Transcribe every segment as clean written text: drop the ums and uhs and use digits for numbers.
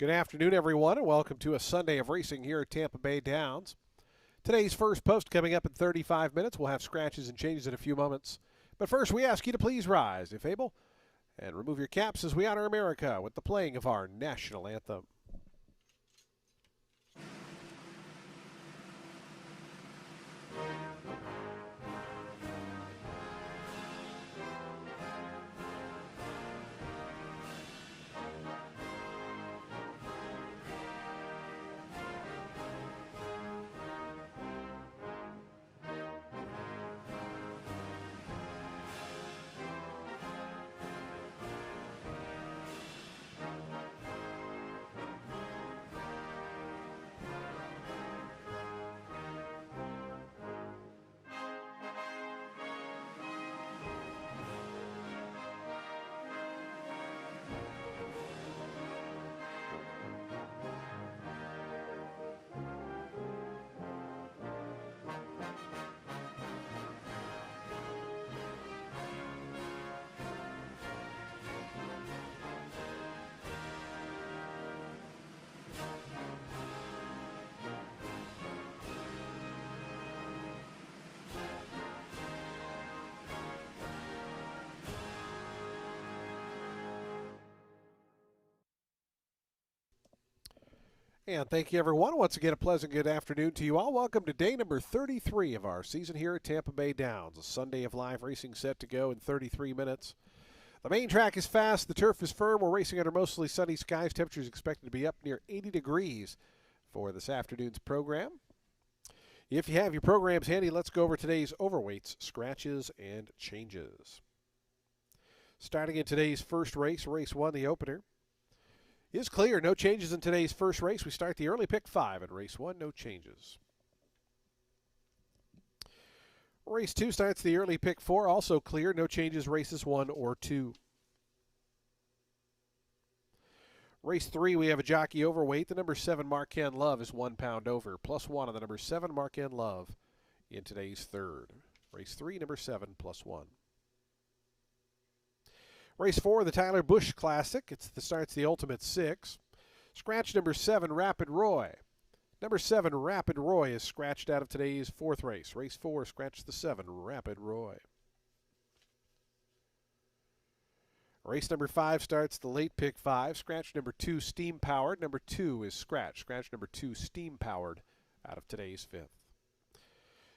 Good afternoon, everyone, and welcome to a Sunday of racing here at Tampa Bay Downs. Today's first post coming up in 35 minutes. We'll have scratches and changes in a few moments. But first, we ask you to please rise, if able, and remove your caps as we honor America with the playing of our national anthem. And thank you, everyone. Once again, a pleasant good afternoon to you all. Welcome to day number 33 of our season here at Tampa Bay Downs. A Sunday of live racing set to go in 33 minutes. The main track is fast. The turf is firm. We're racing under mostly sunny skies. Temperatures expected to be up near 80 degrees for this afternoon's program. If you have your programs handy, let's go over today's overweights, scratches, and changes. Starting in today's first race, race 1, the opener, is clear. No changes in today's first race. We start the early pick 5 in race 1. No changes. Race 2 starts the early pick 4. Also clear. No changes races 1 or 2. Race 3, we have a jockey overweight. The number 7 Marquand Love is 1 pound over. +1 on the number 7 Marquand Love in today's third. Race 3, number 7, +1. Race 4, the Tyler Busch Classic. Starts the Ultimate 6. Scratch number 7, Rapid Roy. Number 7, Rapid Roy is scratched out of today's fourth race. Race 4, scratch the 7, Rapid Roy. Race number 5 starts the late pick 5. Scratch number 2, Steam Powered. Number 2 is scratched. Scratch number 2, Steam Powered, out of today's fifth.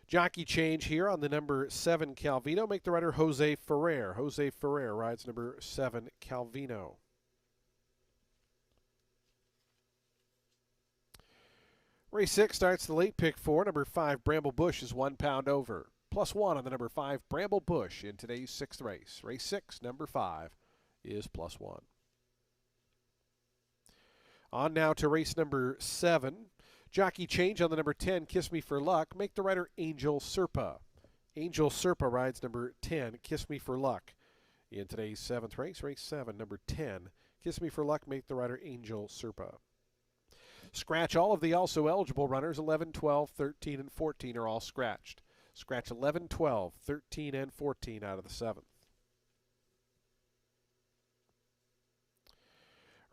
Jockey change here on the number 7 Calvino. Make the rider Jose Ferrer. Jose Ferrer rides number 7 Calvino. Race 6 starts the late pick 4. Number 5 Bramble Bush is 1 pound over. +1 on the number 5 Bramble Bush in today's sixth race. Race 6, number 5 is +1. On now to race number 7. Jockey change on the number 10, Kiss Me for Luck. Make the rider Angel Serpa. Angel Serpa rides number 10, Kiss Me for Luck. In today's seventh race, race 7, number 10, Kiss Me for Luck. Make the rider Angel Serpa. Scratch all of the also eligible runners. 11, 12, 13, and 14 are all scratched. Scratch 11, 12, 13, and 14 out of the seventh.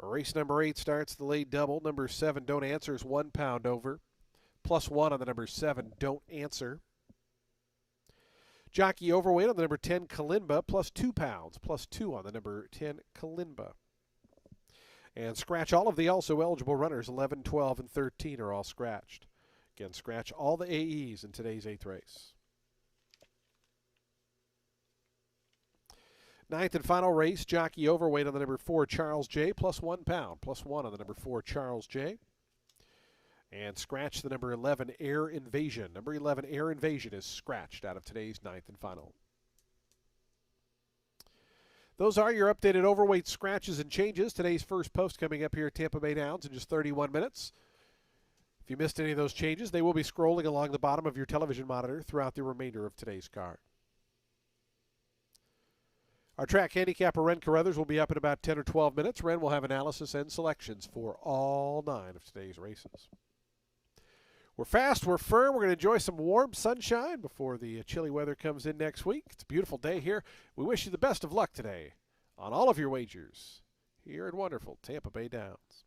Race number 8 starts the late double. Number 7, Don't Answer, is 1 pound over. +1 on the number 7, Don't Answer. Jockey overweight on the number 10, Kalimba, +2 pounds. +2 on the number 10, Kalimba. And scratch all of the also eligible runners. 11, 12, and 13 are all scratched. Again, scratch all the AEs in today's 8th race. Ninth and final race, jockey overweight on the number 4, Charles J, +1 pound. +1 on the number 4, Charles J. And scratch the number 11, Air Invasion. Number 11, Air Invasion, is scratched out of today's ninth and final. Those are your updated overweight scratches and changes. Today's first post coming up here at Tampa Bay Downs in just 31 minutes. If you missed any of those changes, they will be scrolling along the bottom of your television monitor throughout the remainder of today's card. Our track handicapper, Ren Carruthers, will be up in about 10 or 12 minutes. Ren will have analysis and selections for all 9 of today's races. We're fast, we're firm. We're going to enjoy some warm sunshine before the chilly weather comes in next week. It's a beautiful day here. We wish you the best of luck today on all of your wagers here at wonderful Tampa Bay Downs.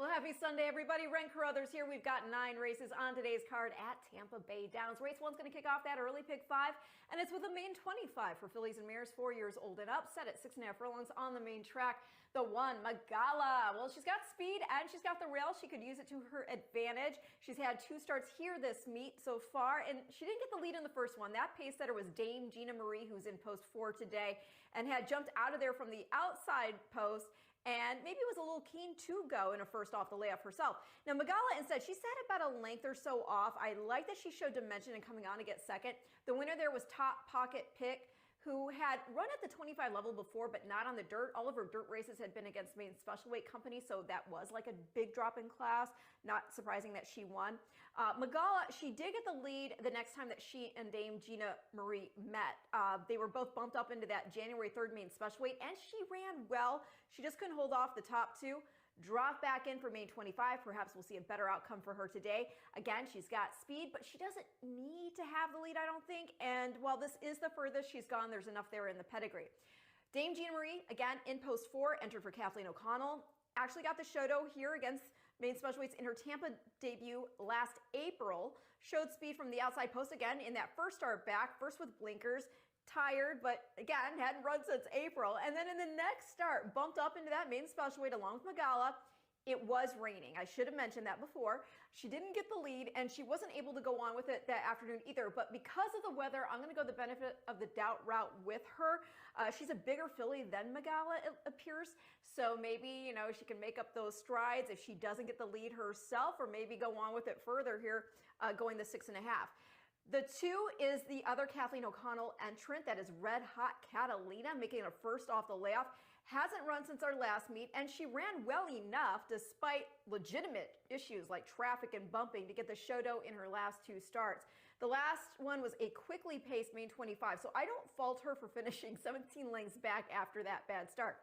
Well, happy Sunday, everybody. Ren Carruthers here. We've got 9 races on today's card at Tampa Bay Downs. Race 1's going to kick off that early pick 5, and it's with a main 25 for fillies and mares 4 years old and up, set at 6.5 furlongs on the main track. The 1, Magala. Well, she's got speed and she's got the rail. She could use it to her advantage. She's had 2 starts here this meet so far, and she didn't get the lead in the first one. That pace setter was Dame Gina Marie, who's in post 4 today, and had jumped out of there from the outside post and maybe was a little keen to go in a first off the layoff herself. Now, Magala instead, she sat about a length or so off. I like that she showed dimension and coming on to get second. The winner there was Top Pocket Pick, who had run at the 25 level before, but not on the dirt. All of her dirt races had been against main special weight company, so that was like a big drop in class. Not surprising that she won. Magala, she did get the lead the next time that she and Dame Gina Marie met. They were both bumped up into that January 3rd main special weight, and she ran well. She just couldn't hold off the top 2. Drop back in for main 25. Perhaps we'll see a better outcome for her today. Again, she's got speed, but she doesn't need to have the lead, I don't think. And while this is the furthest she's gone, there's enough there in the pedigree. Dame Gina Marie, again, in post 4, entered for Kathleen O'Connell. Actually got the show here against main special weights in her Tampa debut last April. Showed speed from the outside post again in that first start back, first with blinkers. Tired, but again, hadn't run since April. And then in the next start, bumped up into that main special weight along with Magala. It was raining. I should have mentioned that before. She didn't get the lead, and she wasn't able to go on with it that afternoon either. But because of the weather, I'm going to go the benefit of the doubt route with her. She's a bigger filly than Magala, it appears. So maybe, she can make up those strides if she doesn't get the lead herself, or maybe go on with it further here, going the 6.5. The 2 is the other Kathleen O'Connell entrant. That is Red Hot Catalina, making it a first off the layoff. Hasn't run since our last meet, and she ran well enough despite legitimate issues like traffic and bumping to get the show in her last 2 starts. The last one was a quickly paced main 25, so I don't fault her for finishing 17 lengths back after that bad start.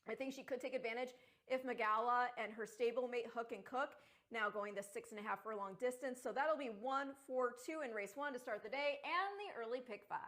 I think she could take advantage if Magala and her stablemate Hook and Cook now going the 6.5 furlong distance. So that'll be 1, 4, 2 in race 1 to start the day and the early pick 5.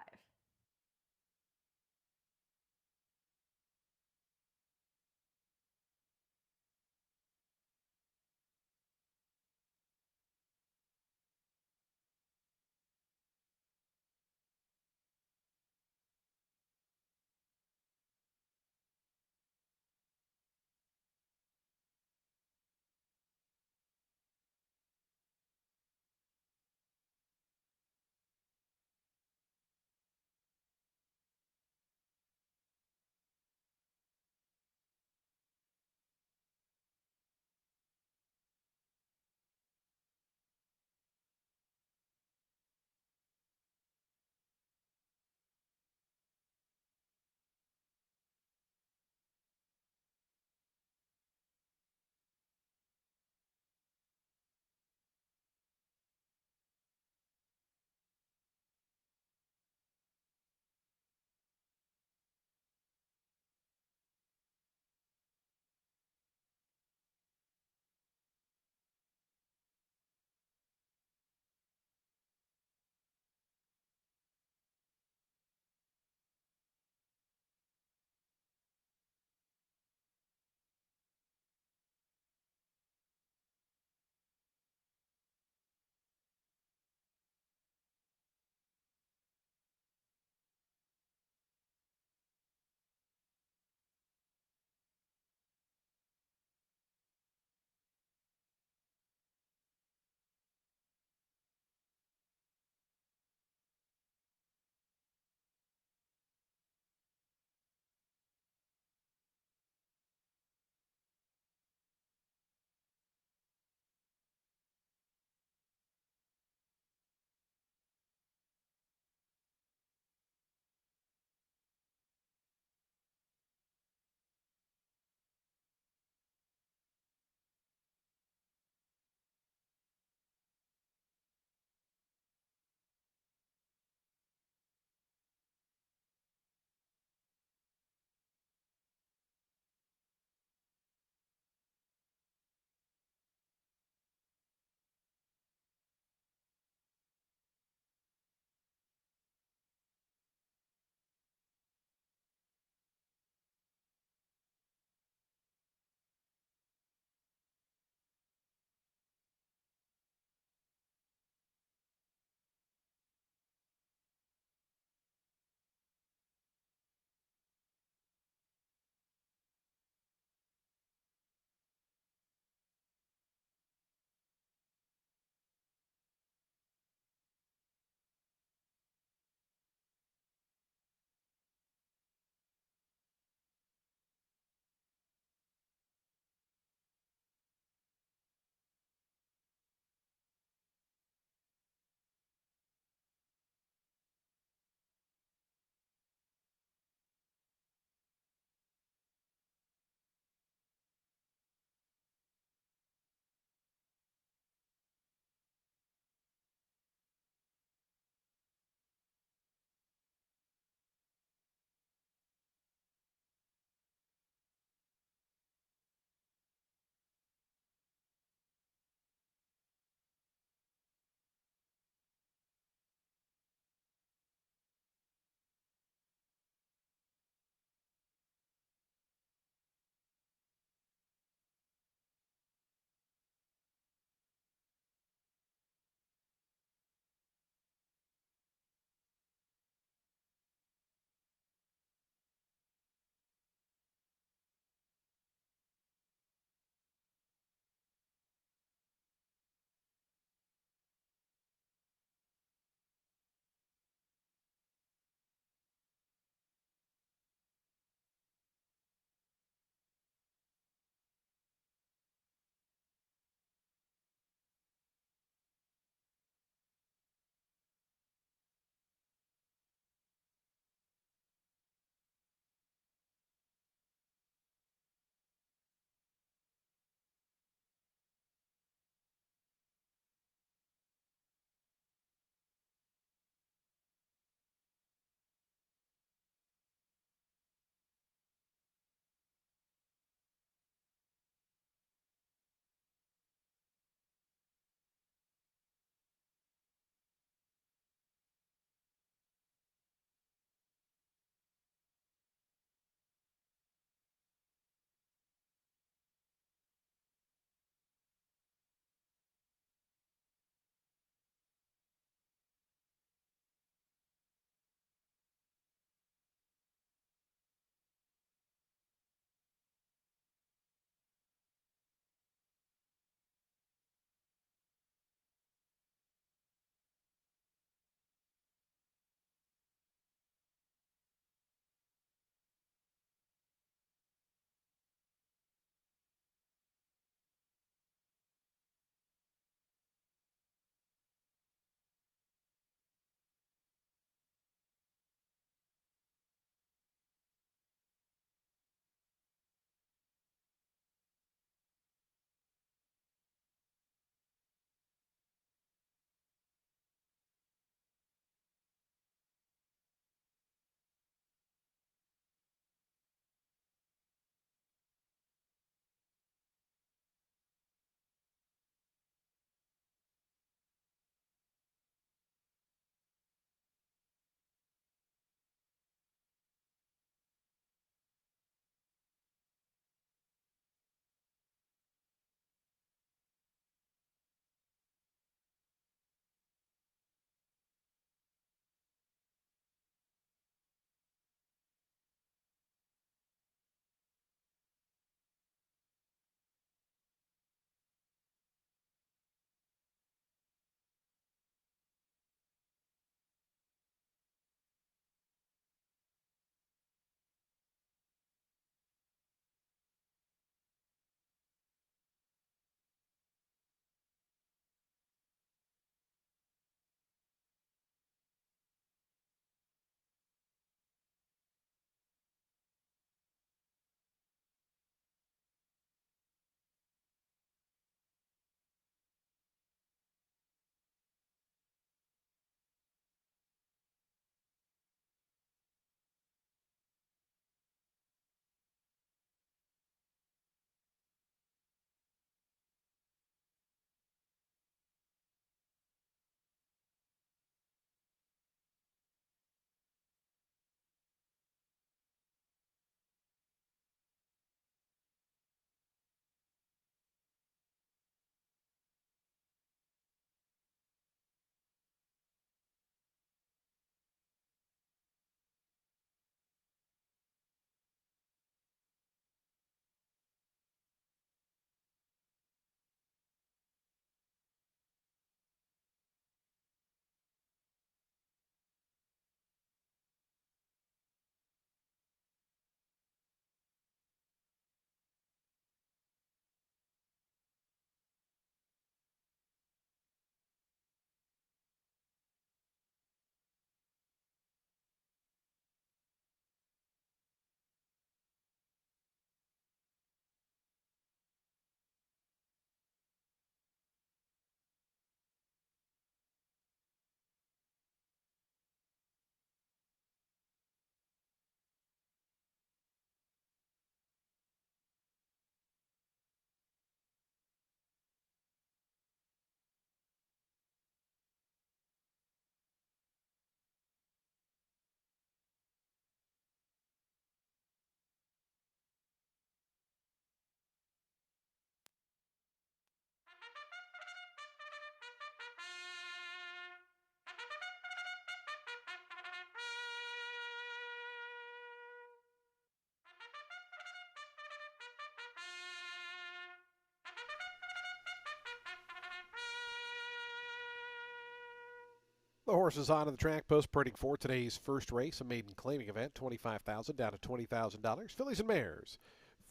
The horses on the track post parading for today's first race, a maiden claiming event, $25,000 down to $20,000. Fillies and mares,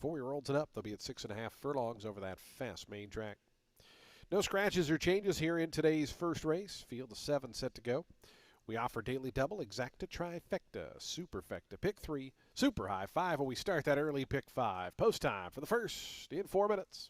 4-year-olds and up. They'll be at 6.5 furlongs over that fast main track. No scratches or changes here in today's first race. Field of 7 set to go. We offer daily double, exacta, trifecta, superfecta, pick 3, super high 5, and we start that early pick 5. Post time for the first in 4 minutes.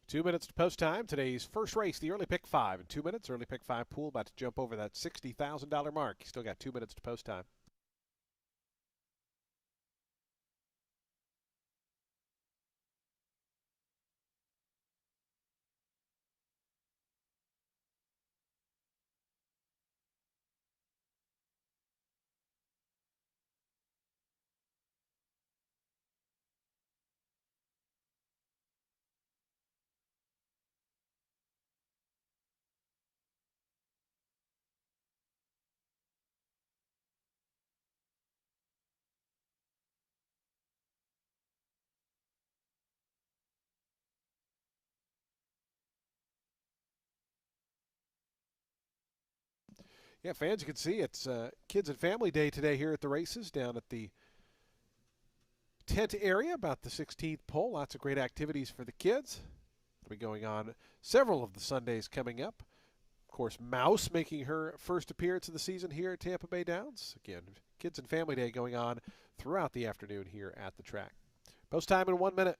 2 minutes to post time. Today's first race, the early pick 5 in 2 minutes. Early pick 5 pool about to jump over that $60,000 mark. You still got 2 minutes to post time. Yeah, fans, you can see it's Kids and Family Day today here at the races down at the tent area, about the 16th pole. Lots of great activities for the kids. It'll be going on several of the Sundays coming up. Of course, Mouse making her first appearance of the season here at Tampa Bay Downs. Again, Kids and Family Day going on throughout the afternoon here at the track. Post time in 1 minute.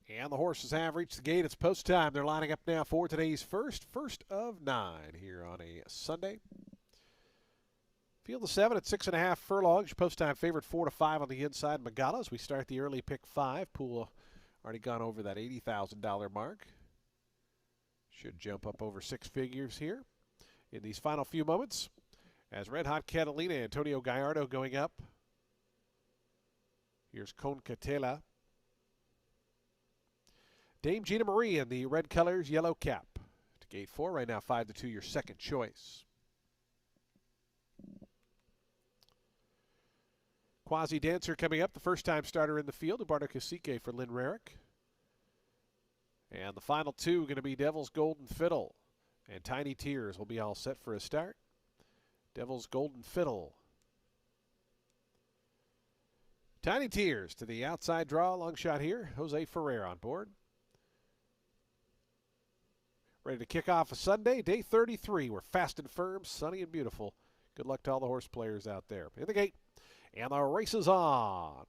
And the horses have reached the gate. It's post time. They're lining up now for today's first of 9 here on a Sunday. Field of 7 at 6.5 furlongs. Your post time favorite 4 to 5 on the inside. Magala as we start the early pick 5. Pool already gone over that $80,000 mark. Should jump up over 6 figures here in these final few moments. As Red Hot Catalina, Antonio Gallardo going up. Here's Concatela. Dame Gina Marie in the red colors, yellow cap. To gate 4 right now, 5 to 2, your second choice. Quasi Dancer coming up, the first time starter in the field, Ubardo Cacique for Lynn Rarick. And the final 2 going to be Devil's Golden Fiddle and Tiny Tears will be all set for a start. Devil's Golden Fiddle. Tiny Tears to the outside draw, long shot here. Jose Ferrer on board. Ready to kick off a Sunday, day 33. We're fast and firm, sunny and beautiful. Good luck to all the horse players out there. In the gate, and the race is on.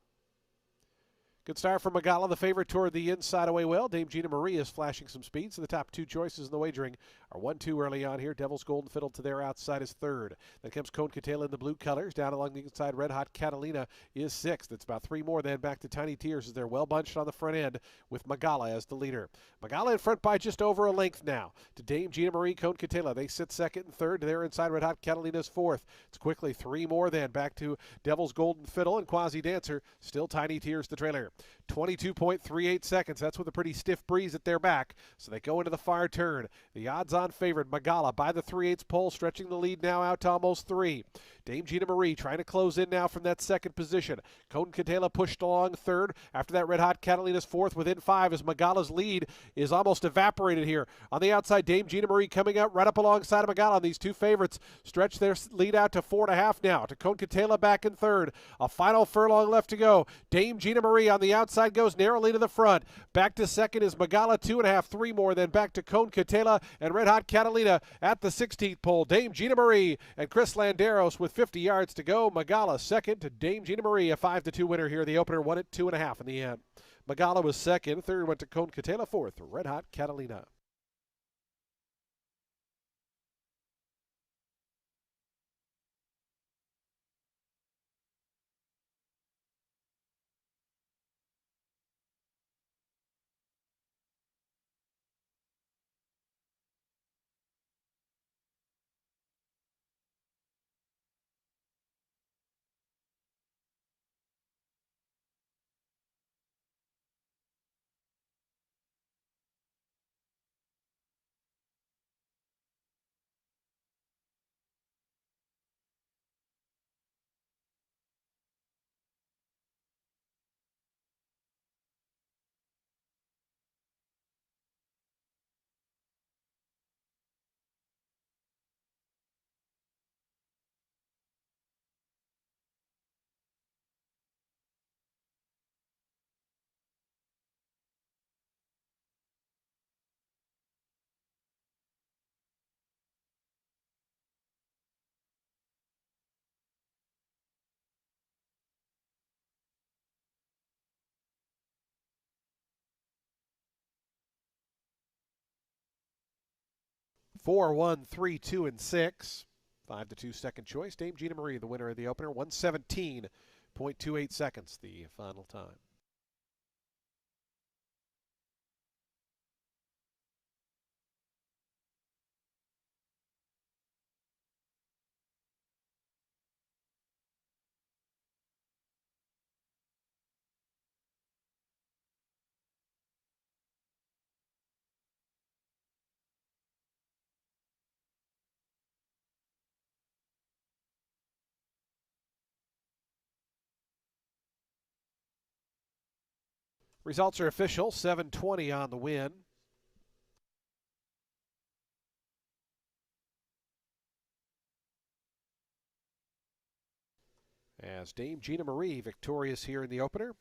Good start from Magala, the favorite toward the inside away well. Dame Gina Marie is flashing some speed, so the top 2 choices in the wagering are 1-2 early on here. Devil's Golden Fiddle to their outside is 3rd. Then comes Concatela in the blue colors. Down along the inside, Red Hot Catalina is 6th. It's about 3 more then back to Tiny Tears as they're well bunched on the front end with Magala as the leader. Magala in front by just over a length now to Dame Gina Marie, Concatela. They sit 2nd and 3rd. They're inside Red Hot Catalina's 4th. It's quickly 3 more then back to Devil's Golden Fiddle and Quasi Dancer. Still Tiny Tears the trailer. 22.38 seconds. That's with a pretty stiff breeze at their back. So they go into the far turn. The odds-on favorite, Magala, by the 3/8 pole, stretching the lead now out to almost 3. Dame Gina Marie trying to close in now from that 2nd position. Concatela pushed along 3rd. After that, Red Hot Catalina's 4th within 5 as Magala's lead is almost evaporated here. On the outside, Dame Gina Marie coming up right up alongside of Magala. These 2 favorites stretch their lead out to 4.5 now. To Concatela back in 3rd. A final furlong left to go. Dame Gina Marie on the outside goes narrowly to the front. Back to 2nd is Magala, 2.5, 3 more. Then back to Concatela and Red Hot Catalina at the 16th pole. Dame Gina Marie and Chris Landeros with 50 yards to go. Magala 2nd to Dame Gina Marie, a 5-2 winner here. The opener won at 2.5 in the end. Magala was 2nd. 3rd went to Concatela. 4th, Red Hot Catalina. Four, 1, 3, 2, and 6. 5-2 second choice. Dame Gina Marie, the winner of the opener. 1:17.28 seconds, the final time. Results are official. 720 on the win. As Dame Gina Marie victorious here in the opener.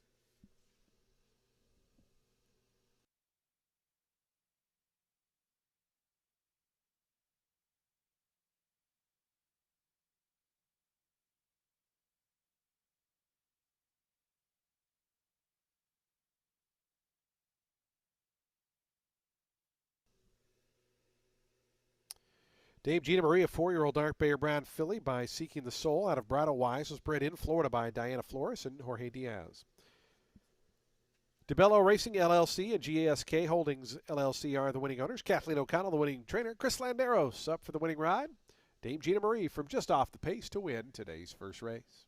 Dame Gina Marie, a 4-year-old dark Bayer Brown filly by Seeking the Soul out of Bridal Wise, was bred in Florida by Diana Flores and Jorge Diaz. DeBello Racing LLC and GASK Holdings LLC are the winning owners. Kathleen O'Connell, the winning trainer. Chris Landeros up for the winning ride. Dame Gina Marie from just off the pace to win today's first race.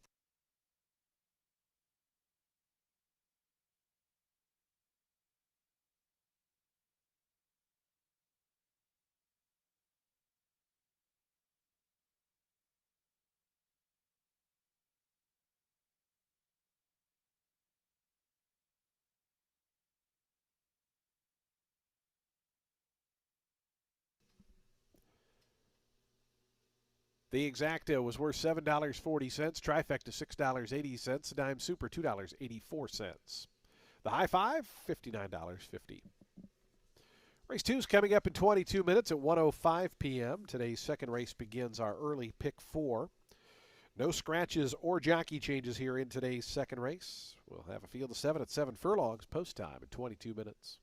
The exacta was worth $7.40. Trifecta $6.80. Dime Super $2.84. The high five $59.50. Race 2 is coming up in 22 minutes at 1:05 p.m. Today's second race begins our early pick 4. No scratches or jockey changes here in today's second race. We'll have a field of 7 at 7 furlongs post time in 22 minutes.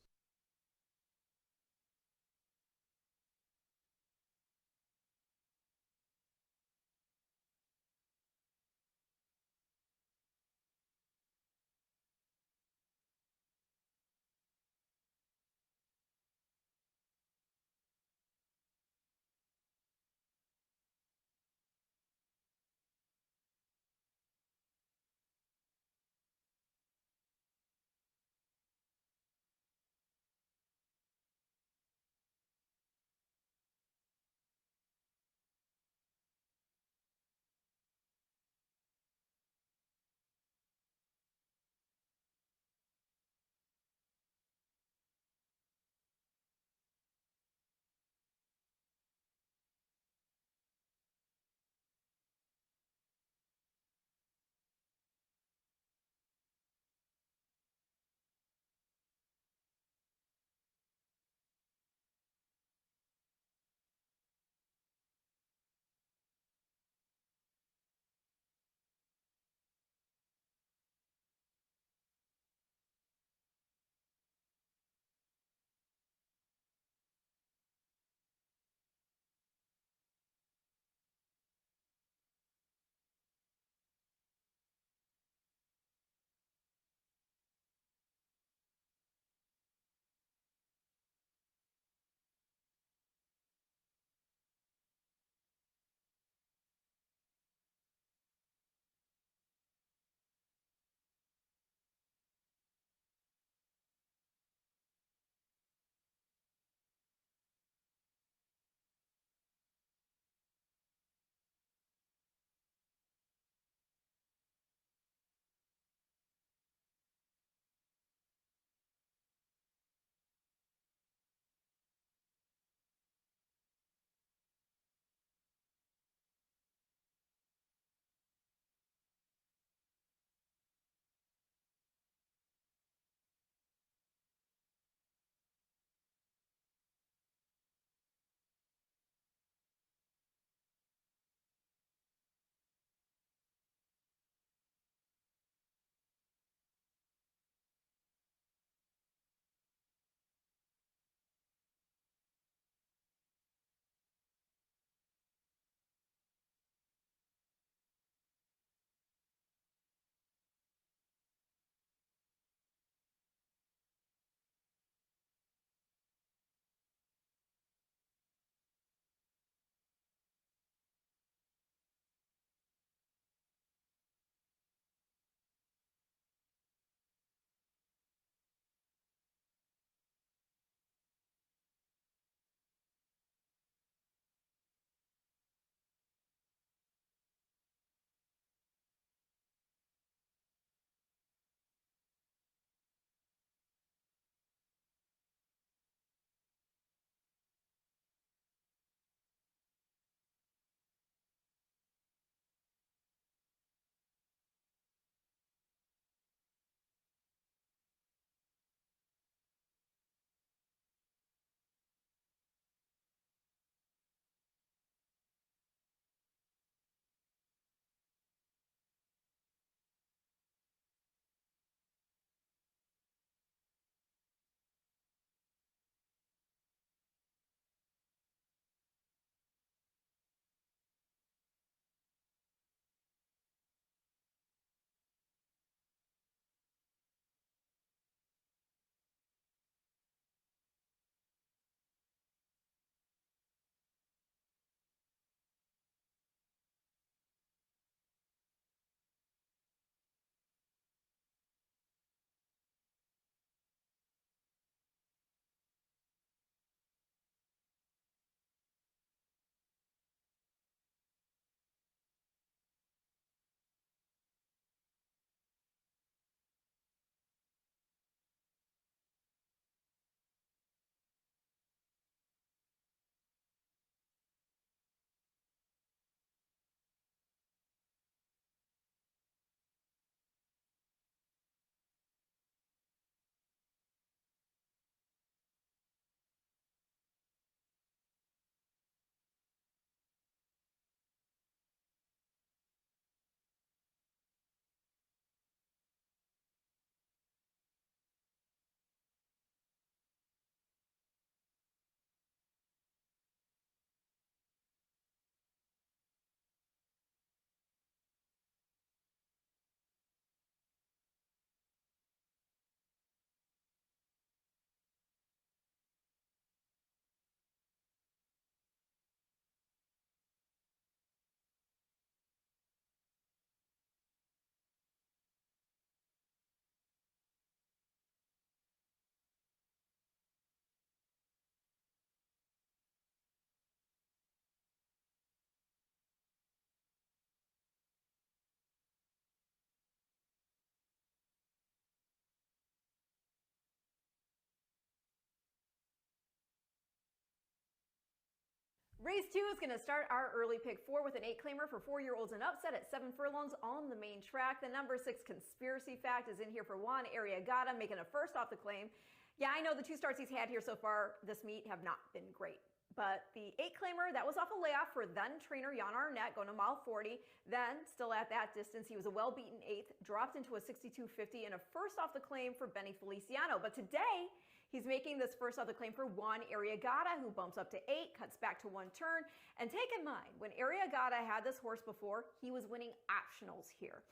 Race 2 is going to start our early pick 4 with an 8-claimer for 4-year-olds and up, set at 7 furlongs on the main track. The number 6 Conspiracy Fact is in here for Juan Arriagada, making a first off the claim. Yeah, I know the 2 starts he's had here so far this meet have not been great. But the 8-claimer, that was off a layoff for then trainer Jan Arnett, going to mile 40. Then, still at that distance, he was a well-beaten 8th, dropped into a 62.50 and a first off the claim for Benny Feliciano. But today, he's making this first off the claim for Juan Arriagada, who bumps up to 8, cuts back to 1 turn. And take in mind, when Arriagada had this horse before, he was winning optionals here.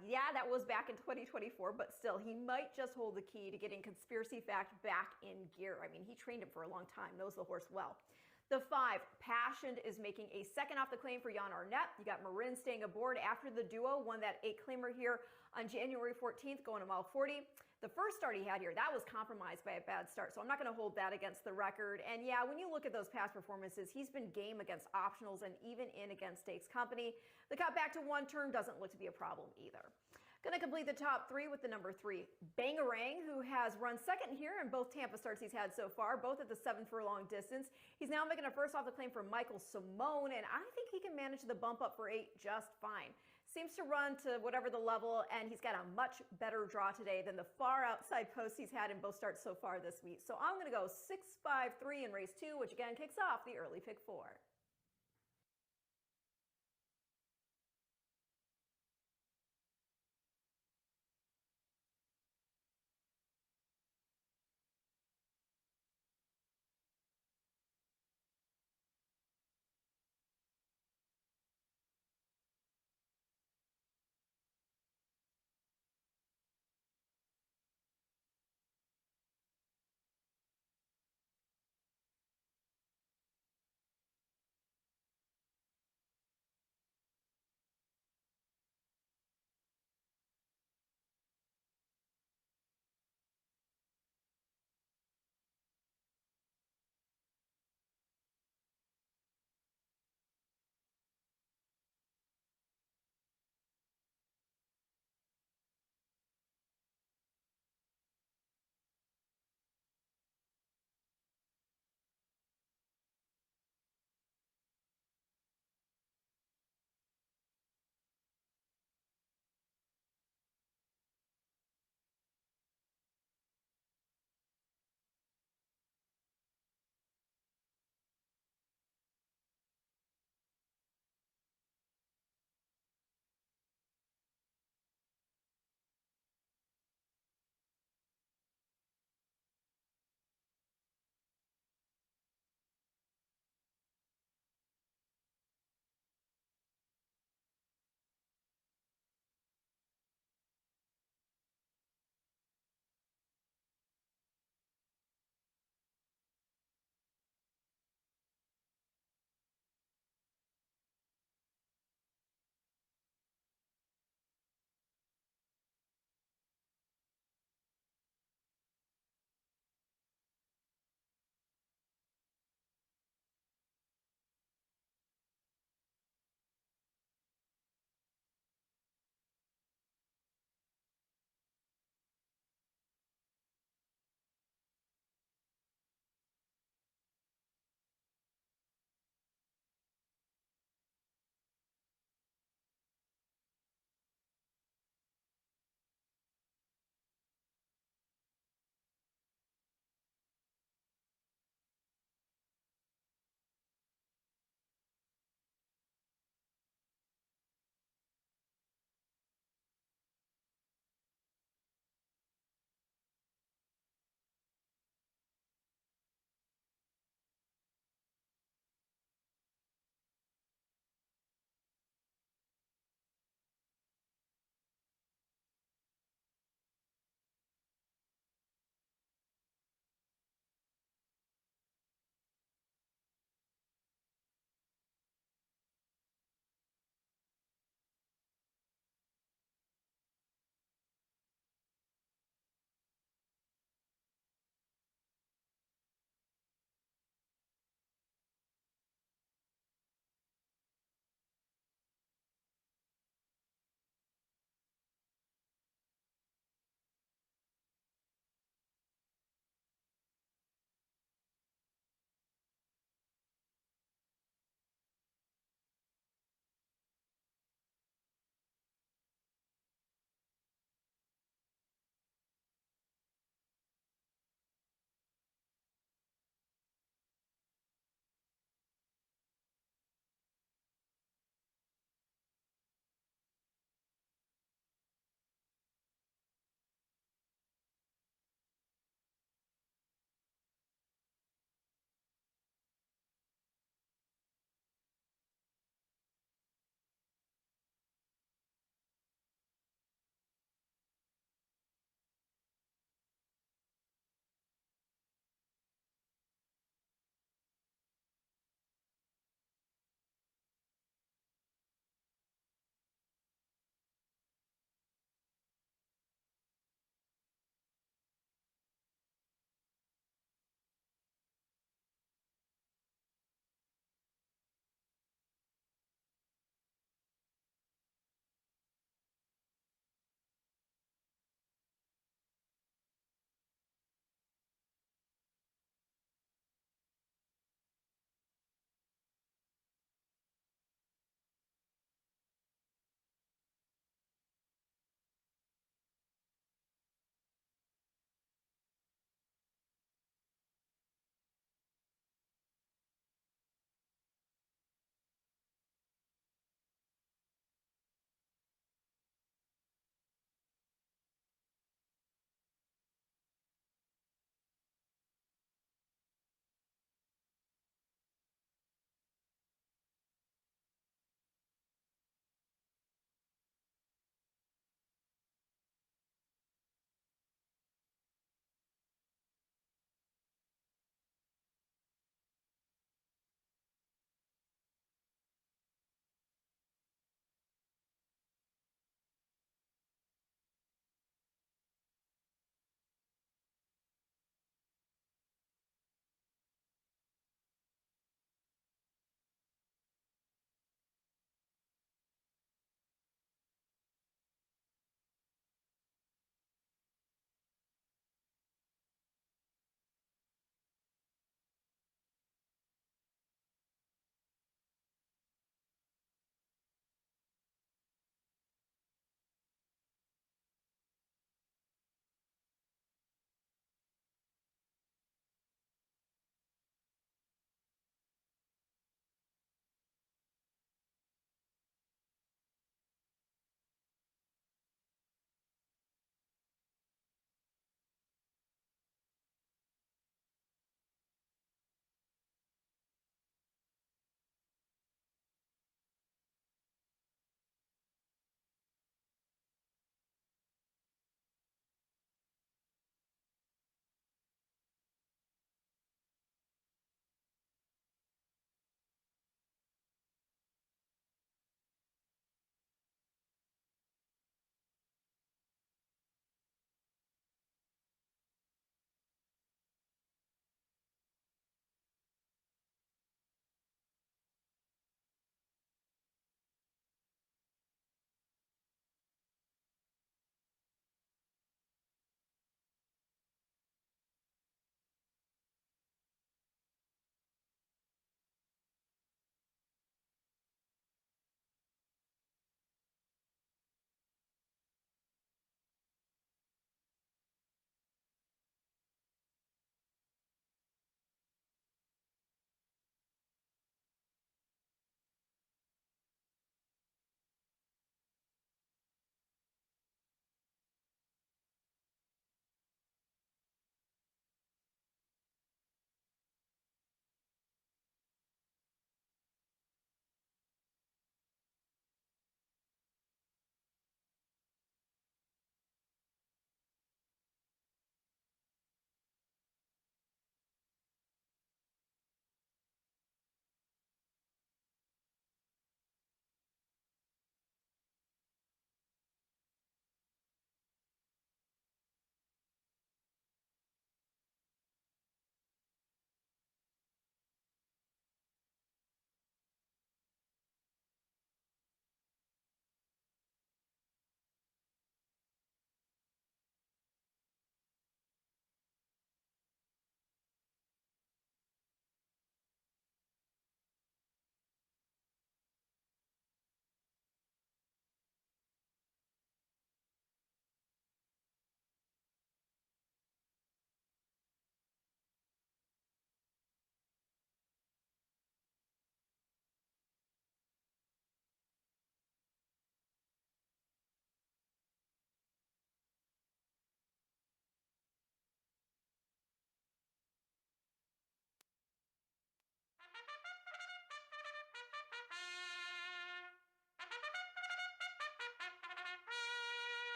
Yeah, that was back in 2024, but still, he might just hold the key to getting Conspiracy Fact back in gear. I mean, he trained him for a long time, knows the horse well. The 5, Passioned, is making a second off the claim for Jan Arnett. You got Marin staying aboard after the duo won that 8-claimer here on January 14th, going to mile 40. The first start he had here, that was compromised by a bad start, so I'm not going to hold that against the record. And yeah, when you look at those past performances, he's been game against optionals and even in against stakes company. The cut back to 1 turn doesn't look to be a problem either. Going to complete the top 3 with the number 3, Bangarang, who has run second here in both Tampa starts he's had so far, both at the 7 furlong distance. He's now making a first off the claim for Michael Simone, and I think he can manage the bump up for 8 just fine. Seems to run to whatever the level, and he's got a much better draw today than the far outside posts he's had in both starts so far this meet. So I'm going to go 6-5-3 in race 2, which again kicks off the early pick 4.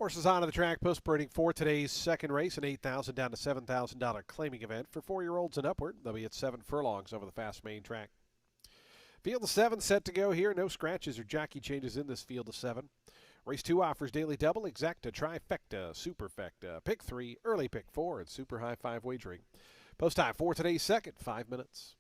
Horses onto the track post-spurting for today's second race, an $8,000 down to $7,000 claiming event for 4-year-olds and upward. They'll be at 7 furlongs over the fast main track. Field of 7 set to go here. No scratches or jockey changes in this field of 7. Race 2 offers daily double, exacta, trifecta, superfecta, pick 3, early pick 4, and super high 5 wagering. Post time for today's second, 5 minutes.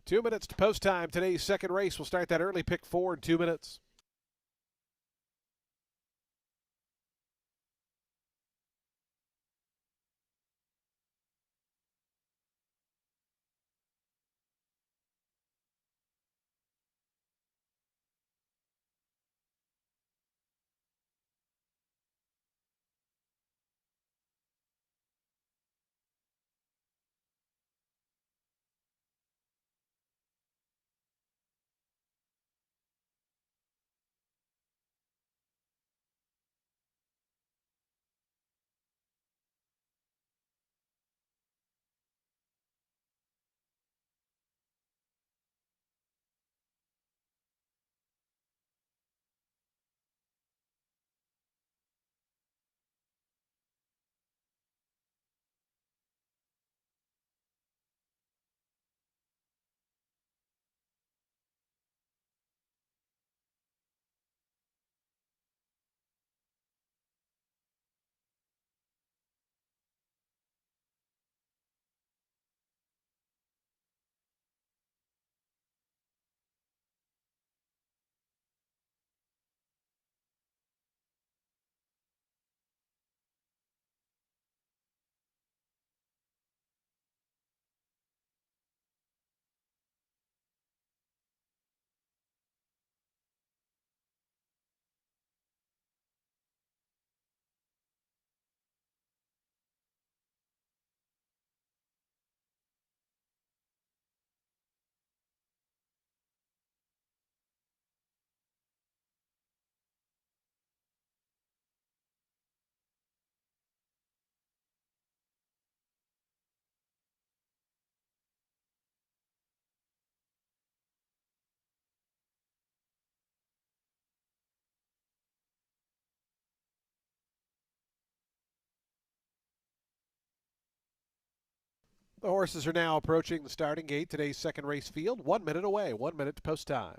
Two minutes to post time. Today's second race will start that early pick 4 in 2 minutes. The horses are now approaching the starting gate. Today's second race field, 1 minute away, 1 minute to post time.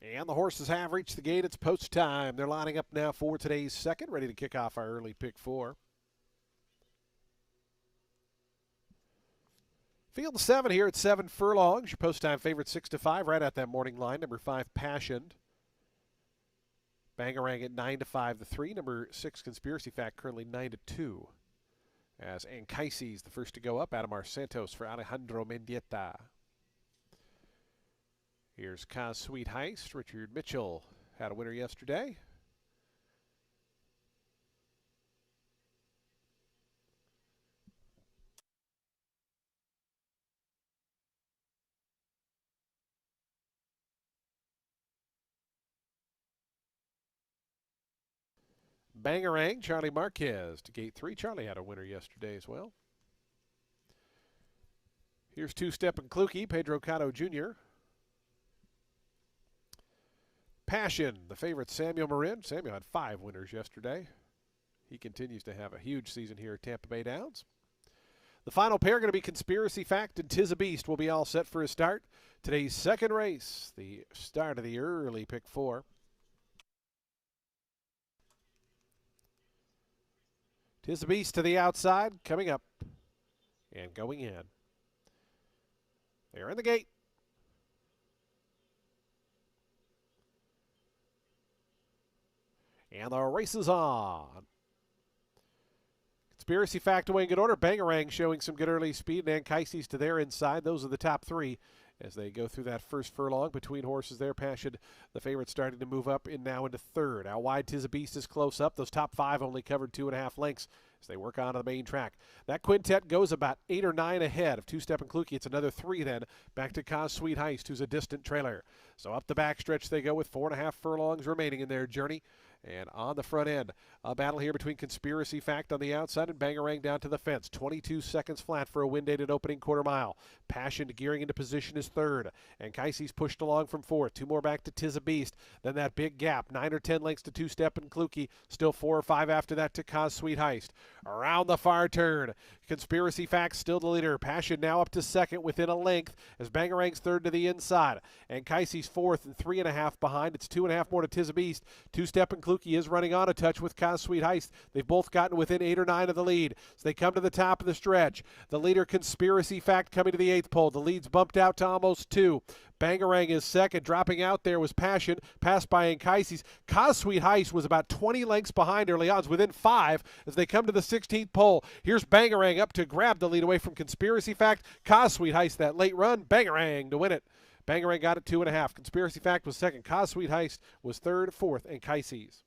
And the horses have reached the gate. It's post time. They're lining up now for today's second, ready to kick off our early pick four. Field 7 here at 7 furlongs. Your post time favorite 6 to 5, right at that morning line. Number 5, Passion. Bangarang at 9 to 5, the 3. Number 6, Conspiracy Fact, currently 9 to 2. As Anchises, the first to go up. Adamar Santos for Alejandro Mendieta. Here's Kaz Sweet Heist. Richard Mitchell had a winner yesterday. Bangarang, Charlie Marquez to gate 3. Charlie had a winner yesterday as well. Here's Two-Step and Kluke, Pedro Cotto Jr. Passion, the favorite Samuel Marin. Samuel had 5 winners yesterday. He continues to have a huge season here at Tampa Bay Downs. The final pair going to be Conspiracy Fact and Tis a Beast will be all set for a start. Today's second race, the start of the early pick 4. Tis a Beast to the outside, coming up and going in. They're in the gate. And the race is on. Conspiracy Fact away in good order. Bangarang showing some good early speed, and Anchises to their inside. Those are the top 3 as they go through that first furlong between horses there. Passion, the favorite, starting to move up in now into third. Out wide, Tis a Beast is close up. Those top 5 only covered 2.5 lengths as they work on to the main track. That quintet goes about 8 or 9 ahead of Two-Step and Kluke. It's another 3 then. Back to Kaz Sweet Heist, who's a distant trailer. So up the backstretch they go with 4.5 furlongs remaining in their journey. And on the front end, a battle here between Conspiracy Fact on the outside and Bangarang down to the fence. 22 seconds flat for a wind-aided opening quarter mile. Passion gearing into position is third. And Kaise's pushed along from fourth. 2 more back to Tis a Beast. Then that big gap, 9 or 10 lengths to Two-Step and Kluke. Still 4 or 5 after that to Kaz Sweet Heist. Around the far turn, Conspiracy Fact still the leader. Passion now up to second within a length as Bangarang's third to the inside. And Kaise's fourth and 3.5 behind. It's 2.5 more to Tis a Beast. Two-Step and Kluke is running on a touch with Kaz Sweet Heist. They've both gotten within 8 or 9 of the lead. So they come to the top of the stretch. The leader, Conspiracy Fact, coming to the 8th pole. The lead's bumped out to almost 2. Bangarang is second. Dropping out there was Passion, passed by Anchises. Kaz Sweet Heist was about 20 lengths behind early on, within 5 as they come to the 16th pole. Here's Bangarang up to grab the lead away from Conspiracy Fact. Kaz Sweet Heist, that late run. Bangarang to win it. Bangarang got it 2.5. Conspiracy Fact was second. Kaz Sweet Heist was third, fourth, and Kaises.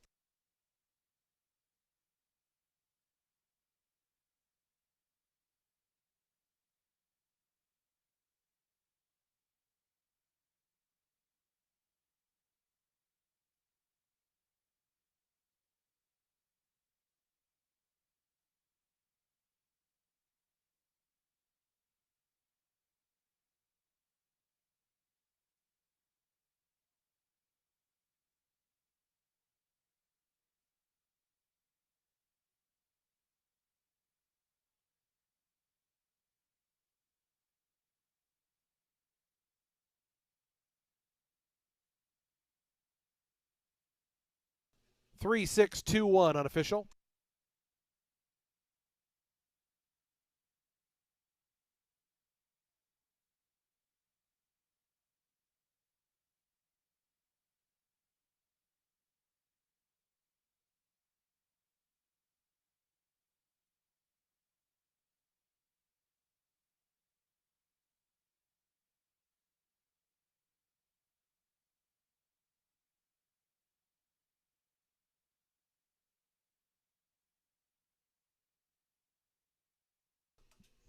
3-6-2-1 unofficial.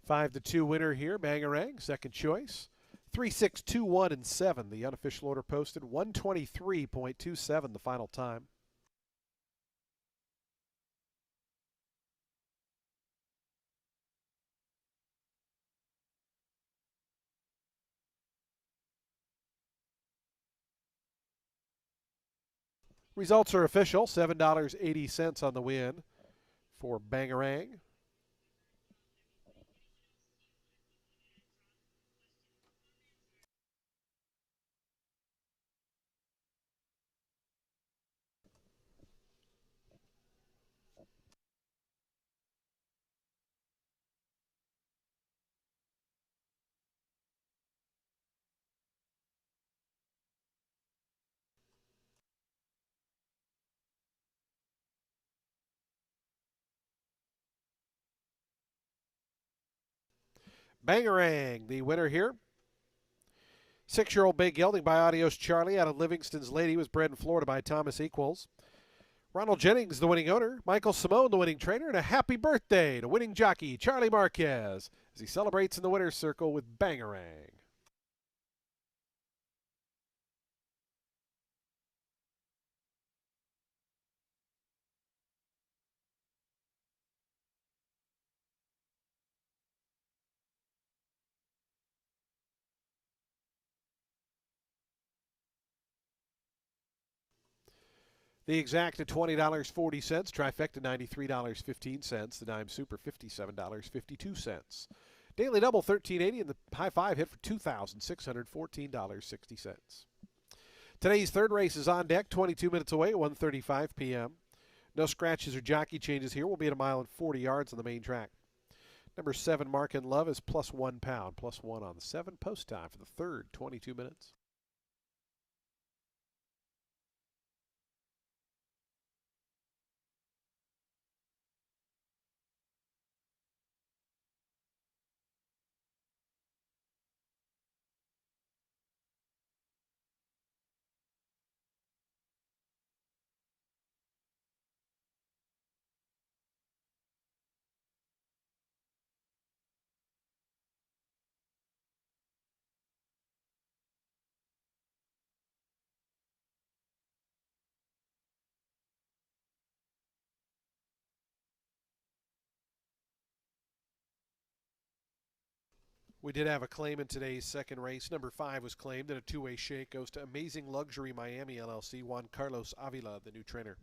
Five to two winner here, Bangarang, second choice. 3-6-2-1 and 7. The unofficial order posted 123.27 the final time. Results are official. $7.80 on the win for Bangarang. Bangarang, the winner here. 6-year-old Bay Gelding by Adios Charlie out of Livingston's Lady was bred in Florida by Thomas Equals. Ronald Jennings, the winning owner. Michael Simone, the winning trainer. And a happy birthday to winning jockey Charlie Marquez as he celebrates in the winner's circle with Bangarang. The exact at $20.40. Trifecta $93.15. The dime super $57.52. Daily double $13.80 and the high five hit for $2,614.60. Today's third race is on deck, 22 minutes away at 1:35 p.m. No scratches or jockey changes here. We'll be at 1.40 miles on the main track. Number 7, Mark and Love, is plus £1, +1 on the 7. Post time for the third, 22 minutes. We did have a claim in today's second race. Number 5 was claimed, and a two-way shake goes to Amazing Luxury Miami LLC, Juan Carlos Avila, the new trainer.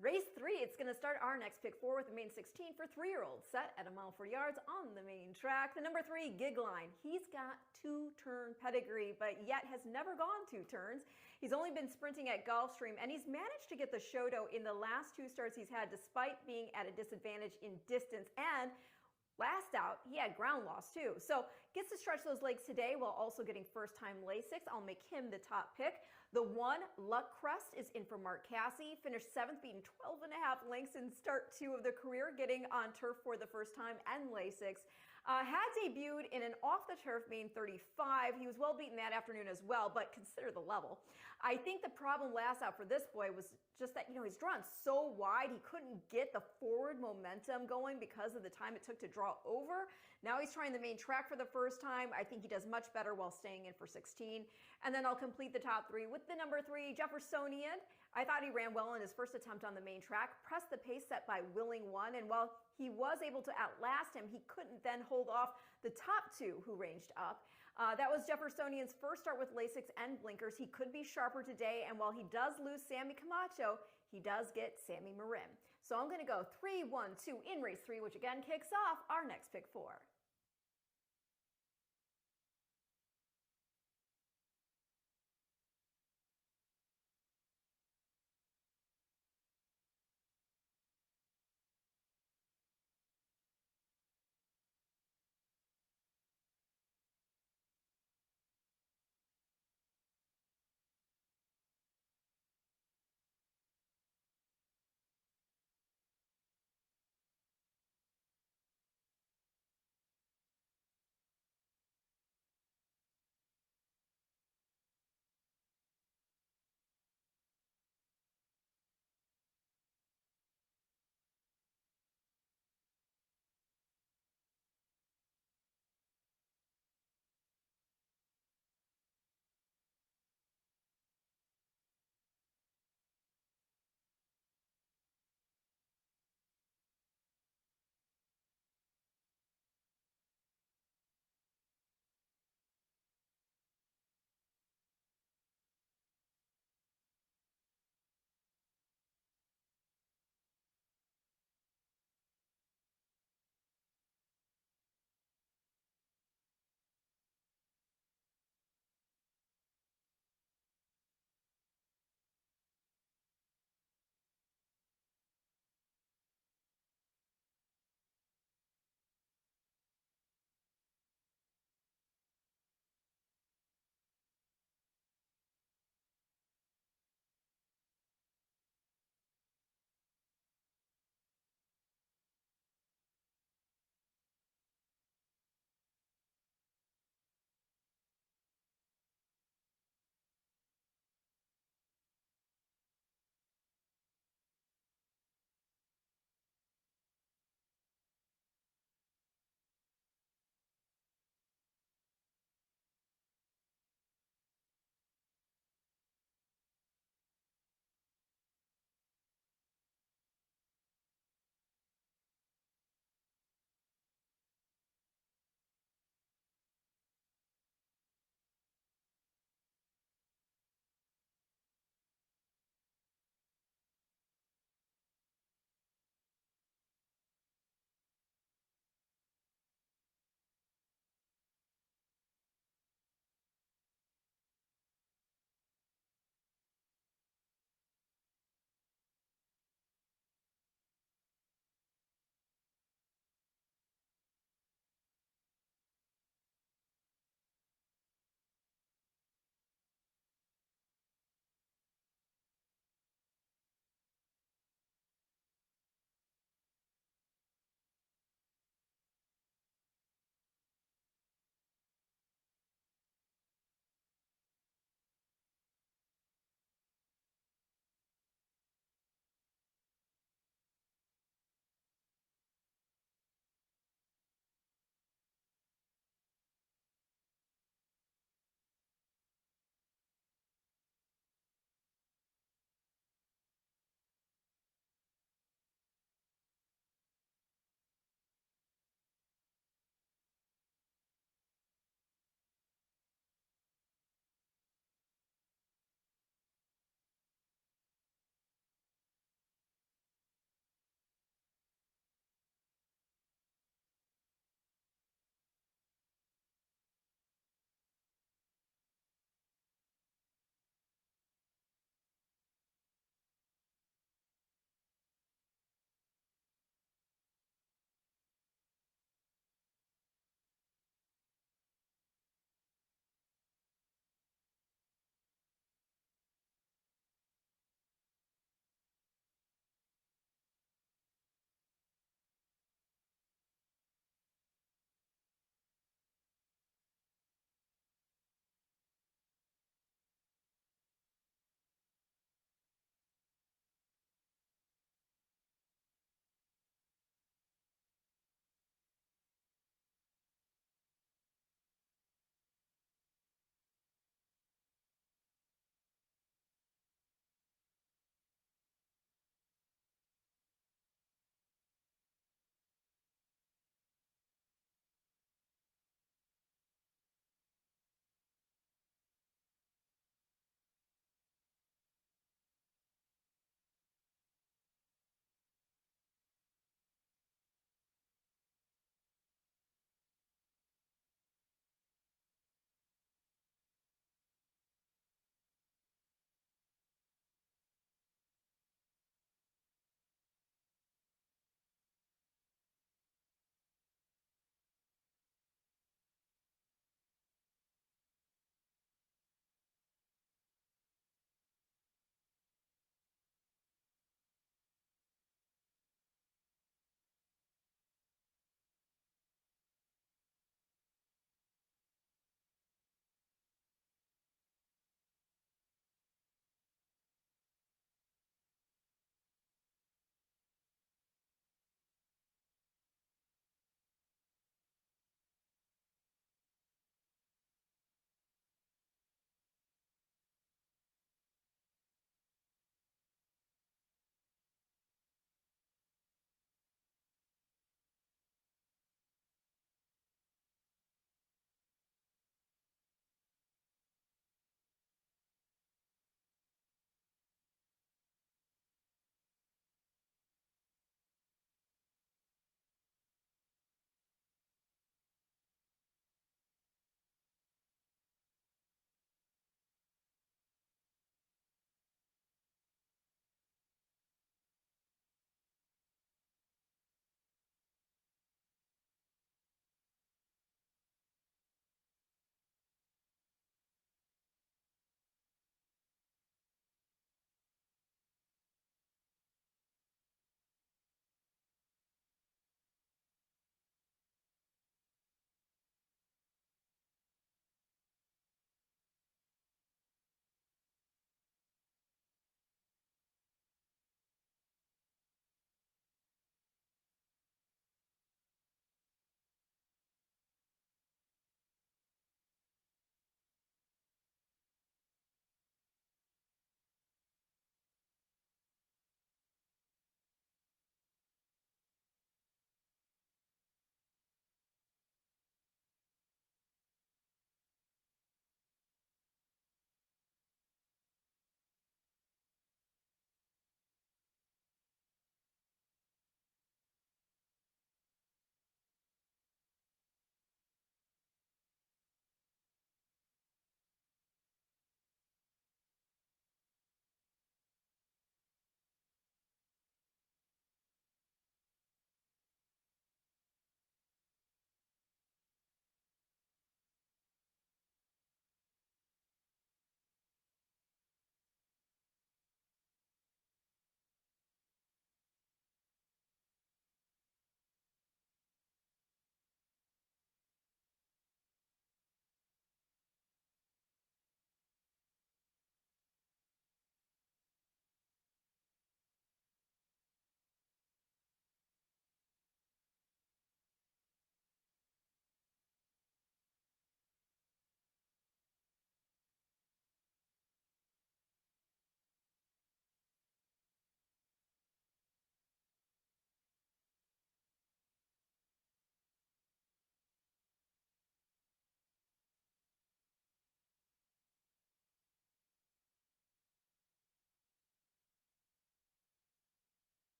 Race 3, it's going to start our next pick 4 with the main 16 for 3-year-olds, set at 1 mile 40 yards on the main track. The number 3, Gig Line. He's got 2-turn pedigree, but yet has never gone 2 turns. He's only been sprinting at Gulfstream, and he's managed to get the show in the last 2 starts he's had, despite being at a disadvantage in distance. And last out, he had ground loss too. So gets to stretch those legs today while also getting first-time Lasix. I'll make him the top pick. The 1, Luck Crest, is in for Mark Casse. Finished 7th, beating 12.5 lengths in start 2 of the career, getting on turf for the first time and Lasix. Had debuted in an off-the-turf main 35. He was well beaten that afternoon as well, but consider the level. I think the problem last out for this boy was just that, he's drawn so wide, he couldn't get the forward momentum going because of the time it took to draw over. Now he's trying the main track for the first time. I think he does much better while staying in for 16. And then I'll complete the top 3 with the number 3, Jeffersonian. I thought he ran well in his first attempt on the main track, pressed the pace set by Willing One, and while he was able to outlast him, he couldn't then hold off the top 2 who ranged up. That was Jeffersonian's first start with Lasix and blinkers. He could be sharper today, and while he does lose Sammy Camacho, he does get Sammy Marin. So I'm going to go 3-1-2 in race 3, which again kicks off our next pick 4.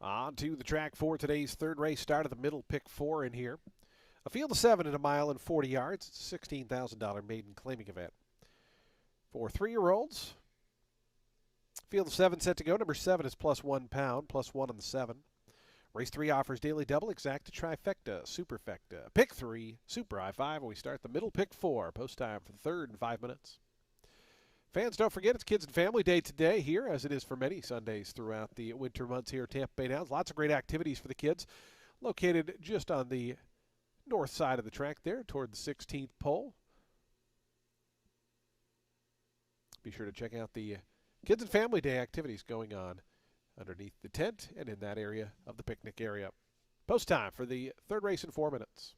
On to the track for today's third race. Start of the middle, pick 4 in here. A field of 7 at a mile and 40 yards. It's a $16,000 maiden claiming event. For 3-year-olds, field of 7 set to go. Number 7 is plus £1, plus 1 on the 7. Race 3 offers daily double, exacta, trifecta, superfecta. Pick 3, super I-5, and we start the middle pick 4. Post time for the third in 5 minutes. Fans, don't forget it's Kids and Family Day today here, as it is for many Sundays throughout the winter months here at Tampa Bay Downs. Lots of great activities for the kids. Located just on the north side of the track there toward the 16th pole. Be sure to check out the Kids and Family Day activities going on underneath the tent and in that area of the picnic area. Post time for the third race in 4 minutes.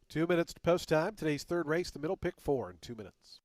Two minutes to post time. Today's third race, the middle pick 4 in 2 minutes.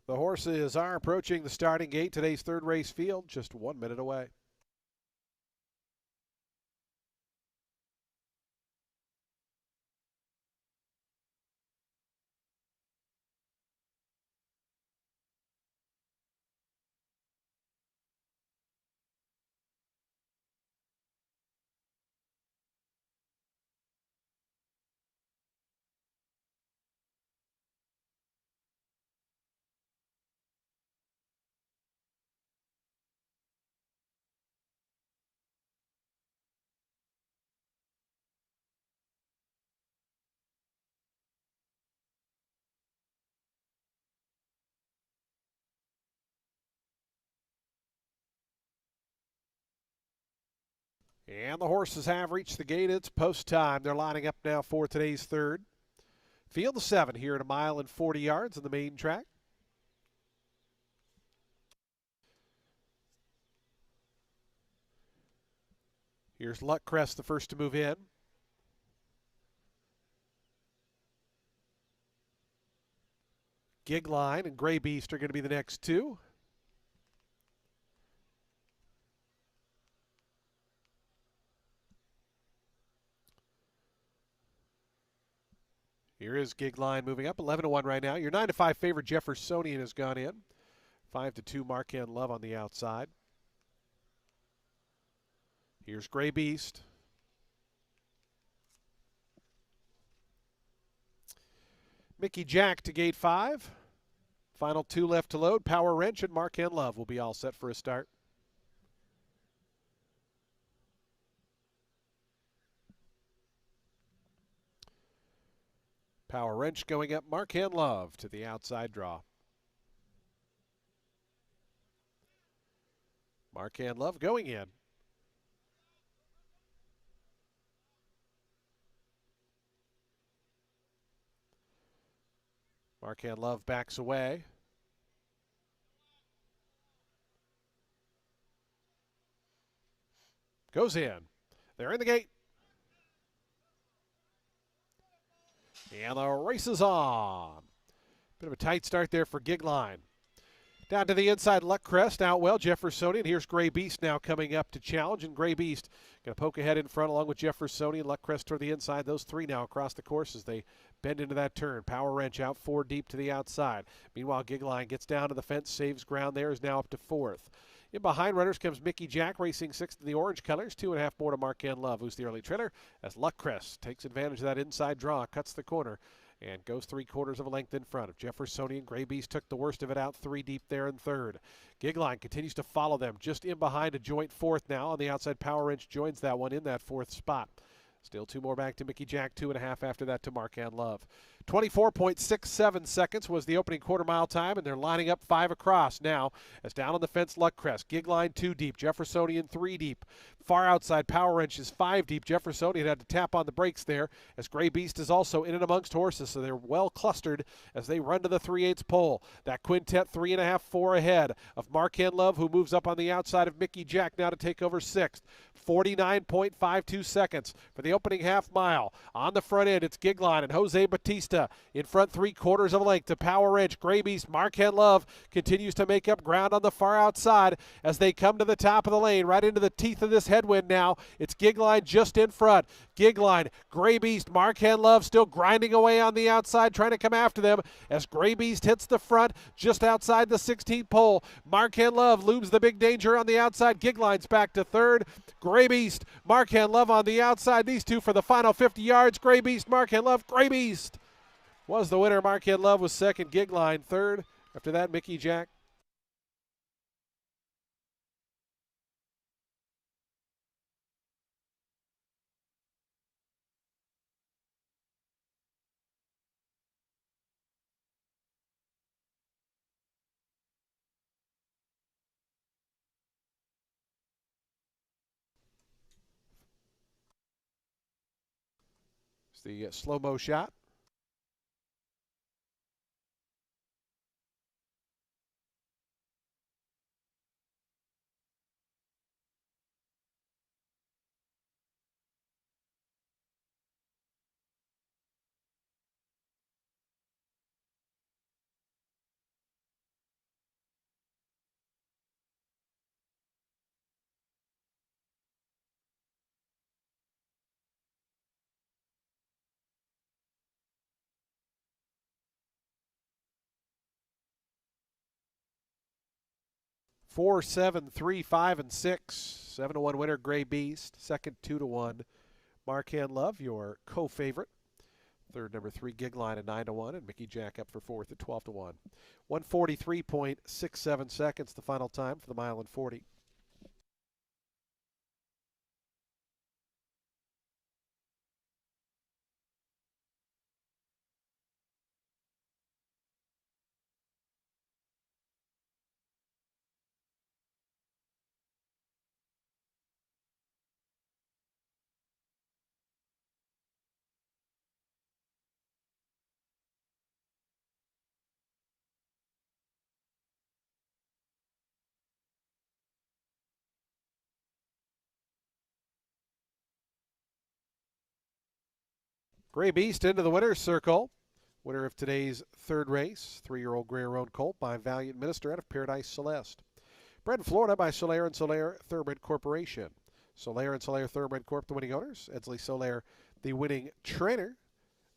The horses are approaching the starting gate. Today's third race field, just 1 minute away. And the horses have reached the gate. It's post time. They're lining up now for today's third. Field of 7 here at 1.40 miles on the main track. Here's Luck Crest, the first to move in. Gig Line and Gray Beast are going to be the next two. Here is Gig Line moving up, 11-1 right now. Your 9-5 favorite Jeffersonian has gone in. 5-2 Marquand Love on the outside. Here's Gray Beast. Mickey Jack to gate 5. Final 2 left to load. Power Wrench and Marquand Love will be all set for a start. Power Wrench going up, Marquand Love to the outside draw. Marquand Love going in. Marquand Love backs away. Goes in. They're in the gate. And the race is on. Bit of a tight start there for Gig Line. Down to the inside, Luck Crest, out well, Jeffersonian. Here's Gray Beast now coming up to challenge, and Gray Beast going to poke ahead in front along with Jeffersonian. Luck Crest toward the inside. Those three now across the course as they bend into that turn. Power Wrench out 4 deep to the outside. Meanwhile, Gig Line gets down to the fence, saves ground there, is now up to 4th. In behind runners comes Mickey Jack, racing 6th in the orange colors. 2.5 more to Marquand Love, who's the early trailer, as Luck Crest takes advantage of that inside draw, cuts the corner, and goes 3/4 of a length in front of Jeffersonian. Gray Beast took the worst of it out 3 deep there in 3rd. Gig Line continues to follow them, just in behind a joint 4th now. On the outside, Power Wrench joins that one in that 4th spot. Still 2 more back to Mickey Jack, 2.5 after that to Marquand Love. 24.67 seconds was the opening quarter-mile time, and they're lining up 5 across now as down on the fence Luck Crest. Gig Line 2 deep, Jeffersonian 3 deep. Far outside, Power Wrench is 5 deep. Jeffersonian had to tap on the brakes there as Gray Beast is also in and amongst horses, so they're well clustered as they run to the 3/8 pole. That quintet 3.5, 4 ahead of Marquand Love, who moves up on the outside of Mickey Jack now to take over 6th. 49.52 seconds for the opening half mile. On the front end, it's Gig Line and Jose Batista in front 3/4 of a length to Power Wrench. Gray Beast, Marquand Love continues to make up ground on the far outside as they come to the top of the lane, right into the teeth of this headwind now. It's Gig Line just in front. Gig Line, Gray Beast, Marquand Love still grinding away on the outside, trying to come after them as Gray Beast hits the front just outside the 16th pole. Marquand Love looms the big danger on the outside. Gig Line's back to 3rd. Gray Beast, Marquand Love on the outside. These two for the final 50 yards. Gray Beast, Marquand Love. Gray Beast was the winner. Marquand Love was 2nd. Gig Line 3rd. After that, Mickey Jack. It's the slow-mo shot. 4, 7, 3, 5, and 6. 7-1 winner, Gray Beast. Second, 2-1. Marcan Love, your co-favorite. Third, number 3, Gig Line at 9-1, and Mickey Jack up for fourth at 12-1. 143.67 seconds, the final time for the mile and 40. Gray Beast into the winner's circle. Winner of today's third race, 3-year-old Greer-owned colt by Valiant Minister out of Paradise Celeste. Bred in Florida by Soler and Soler Thoroughbred Corporation. Soler and Soler Thoroughbred Corp, the winning owners. Edsley Soler, the winning trainer.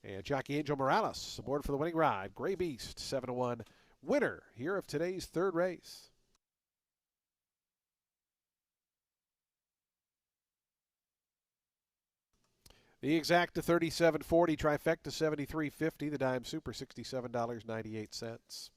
And jockey Angel Morales aboard for the winning ride. Gray Beast, 7-1 winner here of today's third race. The exacta 37.40, trifecta 73.50, the dime super $67.98.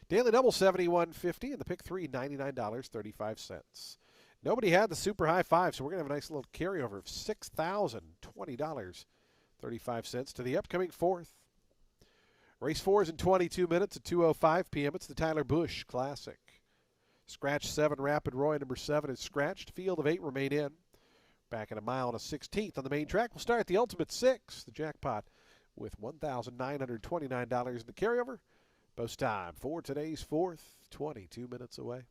Daily double 71.50, and the pick three $99.35. Nobody had the super high five, so we're gonna have a nice little carryover of $6,020.35 to the upcoming fourth. Race 4 is in 22 minutes at 2:05 p.m. It's the Tyler Busch Classic. Scratch 7, Rapid Roy, number 7 is scratched. Field of 8 remain in. Back in a mile and a 16th on the main track. We'll start at the Ultimate 6, the jackpot, with $1,929 in the carryover. Post time for today's fourth, 22 minutes away.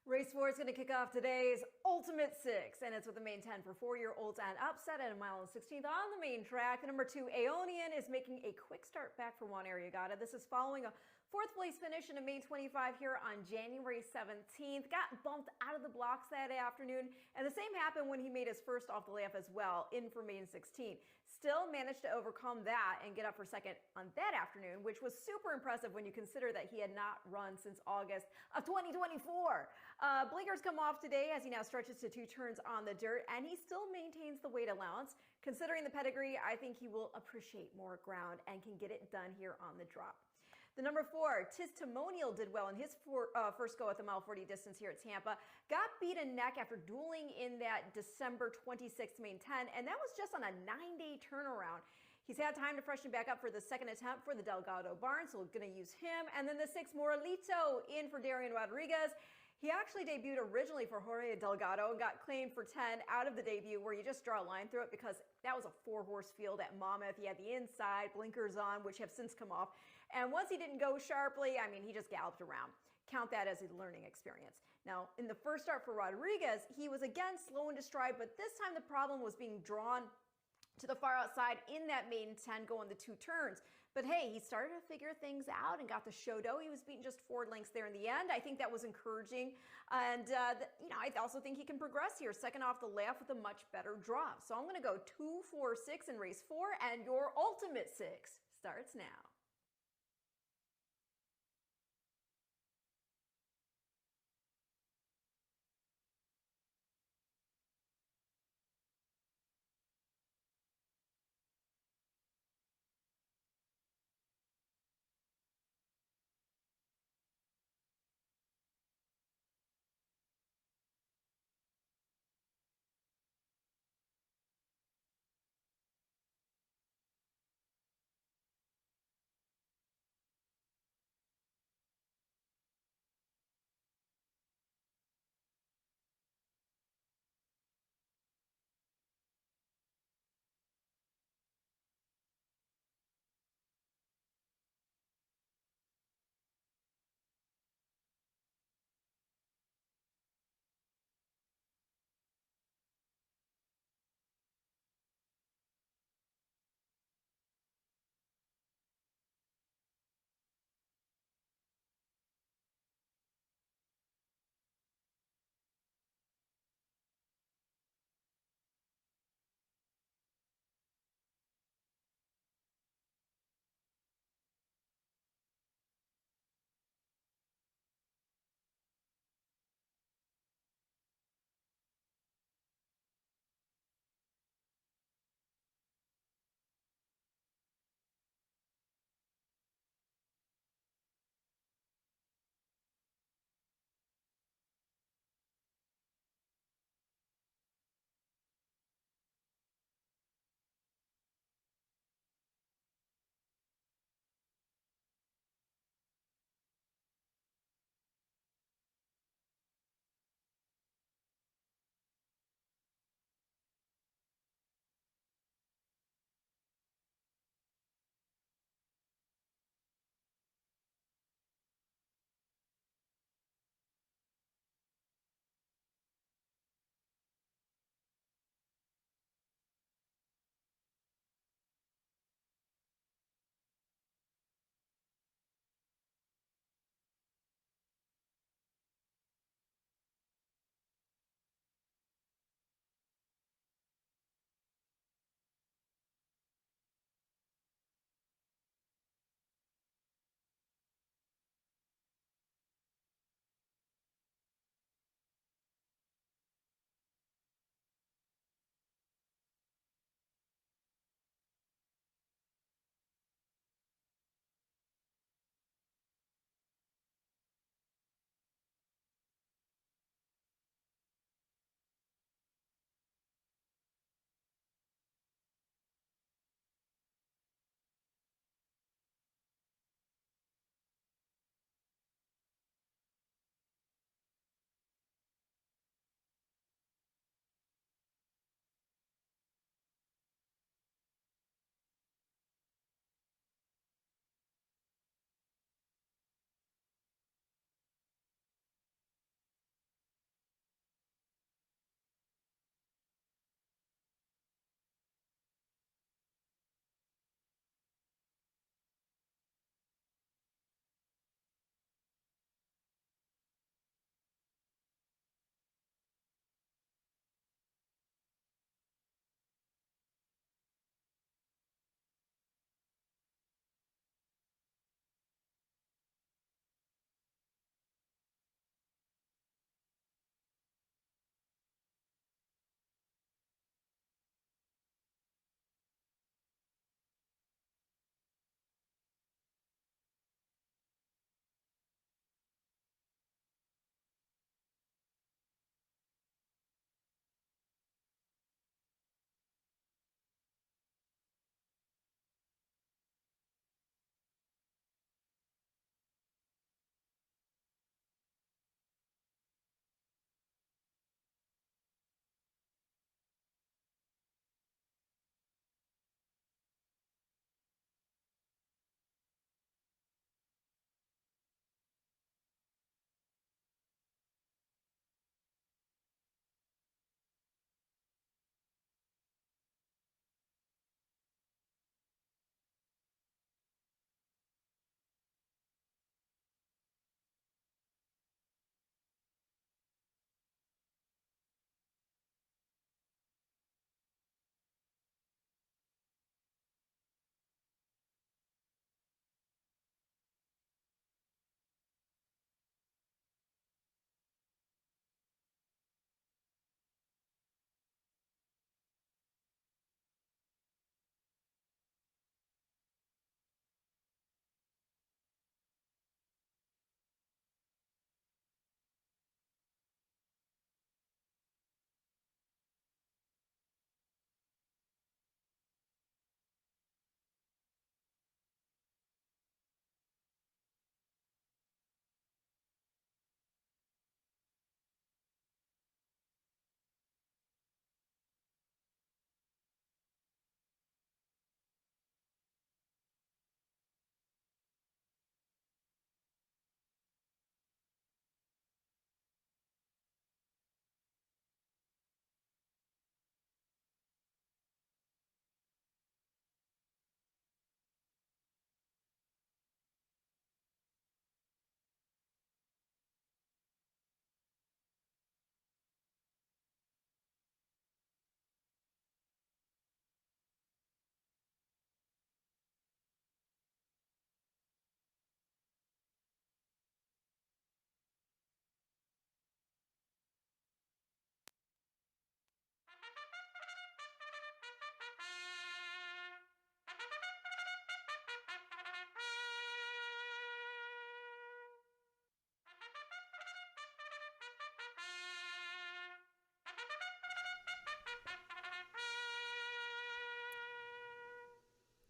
Race 4 is going to kick off today's Ultimate Six, and it's with the main 10 for 4-year-olds and upset at a mile and 16th on the main track. The number 2, Aeonian, is making a quick start back for Juan Arriagada. This is following a fourth place finish in a main 25 here on January 17th. Got bumped out of the blocks that afternoon, and the same happened when he made his first off the layup as well, in for main 16. Still managed to overcome that and get up for second on that afternoon, which was super impressive when you consider that he had not run since August of 2024. Blinkers come off today as he now stretches to 2 turns on the dirt, and he still maintains the weight allowance. Considering the pedigree, I think he will appreciate more ground and can get it done here on the drop. The number 4, Testimonial, did well in his first go at the mile 40 distance here at Tampa. Got beat a neck after dueling in that December 26th main 10, and that was just on a 9-day turnaround. He's had time to freshen back up for the second attempt for the Delgado barn, so we're going to use him. And then the 6, Moralito, in for Darian Rodriguez. He actually debuted originally for Jorge Delgado and got claimed for 10 out of the debut, where you just draw a line through it because that was a 4-horse field at Monmouth. He had the inside, blinkers on, which have since come off. And once he didn't go sharply, I mean, he just galloped around. Count that as a learning experience. Now, in the first start for Rodriguez, he was again slow into stride, but this time the problem was being drawn to the far outside in that maiden 10 going the 2 turns. But hey, he started to figure things out and got the show dough. He was beaten just 4 lengths there in the end. I think that was encouraging. And, I also think he can progress here. Second off the left with a much better drop. So I'm going to go 2, 4, 6 in race 4. And your Ultimate Six starts now.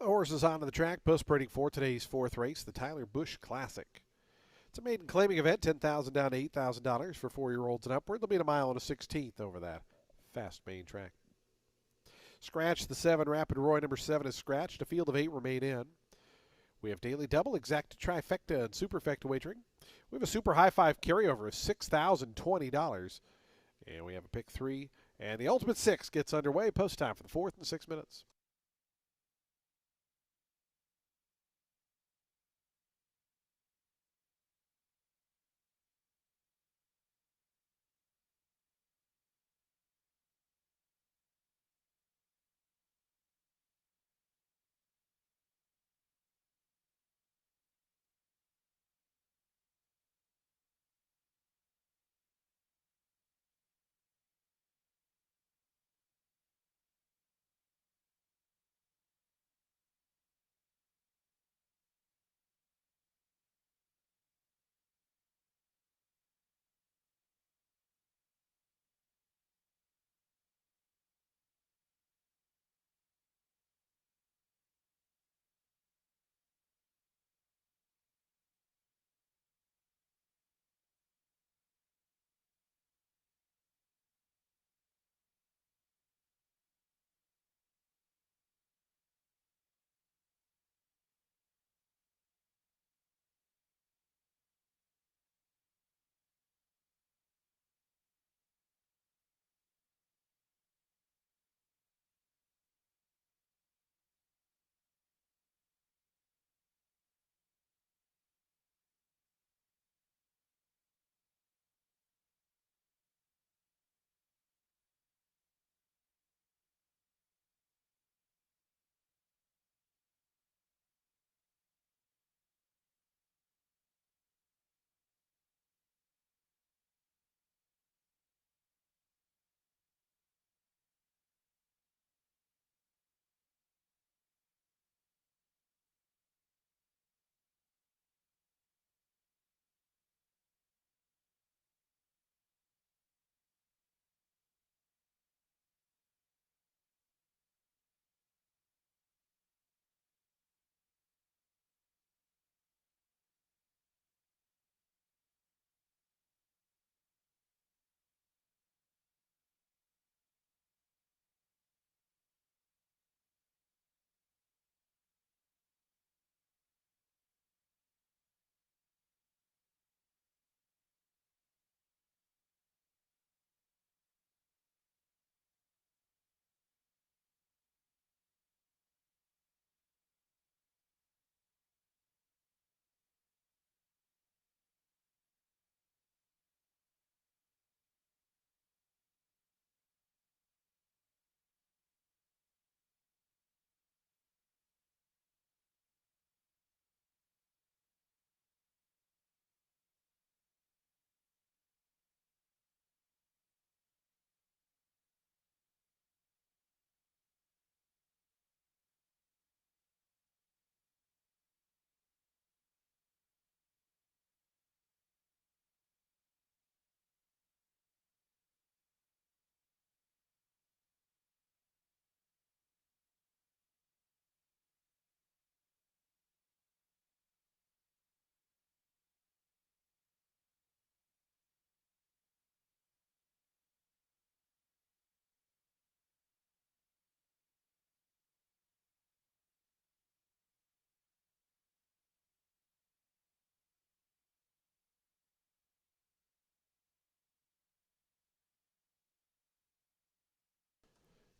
The horses onto the track, post-parading for today's fourth race, the Tyler Busch Classic. It's a maiden claiming event, $10,000 down to $8,000 for 4-year-olds and upward. They'll be at a mile and a 16th over that fast main track. Scratch the 7, Rapid Roy number 7 is scratched. A field of 8 remain in. We have daily double, exacta, trifecta, and superfecta wagering. We have a super high five carryover of $6,020. And we have a pick 3. And the ultimate 6 gets underway. Post time for the 4th in 6 minutes.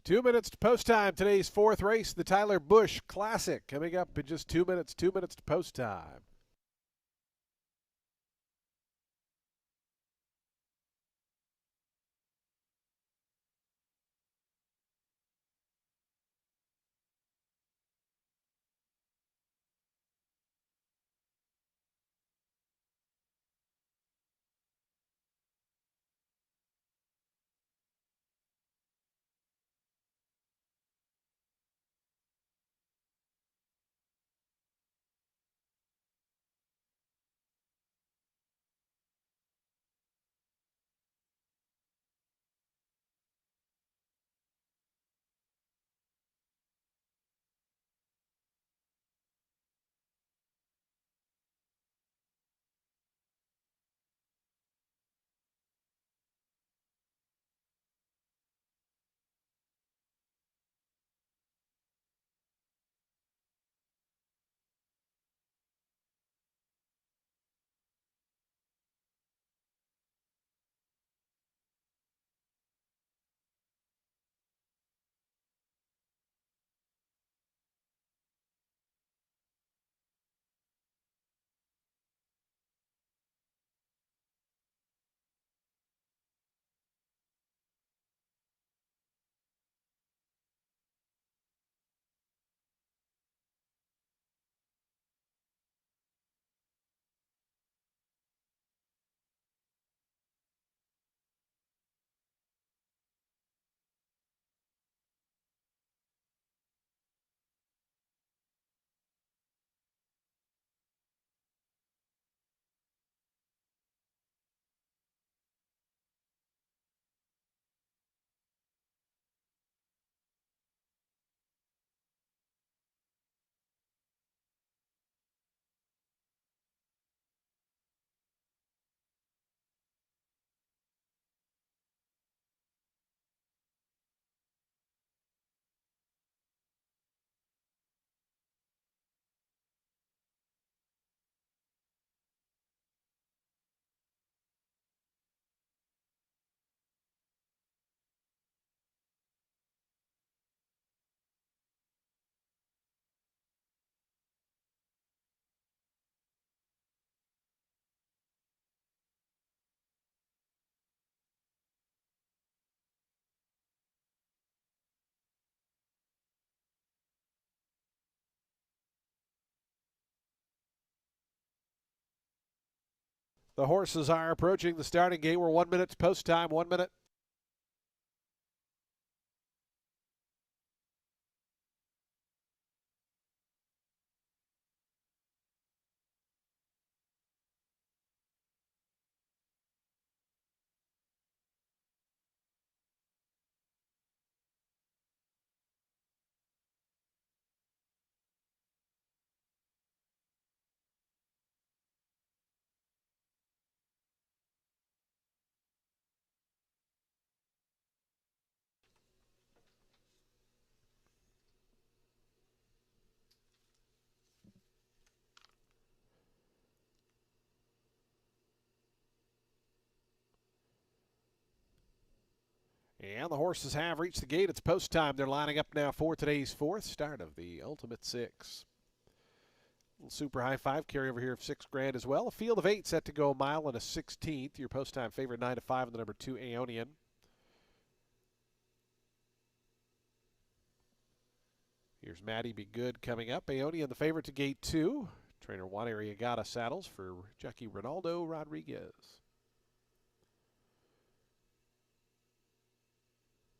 Two minutes to post time. Today's fourth race, the Tyler Busch Classic, coming up in just 2 minutes. 2 minutes to post time. The horses are approaching the starting gate. We're 1 minute to post time, 1 minute. And the horses have reached the gate. It's post time. They're lining up now for today's fourth start of the Ultimate Six. Little super high five carry over here of $6,000 as well. A field of 8 set to go a mile and a 16th. Your post time favorite 9 to 5 and the number 2 Aeonian. Here's Maddie Be Good coming up. Aeonian the favorite to gate 2. Trainer Juan Arriagada saddles for jockey Ronaldo Rodriguez.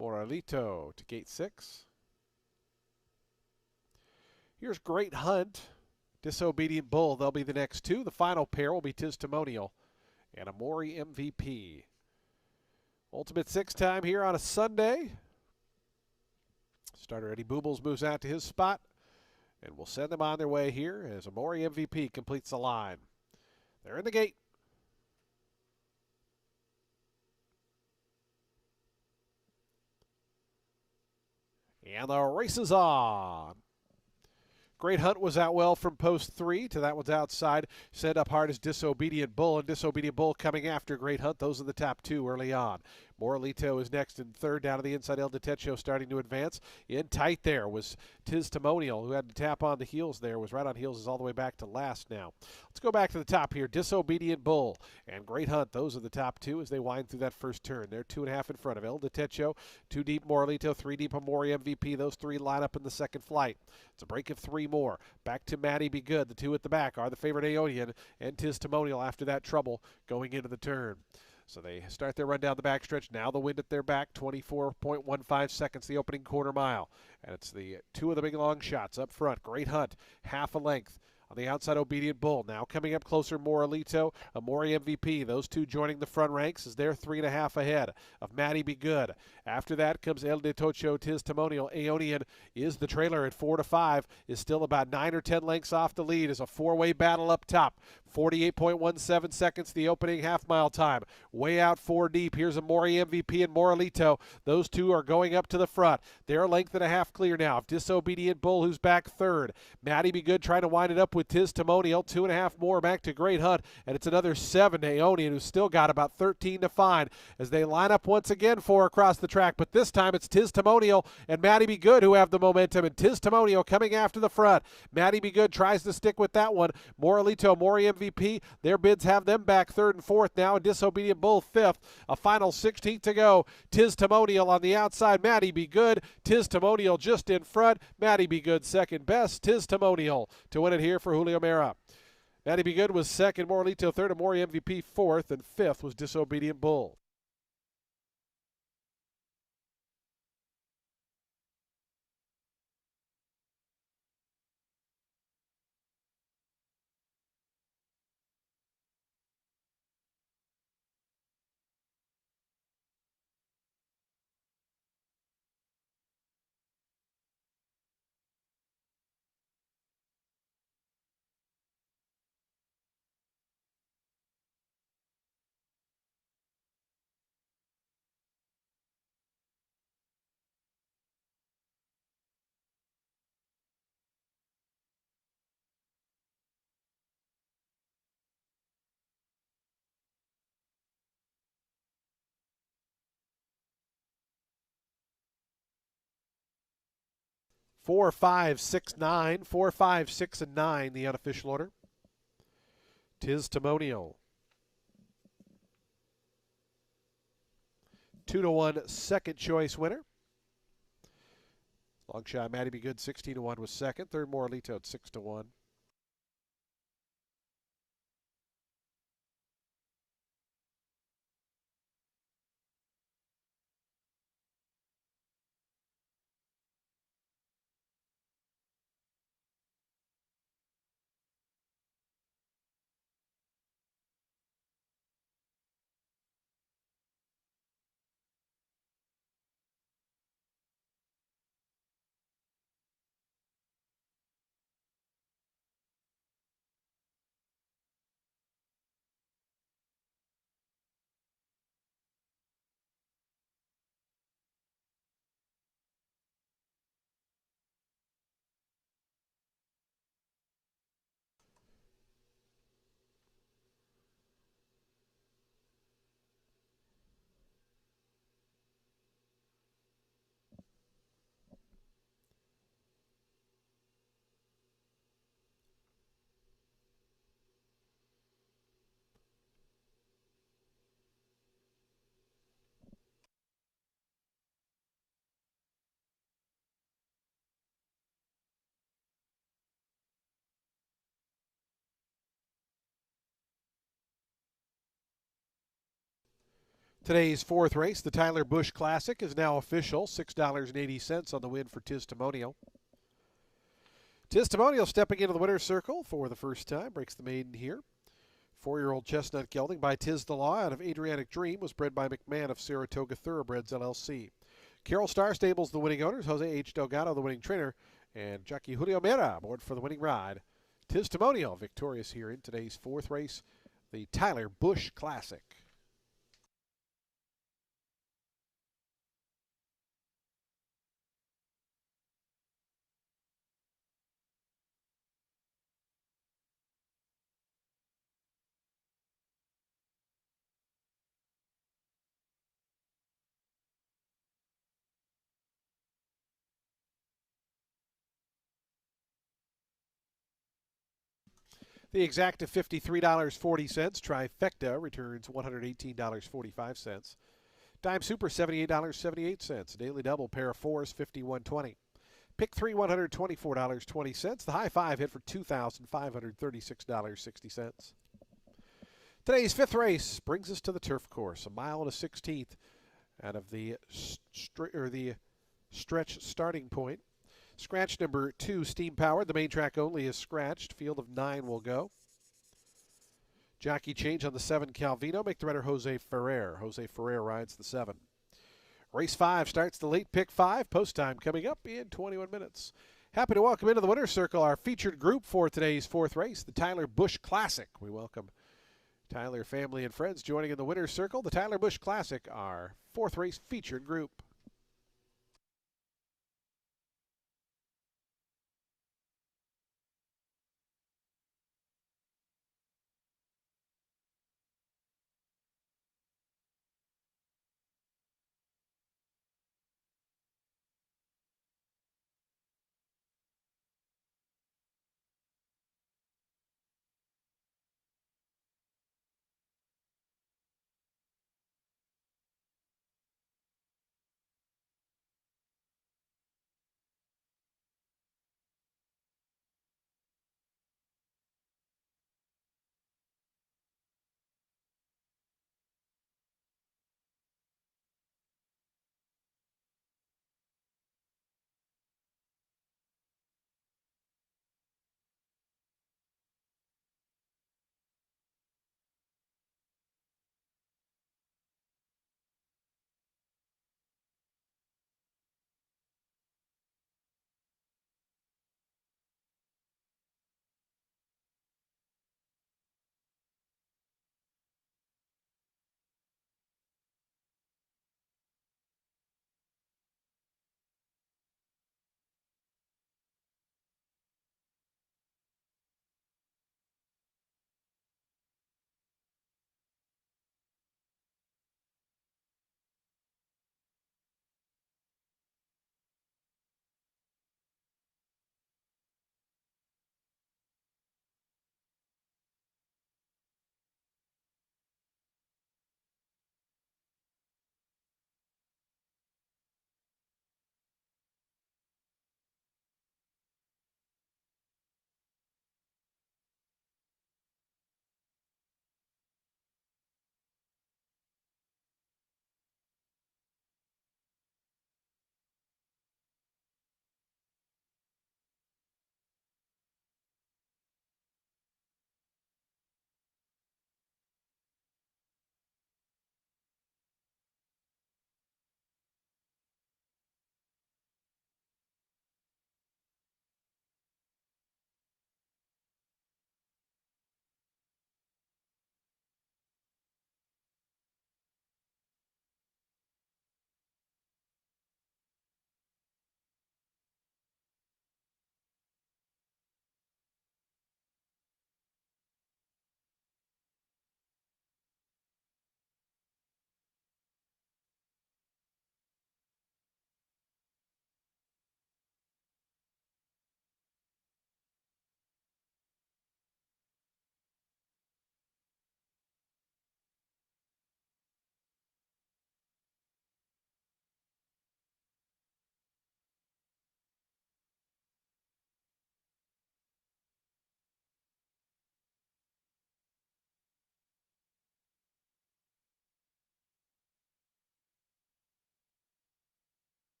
Moralito to gate 6. Here's Great Hunt, Disobedient Bull. They'll be the next two. The final pair will be Testimonial and Amori MVP. Ultimate Six time here on a Sunday. Starter Eddie Boobles moves out to his spot, and we'll send them on their way here as Amori MVP completes the line. They're in the gate. And the race is on. Great Hunt was out well from post 3 to that one's outside. Set up hard as Disobedient Bull, and Disobedient Bull coming after Great Hunt. Those are the top two early on. Moralito is next and third down to the inside. El Detecho starting to advance. In tight there was Testimonial, who had to tap on the heels there. Was right on heels, is all the way back to last now. Let's go back to the top here. Disobedient Bull and Great Hunt. Those are the top two as they wind through that first turn. They're 2.5 in front of El Detecho. 2 deep Moralito, 3 deep Amori MVP. Those three line up in the second flight. It's a break of 3 more. Back to Maddie Be Good. The two at the back are the favorite Aeonian and Testimonial after that trouble going into the turn. So they start their run down the backstretch. Now the wind at their back, 24.15 seconds, the opening quarter mile. And it's the two of the big long shots up front. Great Hunt, half a length. On the outside, Obedient Bull. Now coming up closer, Moralito, Amori MVP. Those two joining the front ranks as they're 3.5 ahead of Maddie Be Good. After that comes El de Tocho Testimonial. Aeonian is the trailer at 4 to 5, is still about 9 or 10 lengths off the lead as a four-way battle up top. 48.17 seconds, the opening half-mile time. Way out 4 deep. Here's Amori MVP and Moralito. Those two are going up to the front. They're a length and a half clear now. Disobedient Bull, who's back third. Maddie Be Good trying to wind it up with Testimonial. 2.5 more back to Great Hunt, and it's another 7 to Aeonian, who's still got about 13 to find as they line up once again 4 across the track. But this time it's Testimonial and Maddie Be Good who have the momentum, and Testimonial coming after the front. Maddie Be Good tries to stick with that one. Moralito, Amori MVP, their bids have them back third and fourth now, and Disobedient Bull fifth. A final 16th to go. Testimonial on the outside, Maddie Be Good. Testimonial just in front. Maddie Be Good second best. Testimonial to win it here for Julio Mera. Maddie Be Good was second, Moralito third, Amori MVP fourth, and fifth was Disobedient Bull. Four, five, six, 9. 4, 5, 6, and 9, the unofficial order. Testimonial. 2 to 1 second choice winner. Long shot Maddie Be Good 16 to 1 was second. Third Moralito at 6 to 1. Today's fourth race, the Tyler Busch Classic, is now official. $6.80 on the win for Testimonial. Testimonial stepping into the winner's circle for the first time, breaks the maiden here. 4-year-old chestnut gelding by Tiz the Law out of Adriatic Dream was bred by McMahon of Saratoga Thoroughbreds LLC. Carroll Star Stables, the winning owners, Jose H. Delgado, the winning trainer, and Jackie Julio Mera aboard for the winning ride. Testimonial victorious here in today's fourth race, the Tyler Busch Classic. The exacta $53.40. Trifecta returns $118.45. Dime Super $78.78. Daily Double pair of fours $51.20. Pick 3 $124.20. The high five hit for $2,536.60. Today's fifth race brings us to the turf course, a mile and a 16th out of the stretch starting point. Scratch number 2, steam powered. The main track only is scratched. Field of 9 will go. Jockey change on the 7, Calvino. Make the rider Jose Ferrer. Jose Ferrer rides the 7. Race 5 starts the late pick 5. Post time coming up in 21 minutes. Happy to welcome into the winner's circle our featured group for today's fourth race, the Tyler Busch Classic. We welcome Tyler family and friends joining in the winner's circle. The Tyler Busch Classic, our fourth race featured group.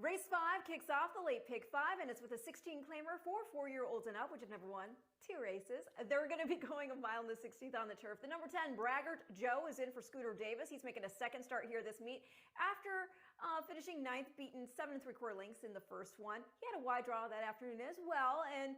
Race 5 kicks off the late pick 5, and it's with a 16 claimer for 4-year-olds and up, which have never won 2 races. They're going to be going a mile in the 16th on the turf. The number 10, Braggart Joe, is in for Scooter Davis. He's making a second start here this meet after finishing 9th, beaten 7 3/4 lengths in the first one. He had a wide draw that afternoon as well, and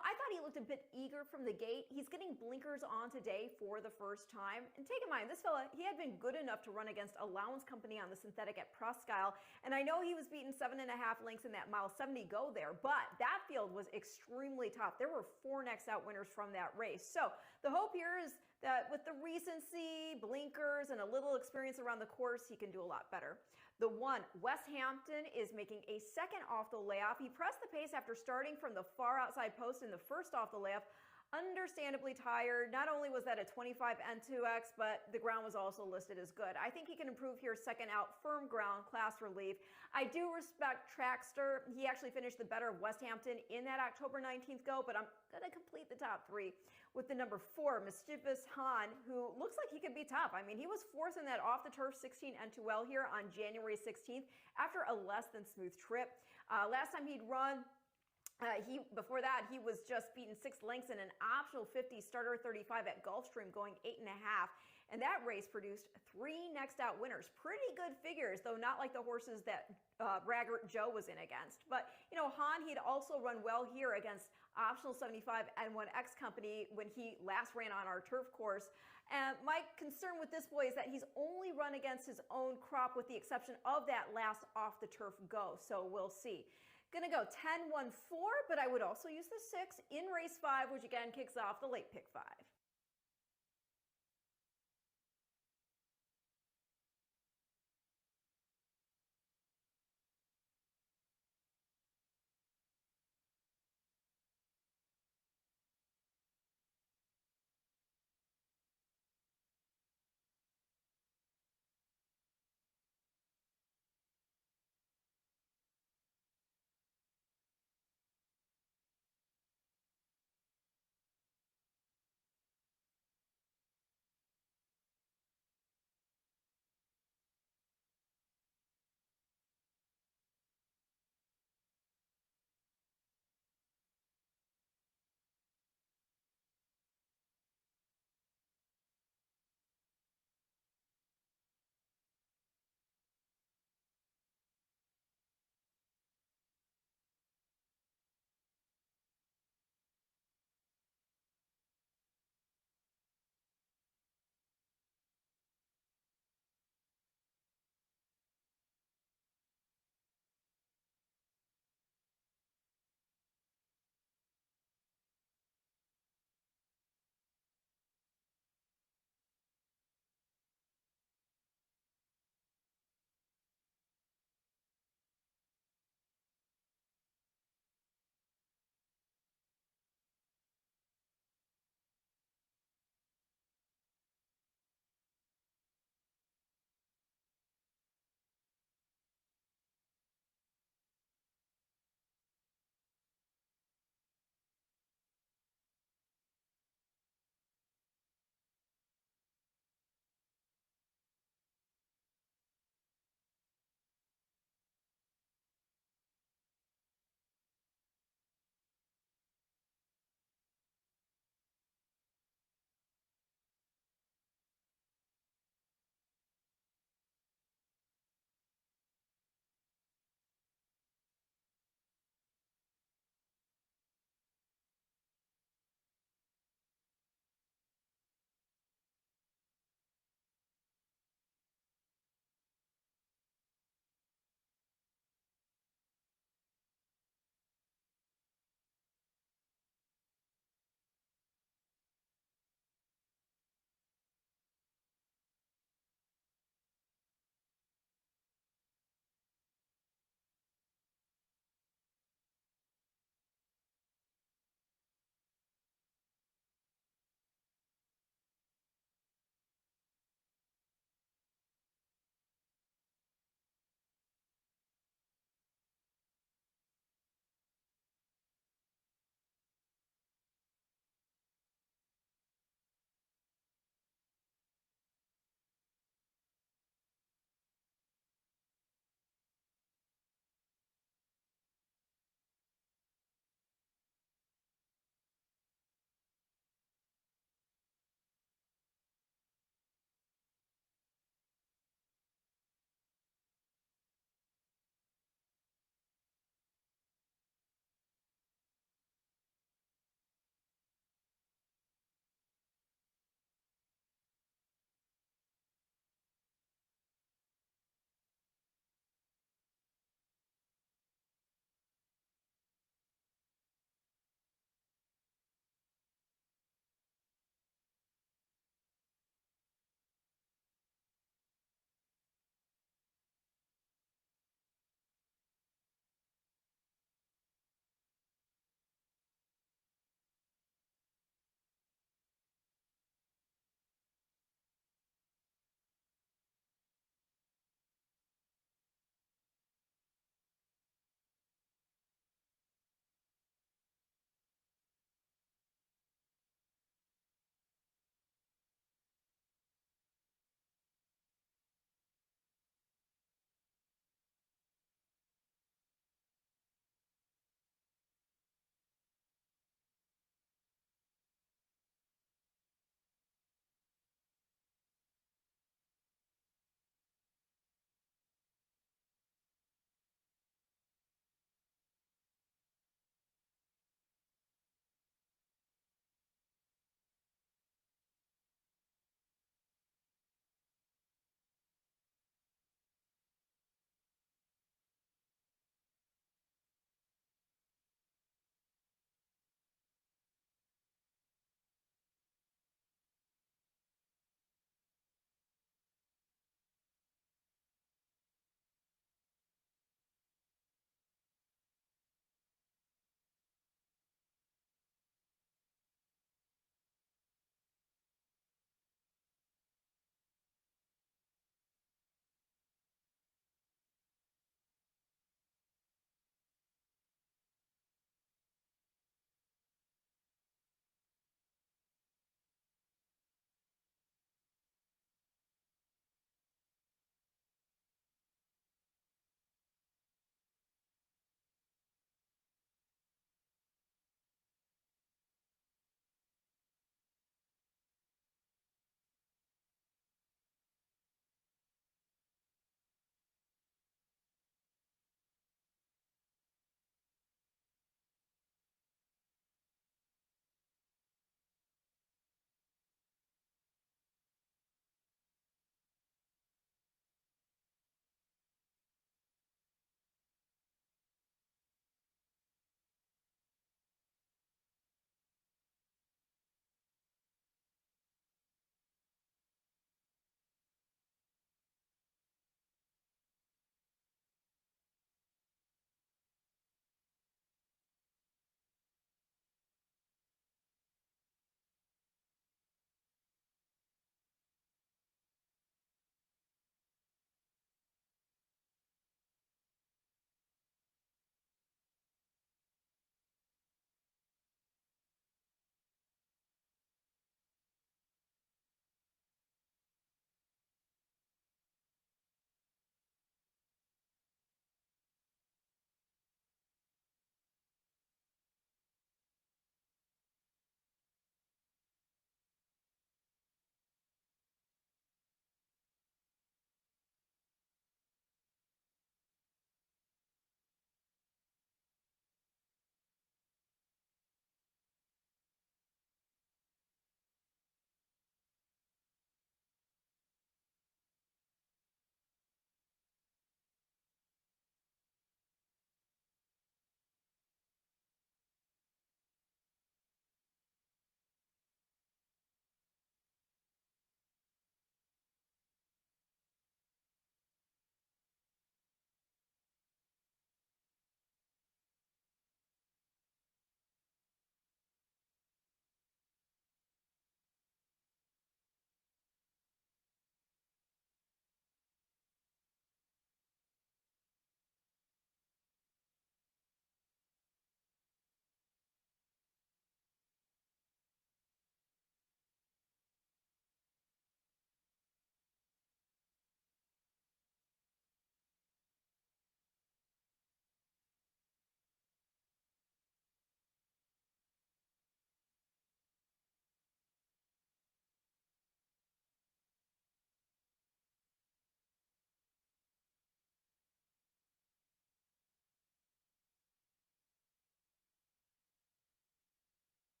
I thought he looked a bit eager from the gate. He's getting blinkers on today for the first time. And take in mind, this fella, he had been good enough to run against Allowance Company on the synthetic at Presque-Isle. And I know he was beaten 7.5 lengths in that mile 70 go there, but that field was extremely tough. There were 4 next out winners from that race. So the hope here is that with the recency, blinkers, and a little experience around the course, he can do a lot better. The 1, West Hampton, is making a second off the layoff. He pressed the pace after starting from the far outside post in the first off the layoff. Understandably tired. Not only was that a 25 N2X, but the ground was also listed as good. I think he can improve here second out, firm ground, class relief. I do respect Trackster. He actually finished the better of West Hampton in that October 19th go, but I'm going to complete the top 3 with the number 4, Mischievous Han, who looks like he could be tough. I mean, he was 4th in that off-the-turf 16 N2L here on January 16th after a less than smooth trip. Last time he'd run, before that, he was just beaten 6 lengths in an optional 50 starter 35 at Gulfstream, going 8.5. And that race produced 3 next out winners. Pretty good figures, though not like the horses that Braggart Joe was in against. But, Han, he'd also run well here against optional 75 N1X Company when he last ran on our turf course. And my concern with this boy is that he's only run against his own crop with the exception of that last off the turf go. So we'll see. Going to go 10-1-4, but I would also use the 6 in race 5, which again kicks off the late pick 5.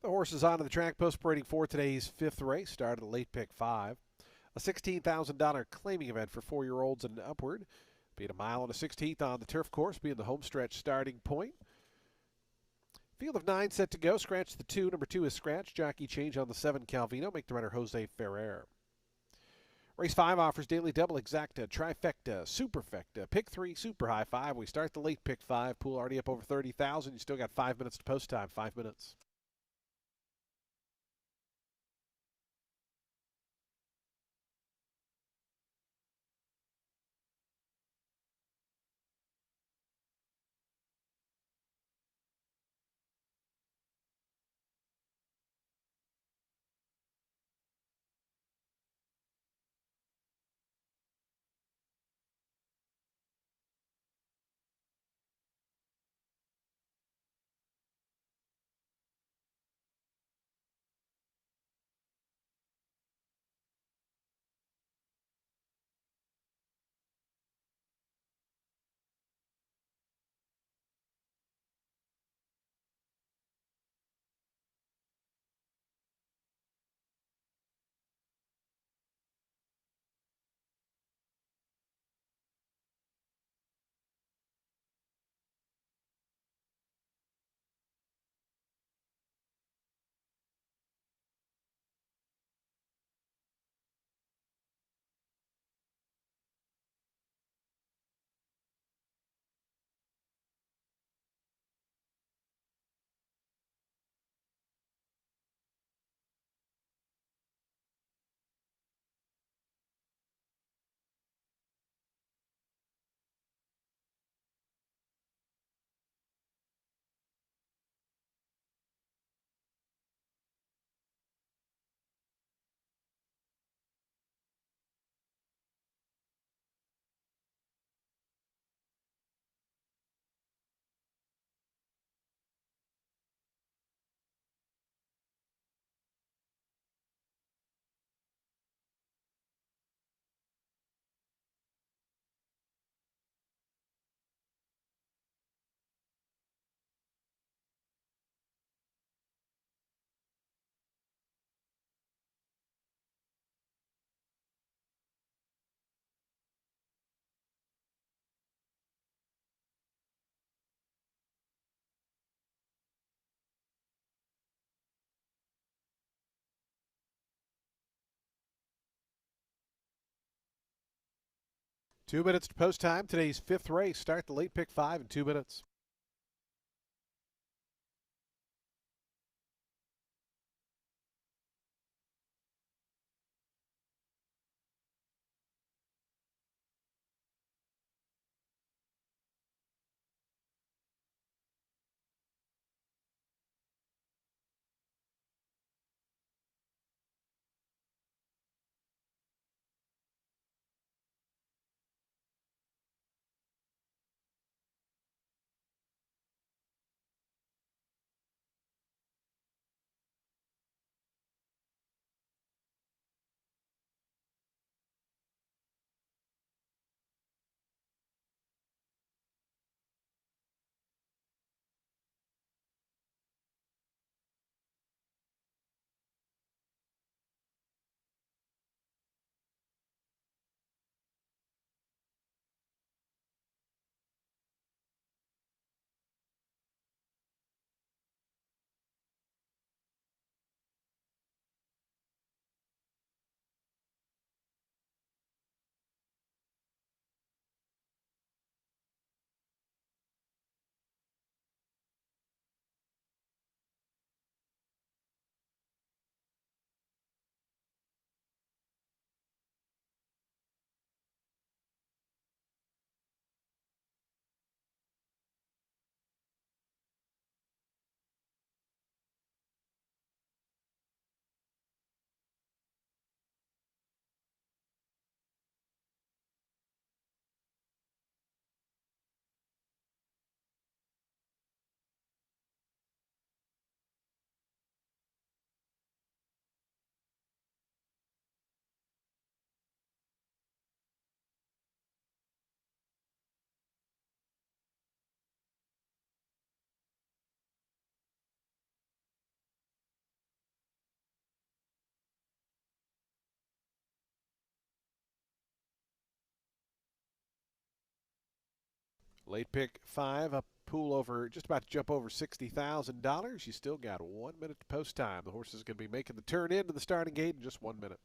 The horses onto the track post parading for today's fifth race started at late pick 5. A $16,000 claiming event for 4-year-olds and upward. Being a mile and a 16th on the turf course, being the homestretch starting point. Field of 9 set to go. Scratch the 2. Number 2 is scratched. Jockey change on the 7, Calvino. Make the runner Jose Ferrer. Race 5 offers daily double exacta, trifecta, superfecta, pick 3, super high 5. We start the late pick 5. Pool already up over 30,000. You still got 5 minutes to post time. 5 minutes. Two minutes to post time. Today's fifth race. Start the late pick 5 in 2 minutes. Late pick 5, a pool over just about to jump over $60,000. You still got 1 minute to post time. The horse is going to be making the turn into the starting gate in just 1 minute.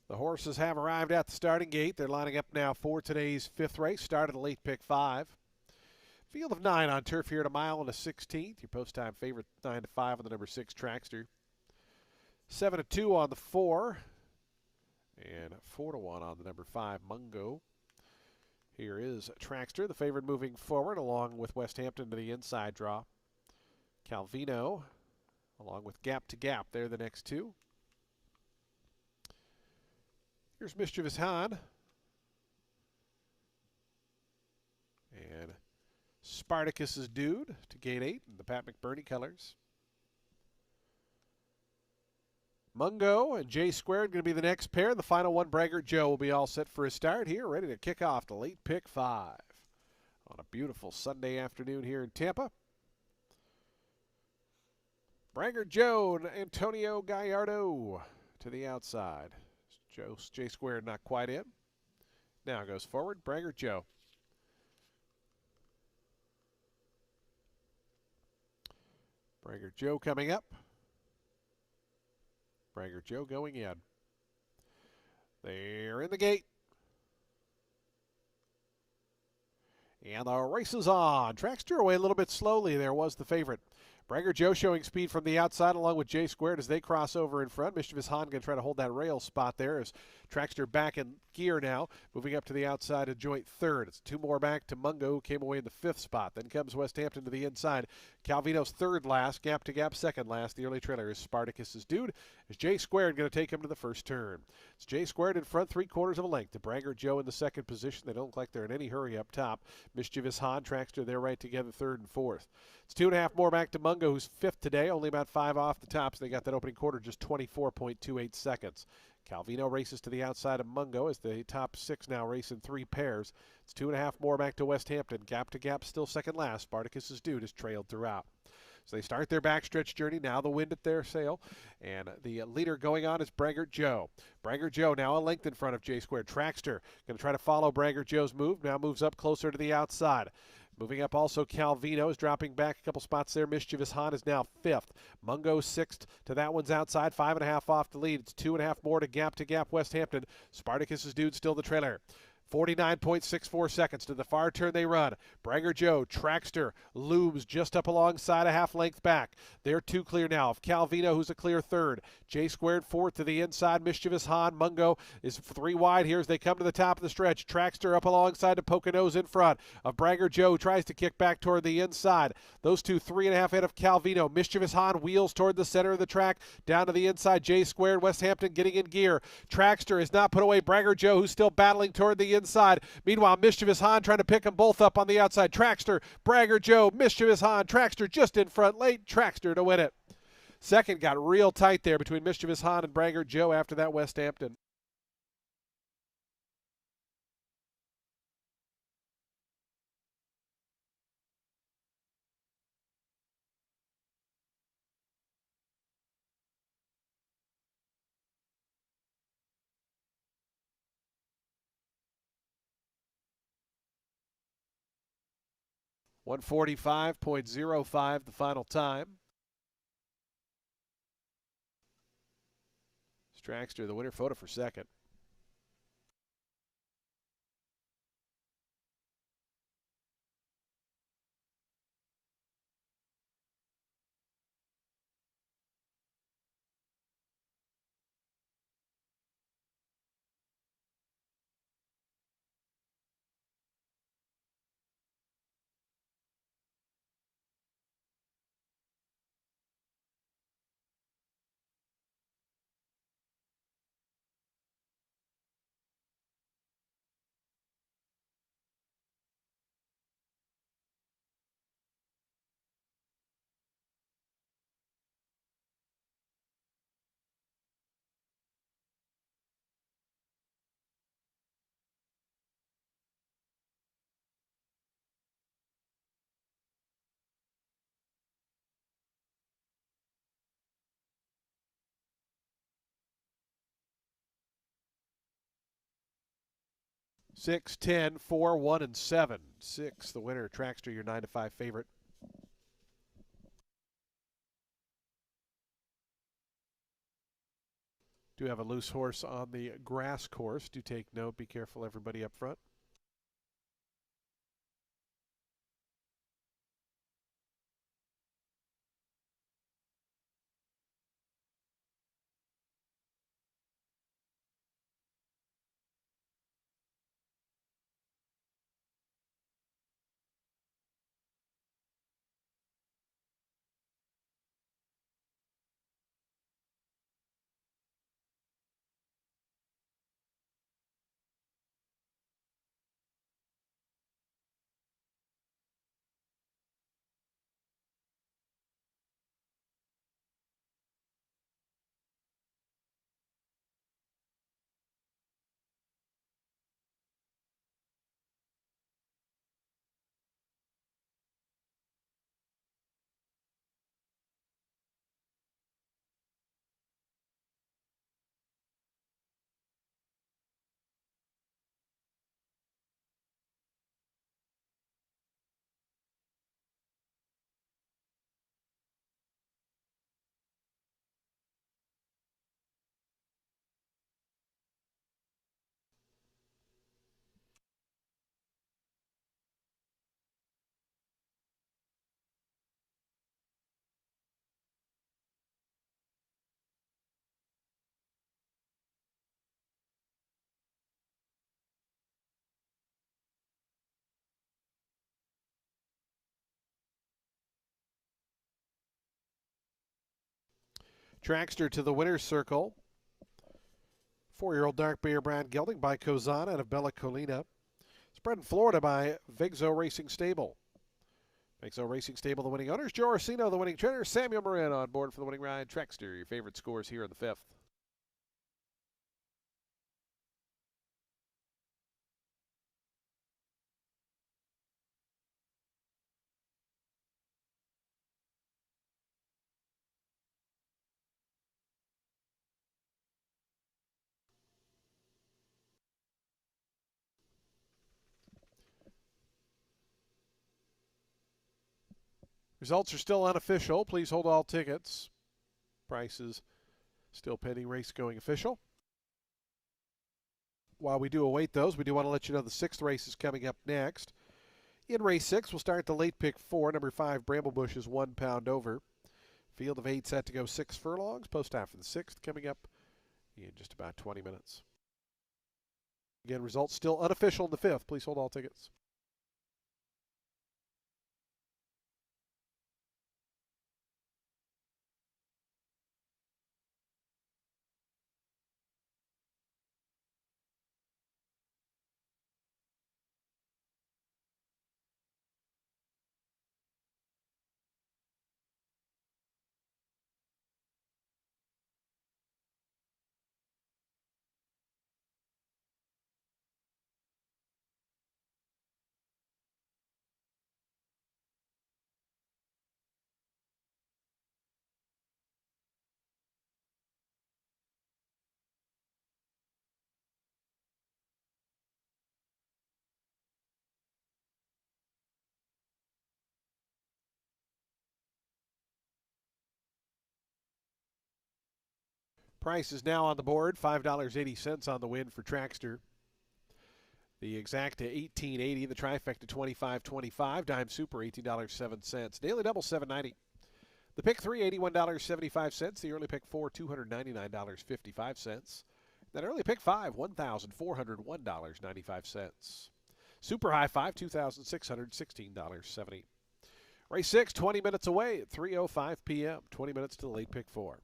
The horses have arrived at the starting gate. They're lining up now for today's 5th race. Started at late pick 5. Field of 9 on turf here at a mile and a 16th. Your post time favorite 9 to 5 on the number 6 Trackster. 7 to 2 on the 4. And 4 to 1 on the number 5 Mungo. Here is Trackster, the favorite moving forward, along with West Hampton to the inside draw. Calvino, along with Gap to Gap. They're the next two. Here's Mischievous Han. And Spartacus's Dude to gate 8 in the Pat McBurney colors. Mungo and J Squared going to be the next pair. And the final one, Braggart Joe, will be all set for a start here, ready to kick off the late pick 5 on a beautiful Sunday afternoon here in Tampa. Braggart Joe and Antonio Gallardo to the outside. J Squared not quite in. Now goes forward, Braggart Joe. Braggart Joe coming up. Braggart Joe going in. They're in the gate. And the race is on. Trackster away a little bit slowly. There was the favorite. Braggart Joe showing speed from the outside along with J Squared as they cross over in front. Mischievous Han going to try to hold that rail spot there as Trackster back in gear now. Moving up to the outside of joint 3rd. It's 2 more back to Mungo, who came away in the 5th spot. Then comes West Hampton to the inside. Calvino's 3rd last. Gap to Gap 2nd last. The early trailer is Spartacus's Dude. Is J Squared going to take him to the first turn. It's J Squared in front, 3/4 of a length to Braggart Joe in the 2nd position. They don't look like they're in any hurry up top. Mischievous Han, Trackster, they're right together 3rd and 4th. It's 2.5 more back to Mungo, who's 5th today, only about 5 off the top, so they got that opening quarter just 24.28 seconds. Calvino races to the outside of Mungo as the top 6 now race in 3 pairs. It's 2.5 more back to West Hampton. Gap to Gap still 2nd last. Spartacus's Dude is trailed throughout. So they start their backstretch journey. Now the wind at their sail. And the leader going on is Braggart Joe. Braggart Joe now a length in front of J Squared. Trackster going to try to follow Braggart Joe's move. Now moves up closer to the outside. Moving up also Calvino is dropping back a couple spots there. Mischievous Han is now 5th. Mungo 6th to that one's outside. 5.5 off the lead. It's 2.5 more to Gap West Hampton. Spartacus's Dude still the trailer. 49.64 seconds to the far turn they run. Braggart Joe, Trackster, looms just up alongside a half length back. They're 2 clear now of Calvino, who's a clear 3rd. J Squared 4th to the inside. Mischievous Han. Mungo is 3 wide here as they come to the top of the stretch. Trackster up alongside to Poconos in front of Braggart Joe. Tries to kick back toward the inside. Those two 3.5 ahead of Calvino. Mischievous Han wheels toward the center of the track. Down to the inside. J Squared. West Hampton getting in gear. Trackster has not put away Braggart Joe, who's still battling toward the inside. Meanwhile, Mischievous Han trying to pick them both up on the outside. Trackster, Braggart Joe, Mischievous Han, Trackster just in front late. Trackster to win it. 2nd got real tight there between Mischievous Han and Braggart Joe after that West Hampton. .145.05 the final time. Trackster, the winner photo for 2nd. 6, 10, 4, 1, and 7. 6, the winner. Trackster, your 9 to 5 favorite. Do have a loose horse on the grass course. Do take note. Be careful, everybody up front. Trackster to the winner's circle. 4-year-old dark bear brown gelding by Kozana out of Bella Colina. Spread in Florida by Vigzo Racing Stable. Vigzo Racing Stable, the winning owners. Joe Orsino, the winning trainer. Samuel Morin on board for the winning ride. Trackster, your favorite scores here in the 5th. Results are still unofficial. Please hold all tickets. Prices still pending. Race going official. While we do await those, we do want to let you know the 6th race is coming up next. In race 6, we'll start the late pick 4. Number 5, Bramblebush is 1 pound over. Field of 8 set to go 6 furlongs. Post after the 6th coming up in just about 20 minutes. Again, results still unofficial in the 5th. Please hold all tickets. Price is now on the board. $5.80 on the win for Trackster. The exacta $18.80. The trifecta $25.25. Dime Super $18.07. Daily double $7.90. The pick 3 $81.75. The early pick 4 $299.55. That early pick 5 $1,401.95. Super high 5 $2,616.70. Race 6 20 minutes away at 3:05 p.m. 20 minutes to the late pick 4.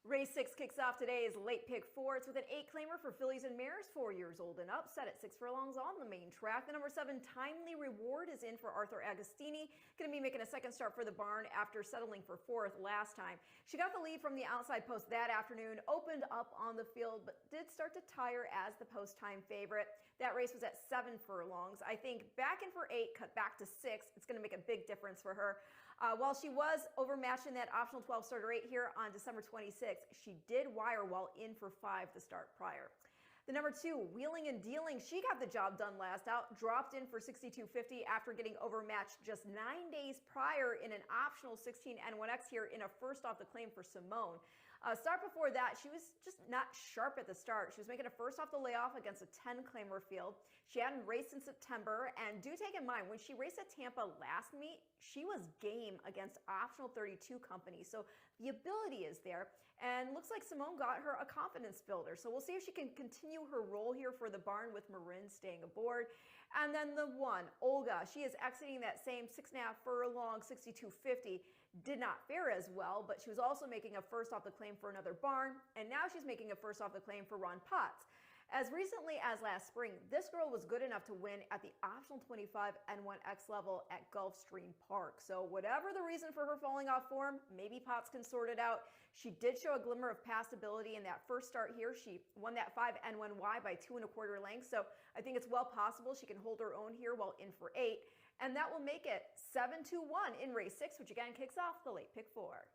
Race 6 kicks off today's late pick 4. It's with an 8-claimer for fillies and mares 4 years old and up, set at 6 furlongs on the main track. The number 7 Timely Reward is in for Arthur Agostini, going to be making a second start for the barn after settling for 4th last time. She got the lead from the outside post that afternoon, opened up on the field, but did start to tire as the post time favorite. That race was at 7 furlongs. I think back in for 8, cut back to 6. It's going to make a big difference for her. While she was overmatched in that optional 12 starter 8 here on December 26th, she did wire while in for 5 the start prior. The number 2, Wheeling and Dealing, she got the job done last out, dropped in for 62.50 after getting overmatched just 9 days prior in an optional 16 N1X here in a first off the claim for Simone. Start before that, she was just not sharp at the start. She was making a first off the layoff against a 10-claimer field. She hadn't raced in September, and do take in mind, when she raced at Tampa last meet, she was game against optional 32 company. So the ability is there, and looks like Simone got her a confidence builder. So we'll see if she can continue her role here for the barn with Marin staying aboard. And then the 1, Olga, she is exiting that same 6.5 furlong, 62.50. Did not fare as well, but she was also making a first off the claim for another barn, and now she's making a first off the claim for Ron Potts. As recently as last spring, this girl was good enough to win at the optional 25 N1X level at Gulfstream Park. So whatever the reason for her falling off form, maybe Potts can sort it out. She did show a glimmer of passability in that first start here. She won that 5 N1Y by 2 1/4 lengths. So I think it's well possible she can hold her own here while in for 8. And that will make it 7-1 in race 6, which again kicks off the late pick 4.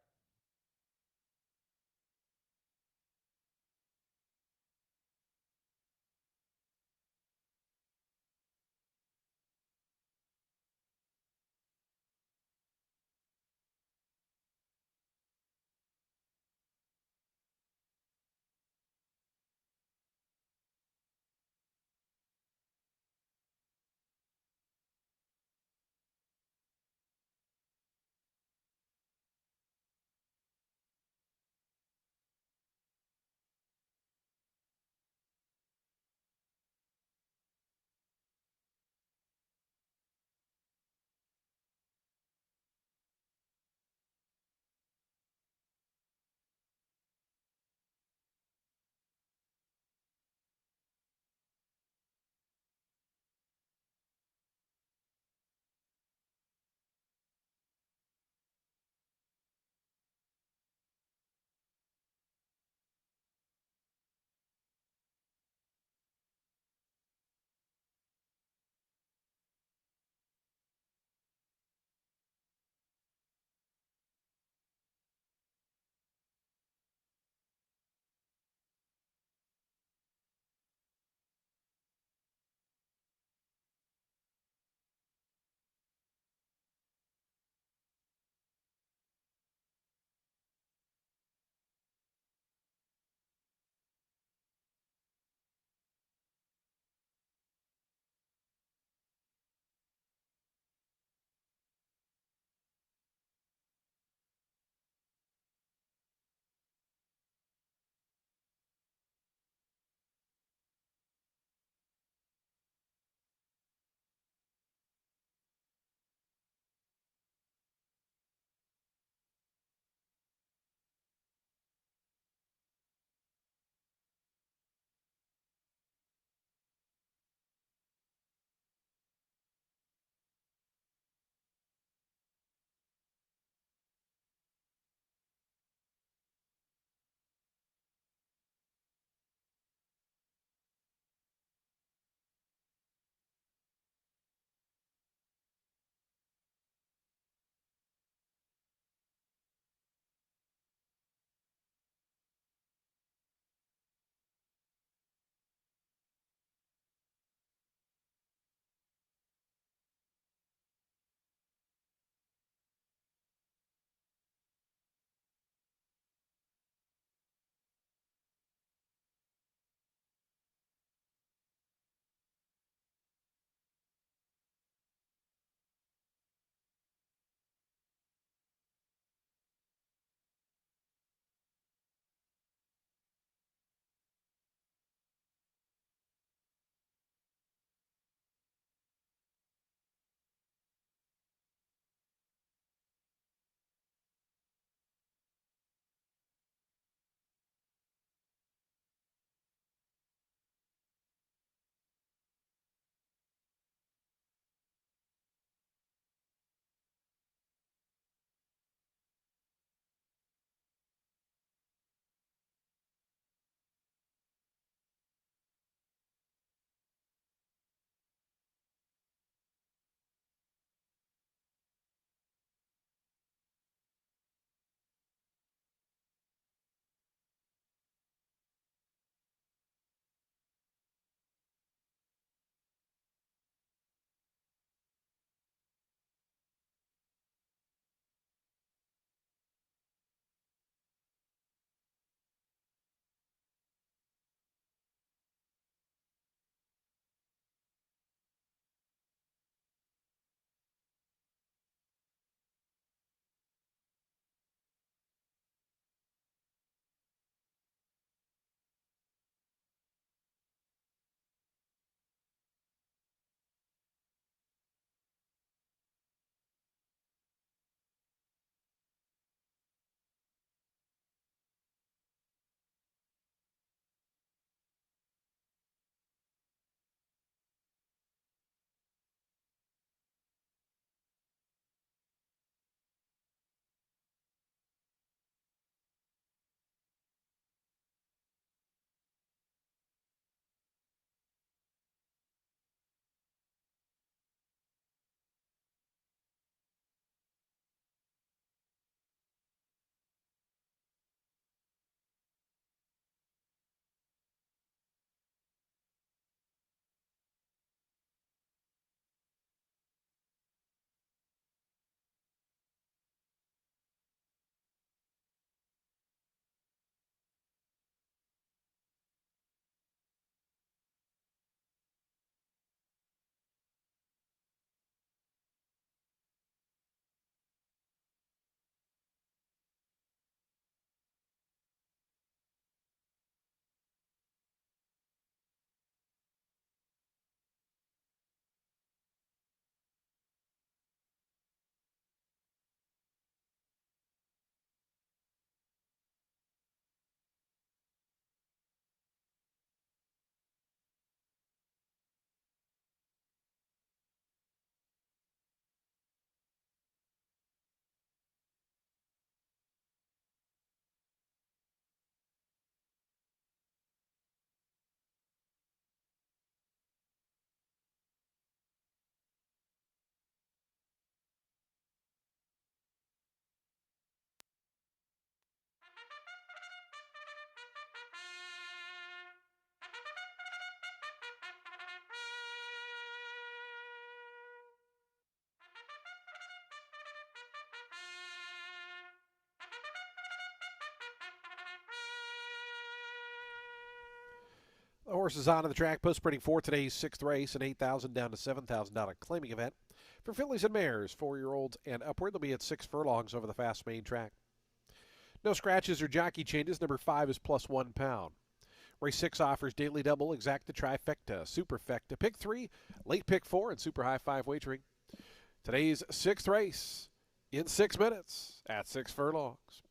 The horses on the track, post sprinting for today's sixth race, an $8,000 down to $7,000 claiming event. For fillies and mares, 4-year-olds and upward, they'll be at 6 furlongs over the fast main track. No scratches or jockey changes. Number 5 is plus £1. Race 6 offers daily double, exacta, trifecta, superfecta, pick 3, late pick 4, and super high 5 wagering. Today's sixth race in 6 minutes at 6 furlongs.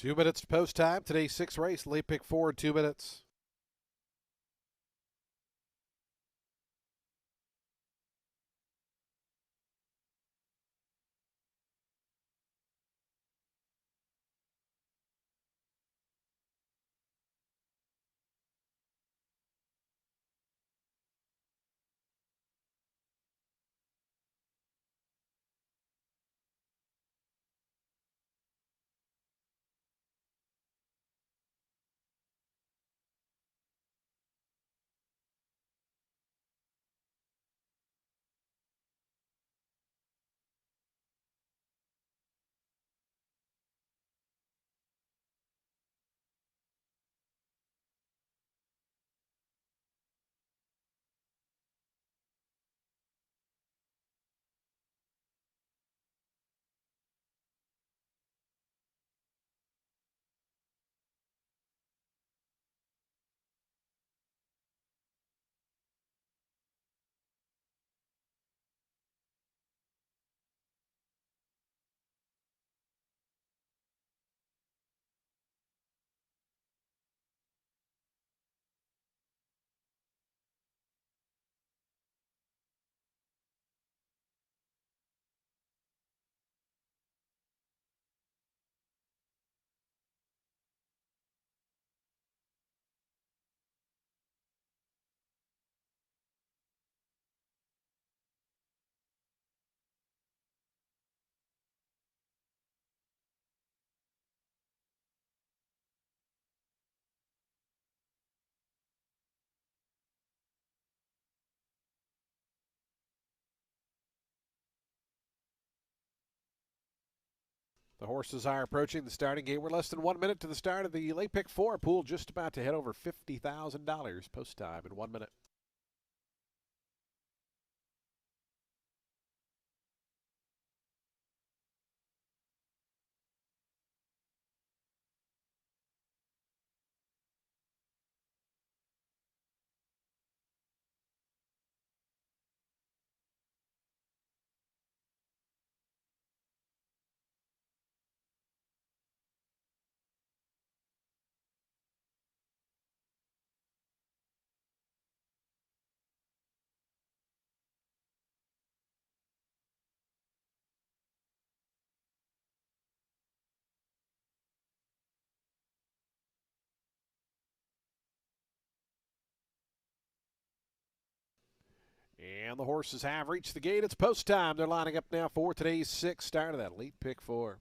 2 minutes to post time. Today's sixth race, late pick 4 in 2 minutes. The horses are approaching the starting gate. We're less than 1 minute to the start of the late pick 4 pool, just about to head over $50,000 post time in 1 minute. And the horses have reached the gate. It's post time. They're lining up now for today's sixth start of that late pick 4.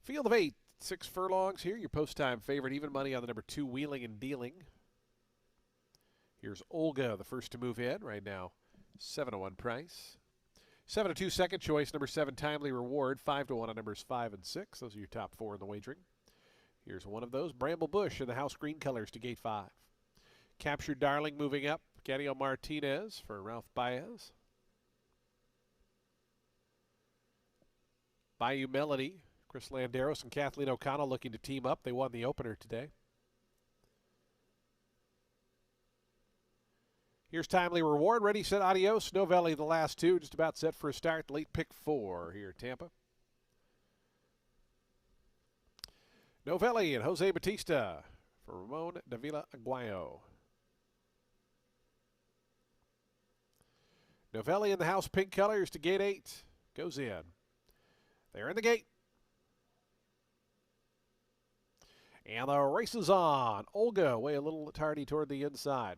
Field of 8, 6 furlongs here. Your post time favorite, even money on the number 2, Wheeling and Dealing. Here's Olga, the first to move in right now. 7-1 price. 7-2 second choice, number 7, Timely Reward. 5-1 on numbers 5 and 6. Those are your top 4 in the wagering. Here's one of those, Bramble Bush in the house green colors to gate 5. Captured Darling moving up. Canio Martinez for Ralph Baez. Bayou Melody, Chris Landeros and Kathleen O'Connell looking to team up. They won the opener today. Here's Timely Reward. Ready, set, adios. Novelli, the last 2, just about set for a start. Late pick 4 here, Tampa. Novelli and Jose Batista for Ramon Davila Aguayo. Novelli in the house pink colors to gate 8. Goes in. They're in the gate. And the race is on. Olga way a little tardy toward the inside.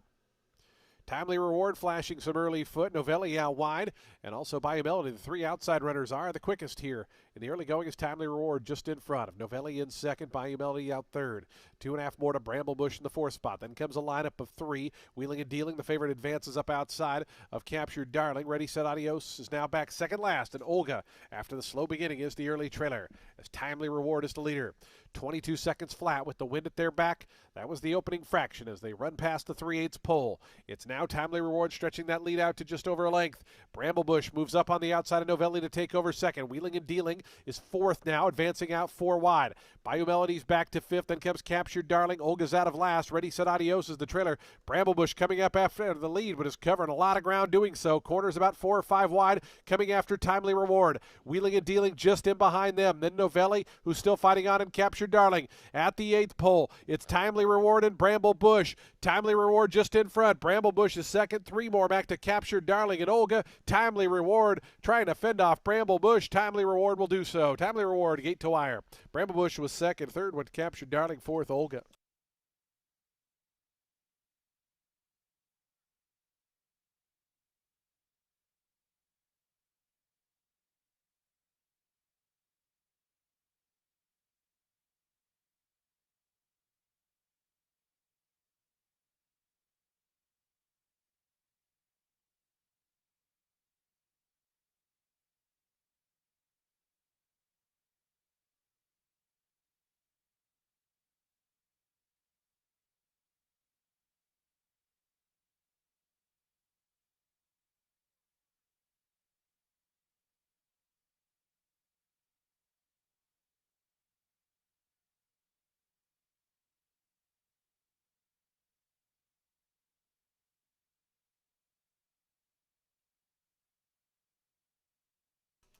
Timely Reward flashing some early foot. Novelli out wide. And also Bayou Melody. The 3 outside runners are the quickest here. In the early going is Timely Reward just in front of Novelli in second. Bayou Melody out third. 2.5 more to Bramble Bush in the 4th spot. Then comes a lineup of 3. Wheeling and Dealing. The favorite advances up outside of Captured Darling. Ready, set, adios is now back second last. And Olga, after the slow beginning, is the early trailer. As Timely Reward is the leader. 22 seconds flat with the wind at their back. That was the opening fraction as they run past the 3/8 pole. It's now Timely Reward stretching that lead out to just over a length. Bramble Bush moves up on the outside of Novelli to take over second. Wheeling and Dealing is 4th now, advancing out 4 wide. Bayou Melody's back to 5th, then comes Captured Darling. Olga's out of last. Ready, set, adios is the trailer. Bramble Bush coming up after the lead, but is covering a lot of ground doing so. Corners about 4 or 5 wide, coming after Timely Reward. Wheeling and Dealing just in behind them. Then Novelli, who's still fighting on, and Captured Darling at the 8th pole. It's Timely Reward and Bramble Bush. Timely Reward just in front. Bramble Bush is second. 3 more back to Captured Darling and Olga. Timely Reward trying to fend off Bramble Bush. Timely Reward will do so. Timely Reward gate to wire. Bramble Bush was second. 3rd went Captured Darling. 4th Olga.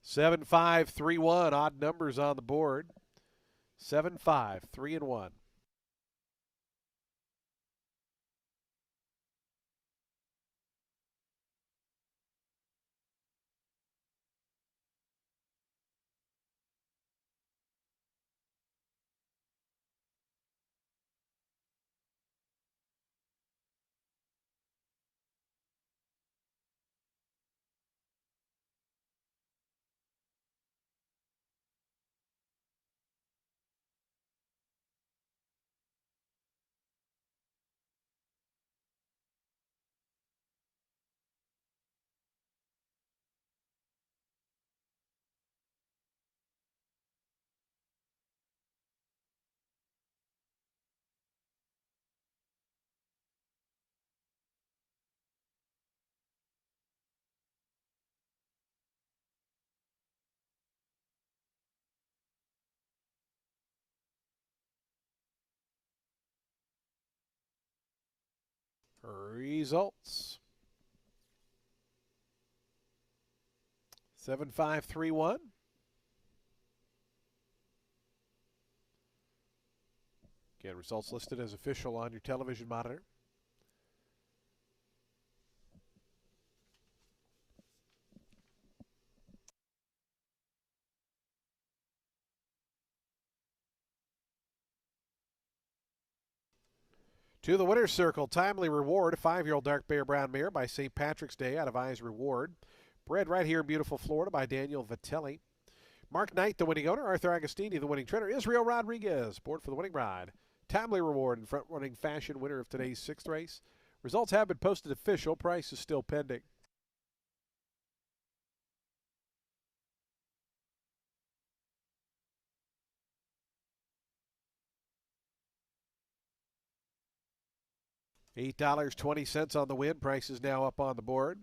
Seven, 5, 3, 1. Odd numbers on the board. 7, 5, 3, and 1. Results 7531. Again, results listed as official on your television monitor. To the winner's circle, timely reward, a 5-year-old dark bear brown mare by St. Patrick's Day out of Eyes Reward. Bred right here in beautiful Florida by Daniel Vitelli. Mark Knight, the winning owner. Arthur Agostini, the winning trainer. Israel Rodriguez, board for the winning ride. Timely reward in front-running fashion, winner of today's 6th race. Results have been posted official. Price is still pending. $8.20 on the win. Price is now up on the board.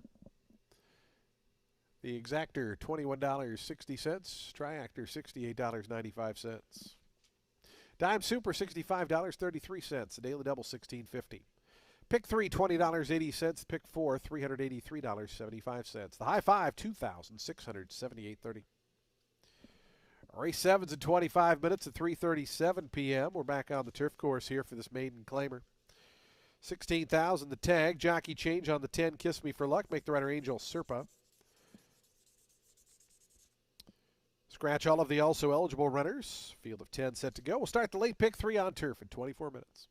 The exactor, $21.60. Triactor, $68.95. Dime Super, $65.33. The Daily Double, $16.50. Pick 3, $20.80. Pick 4, $383.75. The High Five, $2,678.30. Race 7's in 25 minutes at 3:37 p.m. We're back on the turf course here for this maiden claimer. 16,000 the tag. Jockey change on the 10. Kiss Me for Luck. Make the rider Angel Serpa. Scratch all of the also eligible runners. Field of 10 set to go. We'll start the late pick 3 on turf in 24 minutes.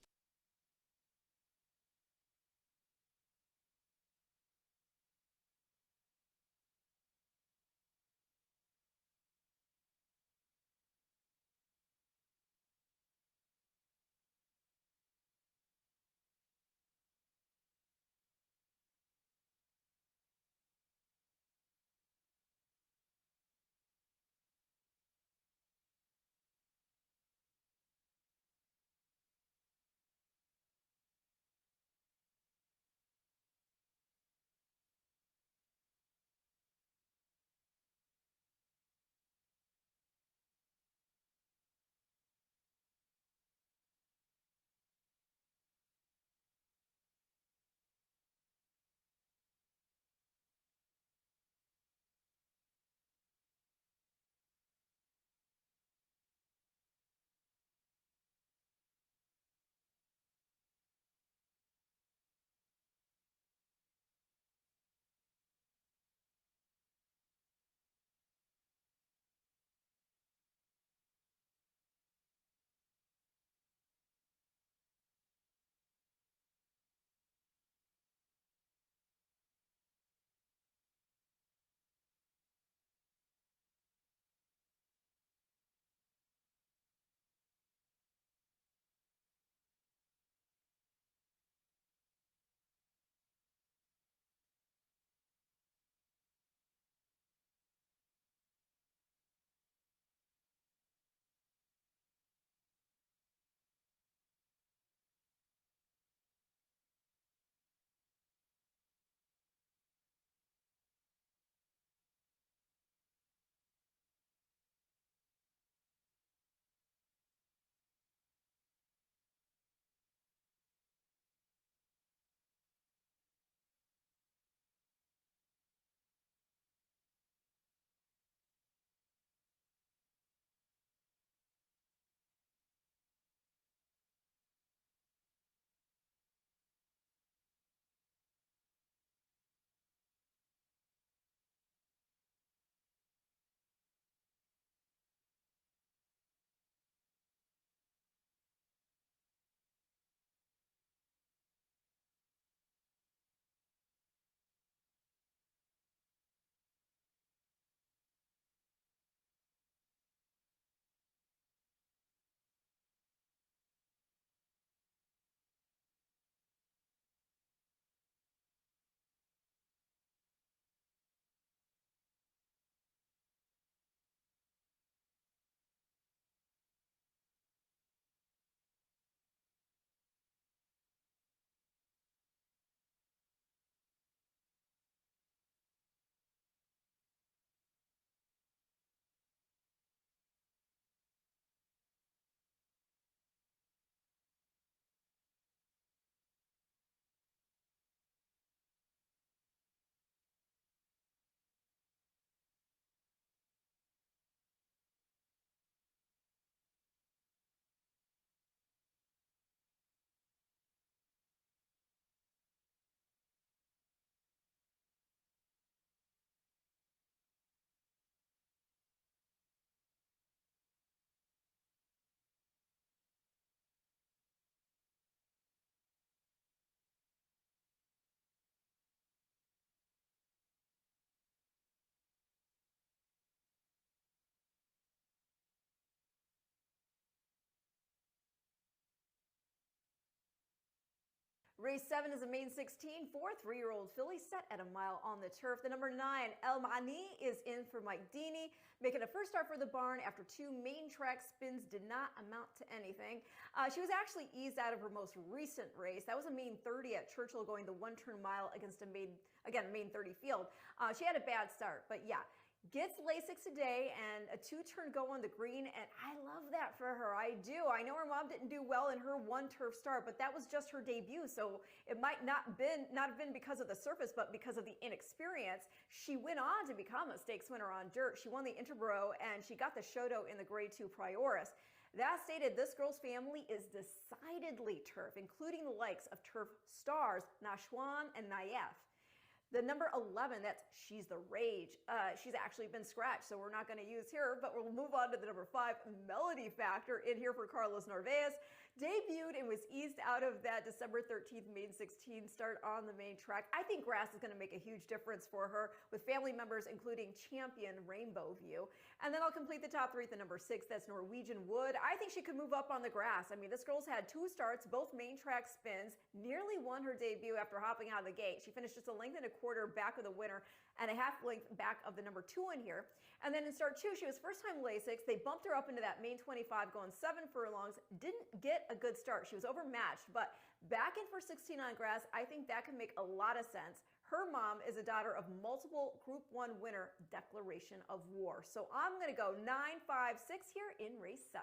Race 7 is a main 16 for 3-year-old filly set at a mile on the turf. The number 9, El Mani, is in for Mike Deeney, making a first start for the barn after 2 main track spins did not amount to anything. She was actually eased out of her most recent race. That was a main 30 at Churchill, going the 1-turn mile against a main 30 field. She had a bad start, but yeah. Gets Lasix today and a 2-turn go on the green, and I love that for her. I do. I know her mom didn't do well in her 1 turf start, but that was just her debut, so it might not have been because of the surface, but because of the inexperience. She went on to become a stakes winner on dirt. She won the Interborough, and she got the Shoto in the Grade 2 Prioris. That stated, this girl's family is decidedly turf, including the likes of turf stars Nashwan and Naif. The number 11, that's She's the Rage. She's actually been scratched, so we're not going to use her, but we'll move on to the number 5, Melody Factor, in here for Carlos Narvaez. Debuted and was eased out of that December 13th main 16 start on the main track. I think grass is going to make a huge difference for her, with family members including champion Rainbow View. And then I'll complete the top 3 at the number 6, that's Norwegian Wood. I think she could move up on the grass. I mean, this girl's had 2 starts, both main track spins, nearly won her debut after hopping out of the gate. She finished just a length and a quarter back of the winner and a half length back of the number 2 in here. And then in start 2, she was first time Lasix. They bumped her up into that main 25, going 7 furlongs. Didn't get a good start. She was overmatched, but back in for 16 on grass, I think that can make a lot of sense. Her mom is a daughter of multiple Group 1 winner, Declaration of War. So I'm going to go 9, 5, 6 here in race 7.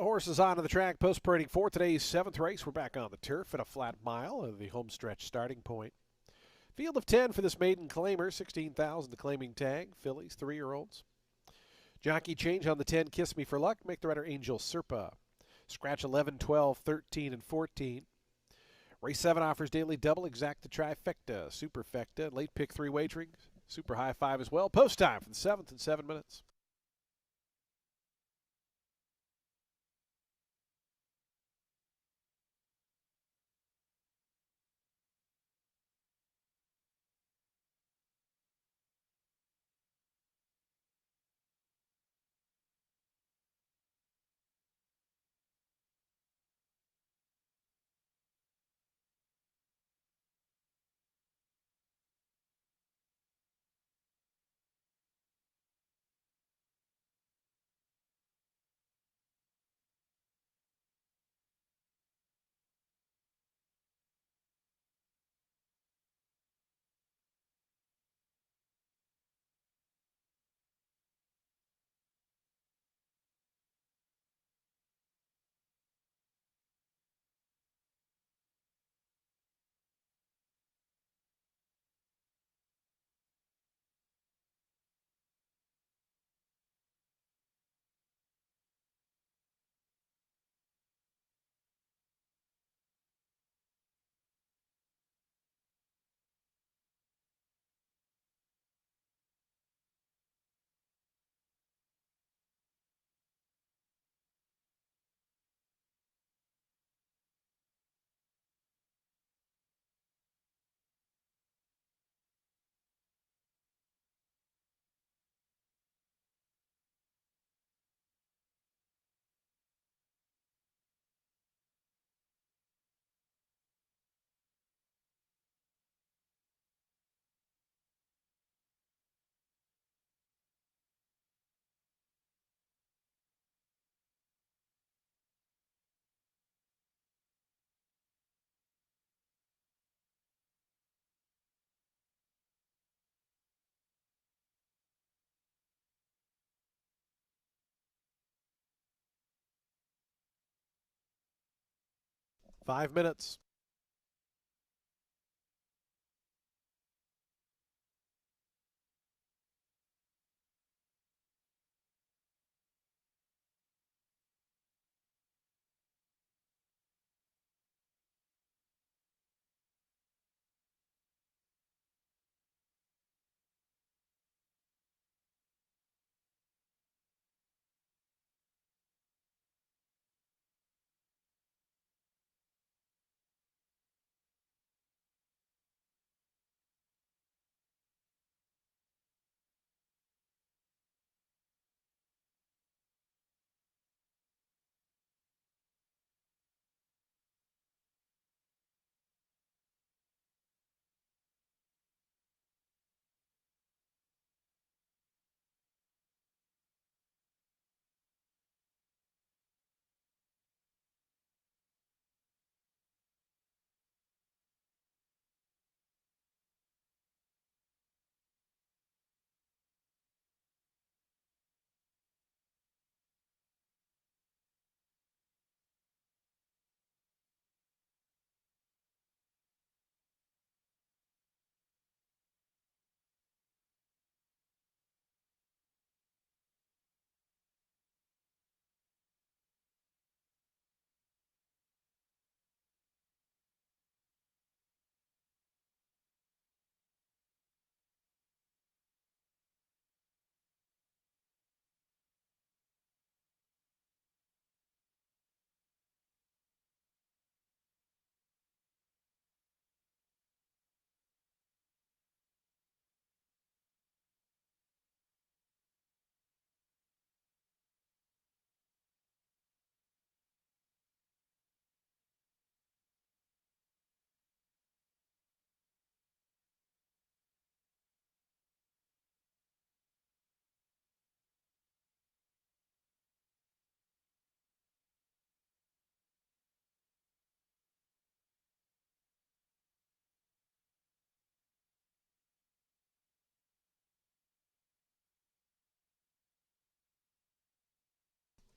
The horses onto the track, post parading for today's 7th race. We're back on the turf at a flat mile of the homestretch starting point. Field of 10 for this maiden claimer, 16,000 the claiming tag. Fillies, 3-year-olds. Jockey change on the 10, Kiss Me for Luck. Make the rider Angel Serpa. Scratch 11, 12, 13, and 14. Race 7 offers daily double, exacta, trifecta, superfecta, late pick 3 wagering, super high 5 as well. Post time for the 7th in 7 minutes. Five minutes.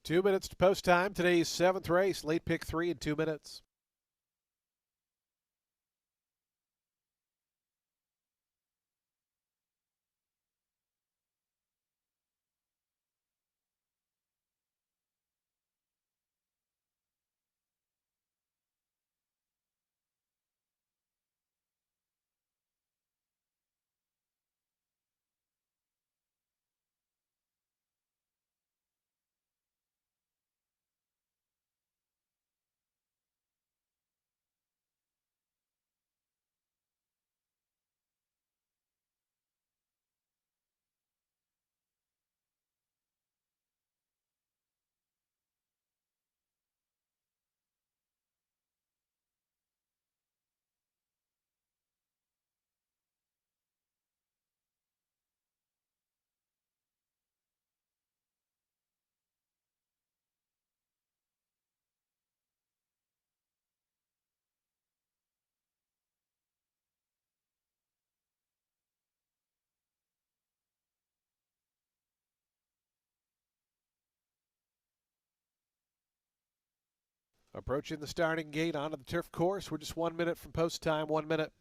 2 minutes to post time. Today's 7th race, late pick 3 in 2 minutes. Approaching the starting gate onto the turf course. We're just 1 minute from post time, 1 minute.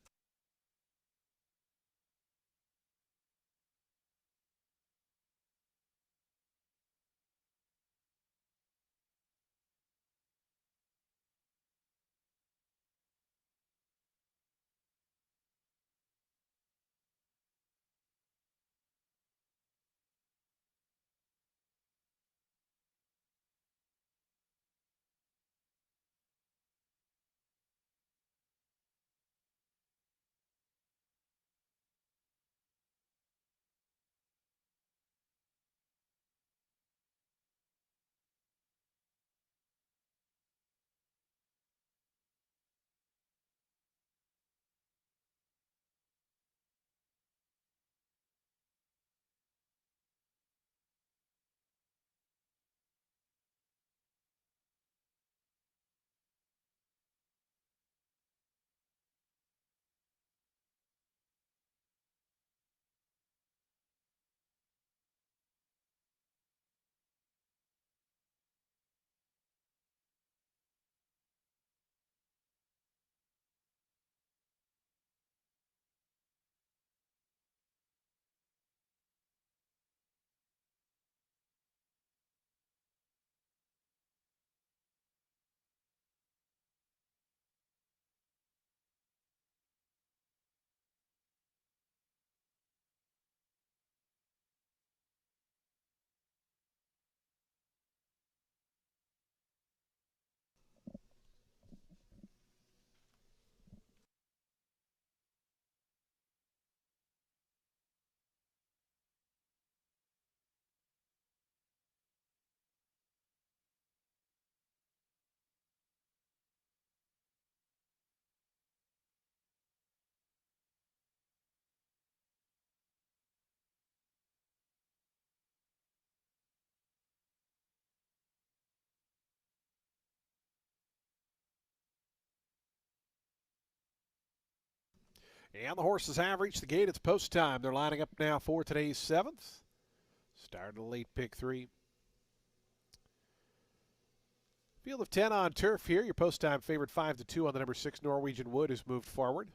And the horses have reached the gate. It's post time. They're lining up now for today's 7th. Start of late pick 3. Field of 10 on turf here. Your post time favorite 5-2 on the number 6 Norwegian Wood, who's moved forward.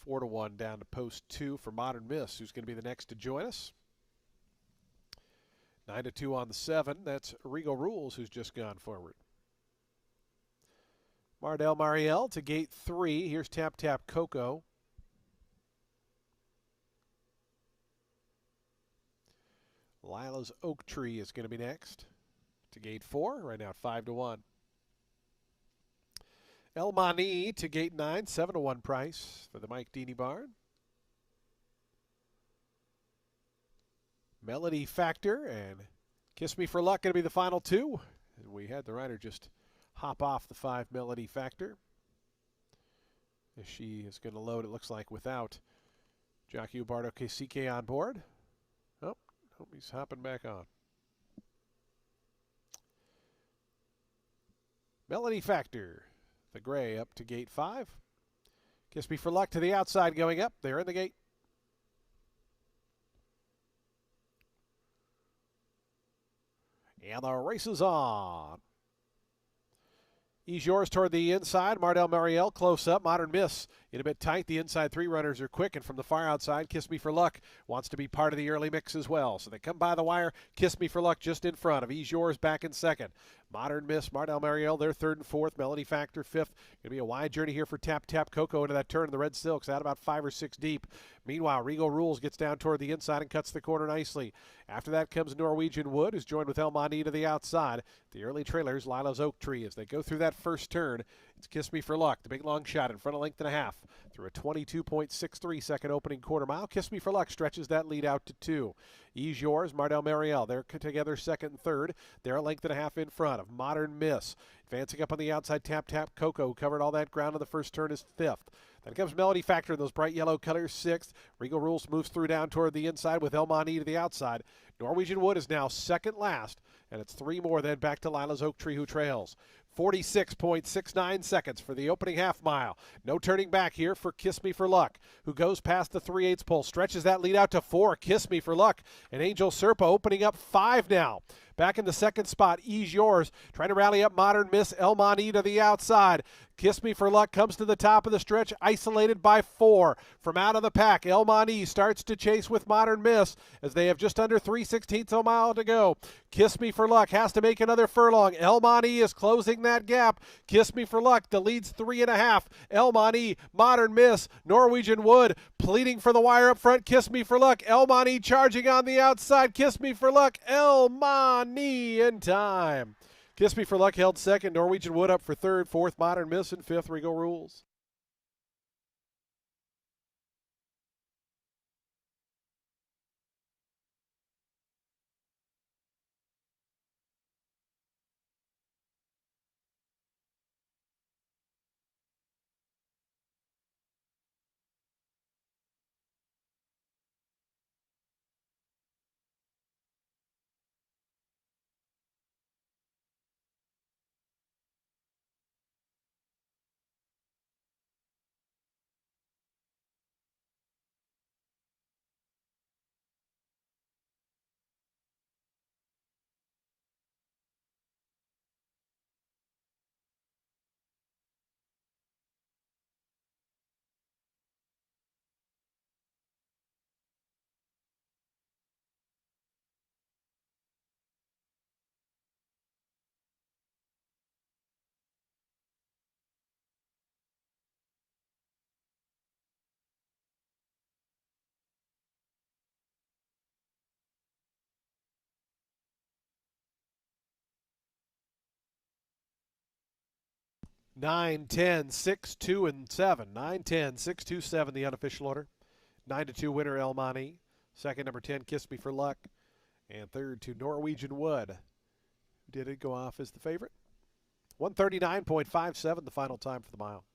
4-1 down to post 2 for Modern Miss, who's going to be the next to join us. 9-2 on the 7. That's Regal Rules, who's just gone forward. Mardell Mariel to gate 3. Here's Tap Tap Coco. Lila's Oak Tree is going to be next to gate 4. Right now 5-1. El Mani to gate 9. 7-1 price for the Mike Deeney barn. Melody Factor and Kiss Me for Luck going to be the final 2. And we had the rider just hop off the 5 Melody Factor. As she is going to load, it looks like, without jockey Ubardo Kesike on board. Oh, he's hopping back on. Melody Factor, the gray, up to gate 5. Kiss Me for Luck to the outside going up. They're in the gate. And the race is on. Ease yours toward the inside. Mardell Mariel close up. Modern Miss in a bit tight. The inside three runners are quick, and from the far outside, Kiss Me for Luck wants to be part of the early mix as well. So they come by the wire. Kiss Me for Luck just in front of Ease Yours back in second. Modern Miss, Mardell Mariel, they're third and fourth. Melody Factor fifth. Going to be a wide journey here for Tap Tap Coco into that turn in the Red Silks, out about 5 or 6 deep. Meanwhile, Regal Rules gets down toward the inside and cuts the corner nicely. After that comes Norwegian Wood, who's joined with El Mani to the outside. The early trailers, Lila's Oak Tree. As they go through that first turn, it's Kiss Me for Luck, the big long shot in front of length and a half. Through a 22.63 second opening quarter mile, Kiss Me for Luck stretches that lead out to 2. Ease Yours, Mardell Mariel, they're together second and third. They're a length and a half in front of Modern Miss. Advancing up on the outside, Tap Tap Coco, who covered all that ground in the first turn, is fifth. Then comes Melody Factor in those bright yellow colors, sixth. Regal Rules moves through down toward the inside with El Mani to the outside. Norwegian Wood is now second last, and it's 3 more then back to Lila's Oak Tree, who trails. 46.69 seconds for the opening half mile. No turning back here for Kiss Me for Luck, who goes past the 3/8 pole, stretches that lead out to 4. Kiss Me for Luck, and Angel Serpa opening up 5 now. Back in the second spot, Ease Yours, trying to rally up Modern Miss. El Mani to the outside. Kiss Me for Luck comes to the top of the stretch, isolated by 4. From out of the pack, El Mani starts to chase with Modern Miss as they have just under 3/16 of a mile to go. Kiss Me for Luck has to make another furlong. El Mani is closing that gap. Kiss Me for Luck, the lead's 3.5. El Mani, Modern Miss, Norwegian Wood pleading for the wire up front. Kiss Me for Luck. El Mani charging on the outside. Kiss Me for Luck. El Mani in time. Kiss Me for Luck held second. Norwegian Wood up for third. Fourth, Modern Miss, and fifth, Regal Rules. Nine, 10, 6, 2, and 7. 9, 10, 6, 2, 7, the unofficial order. 9-2 winner, El Mani. Second, number 10, Kiss Me for Luck. And third to Norwegian Wood. Did it go off as the favorite? 139.57, the final time for the mile.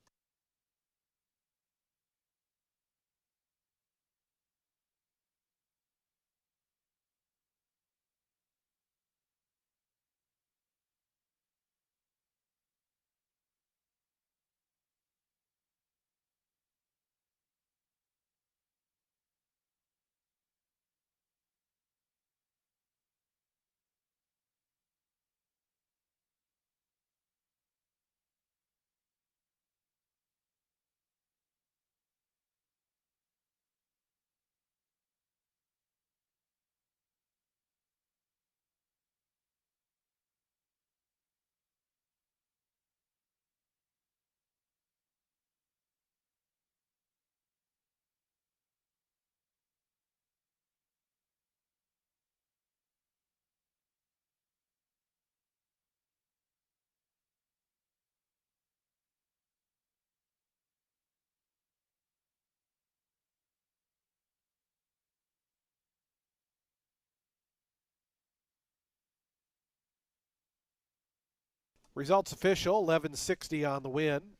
Results official, 1160 on the win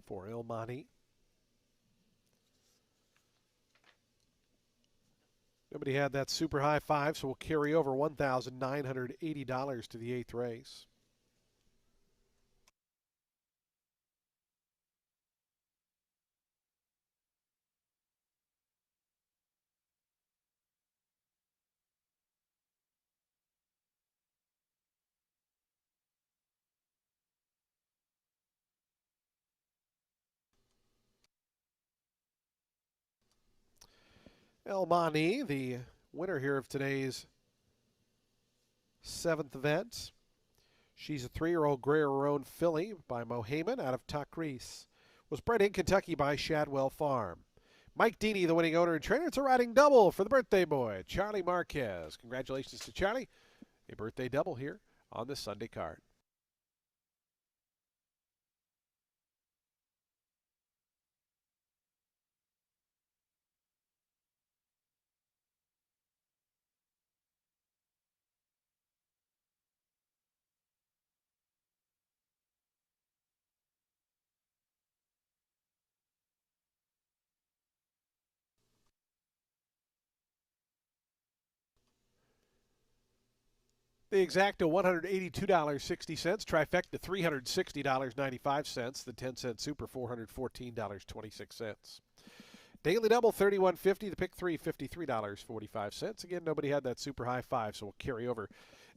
for El Mani. Nobody had that super high 5, so we'll carry over $1,980 to the 8th race. El Mani, the winner here of today's seventh event. She's a 3-year-old Greer-Roan filly by Mohaman out of Takris. Was bred in Kentucky by Shadwell Farm. Mike Deeney, the winning owner and trainer. It's a riding double for the birthday boy, Charlie Marquez. Congratulations to Charlie. A birthday double here on this Sunday card. The exacta $182.60, trifecta $360.95, the 10-cent super $414.26. Daily double $31.50, the pick three $53.45. Again, nobody had that super high five, so we'll carry over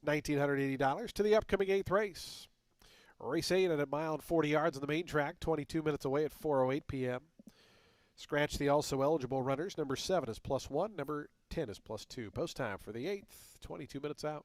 $1,980 to the upcoming 8th race. Race 8 at a mile and 40 yards on the main track, 22 minutes away at 4:08 p.m. Scratch the also eligible runners. Number 7 is +1, number 10 is +2. Post time for the 8th, 22 minutes out.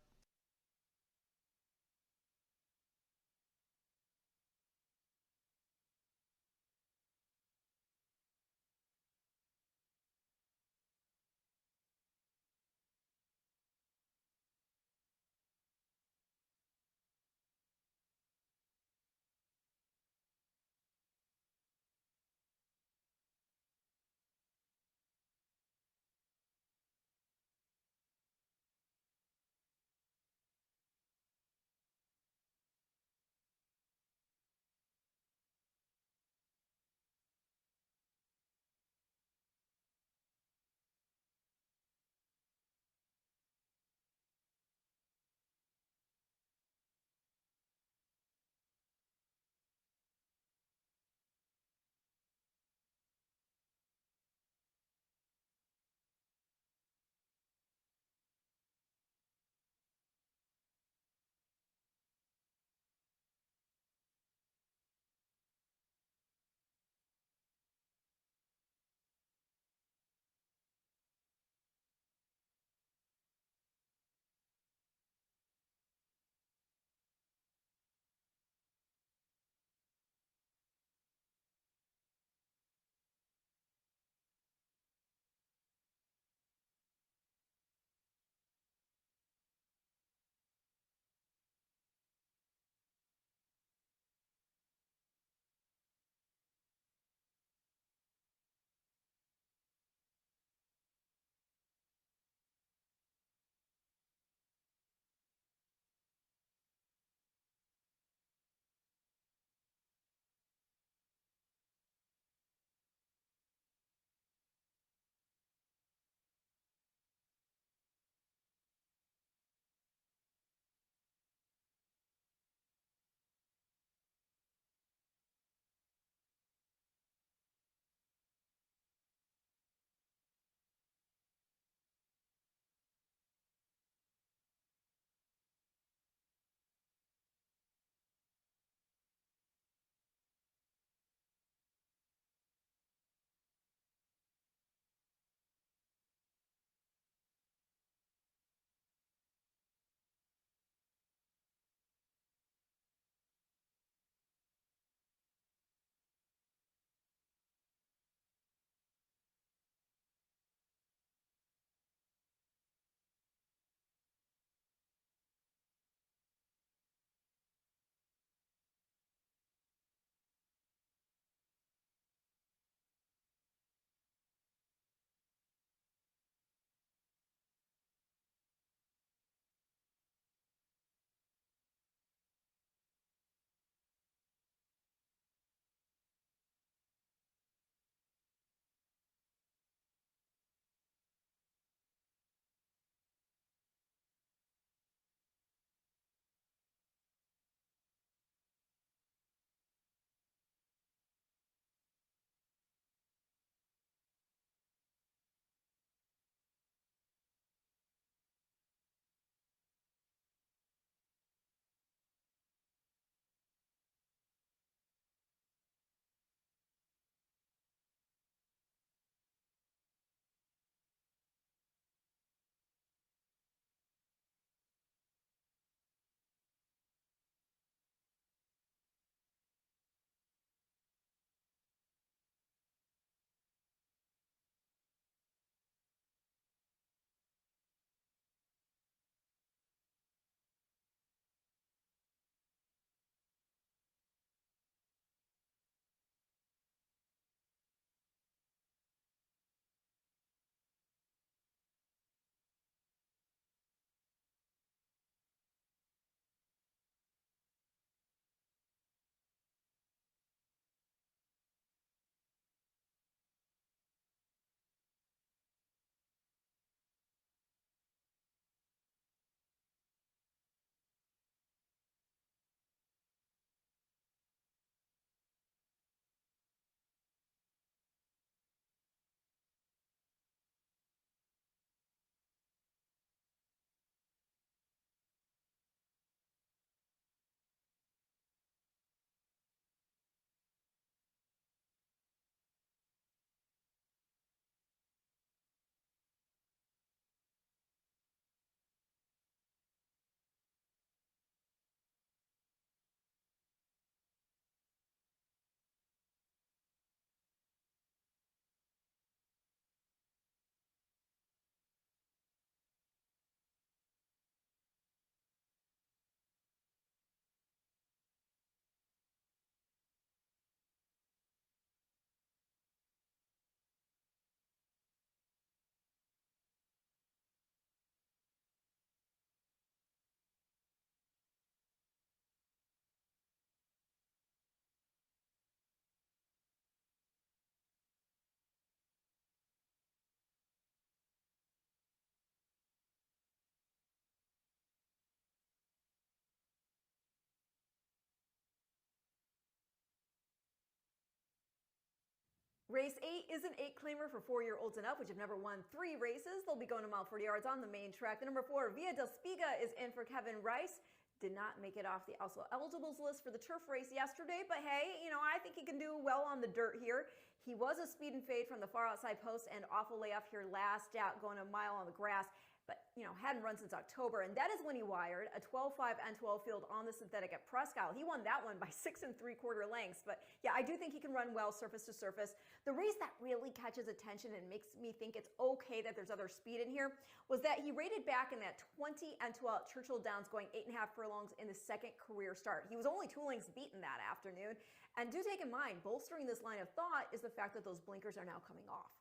Race 8 is an 8-claimer for 4-year-olds and up, which have never won 3 races. They'll be going a mile 40 yards on the main track. The number 4, Via del Spiga, is in for Kevin Rice. Did not make it off the also eligibles list for the turf race yesterday, but hey, I think he can do well on the dirt here. He was a speed and fade from the far outside post and awful layoff here last out, going a mile on the grass. But, hadn't run since October, and that is when he wired a 12.5 N12 field on the synthetic at Presque Isle. He won that one by 6 3/4 lengths, but yeah, I do think he can run well surface to surface. The race that really catches attention and makes me think it's okay that there's other speed in here was that he rated back in that 20 N12 at Churchill Downs, going 8.5 furlongs in the second career start. He was only 2 lengths beaten that afternoon, and do take in mind, bolstering this line of thought is the fact that those blinkers are now coming off.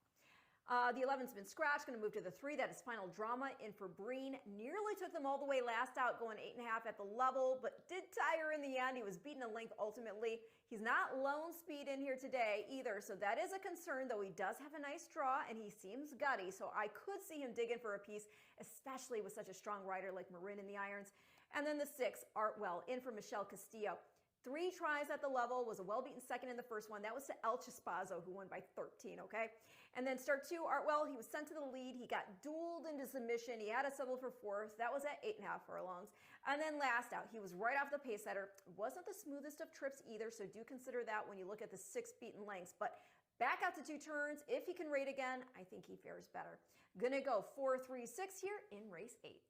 The 11's been scratched, going to move to the 3. That is Final Drama in for Breen. Nearly took them all the way last out, going 8.5 at the level, but did tire in the end. He was beaten a length ultimately. He's not lone speed in here today either, so that is a concern, though he does have a nice draw and he seems gutty, so I could see him digging for a piece, especially with such a strong rider like Marin in the irons. And then the 6, Artwell, in for Michelle Castillo. 3 tries at the level, was a well-beaten second in the first one. That was to El Chispazo, who won by 13, okay? And then start 2, Artwell, he was sent to the lead. He got dueled into submission. He had to settle for 4th. That was at 8.5 furlongs. And then last out, he was right off the pace setter. Wasn't the smoothest of trips either, so do consider that when you look at the 6 beaten lengths. But back out to 2 turns. If he can rate again, I think he fares better. Gonna go 4, 3, 6 here in race 8.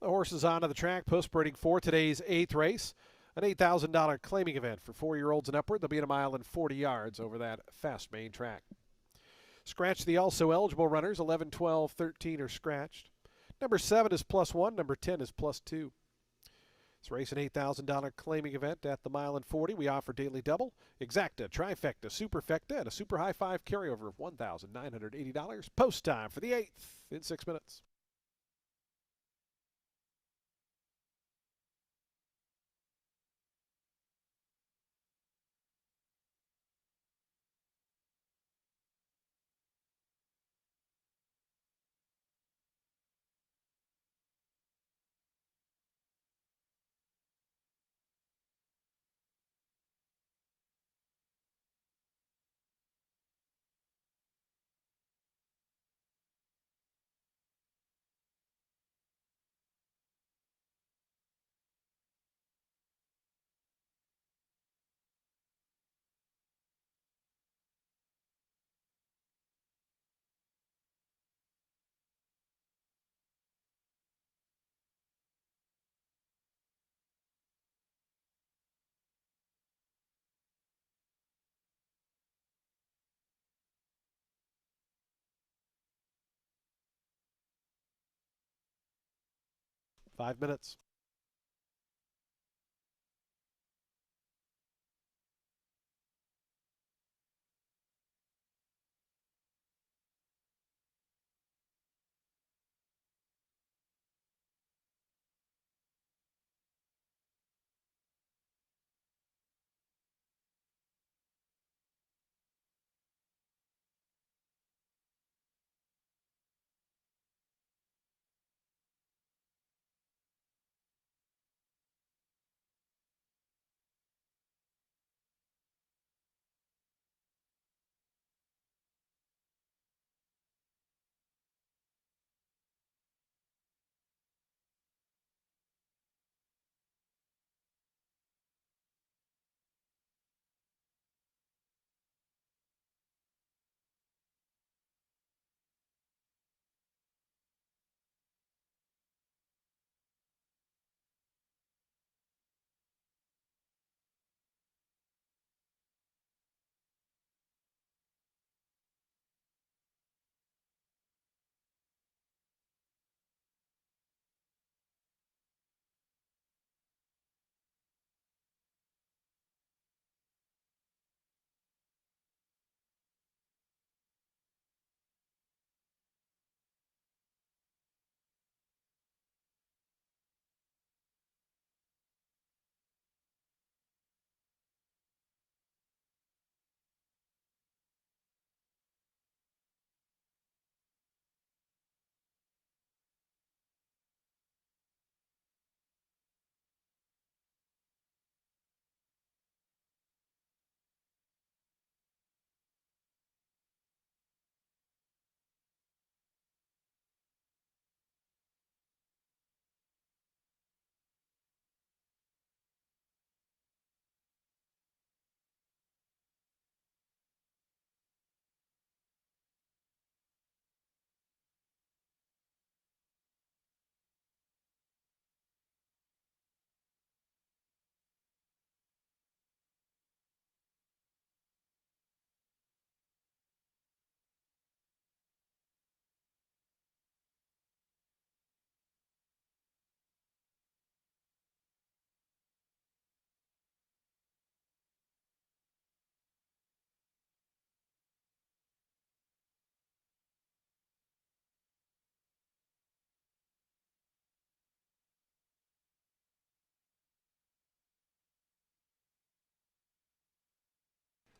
The horses onto the track, post-sprinting for today's 8th race. An $8,000 claiming event for 4-year-olds and upward. They'll be at 1.40 miles over that fast main track. Scratch the also eligible runners. 11, 12, 13 are scratched. Number 7 is +1. Number 10 is +2. This race an $8,000 claiming event at the 1.40 miles. We offer daily double, exacta, trifecta, superfecta, and a super high five carryover of $1,980. Post time for the 8th in 6 minutes. Five minutes.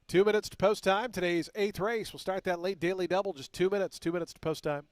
Two minutes to post time. Today's 8th race. We'll start that late daily double. Just 2 minutes. 2 minutes to post time.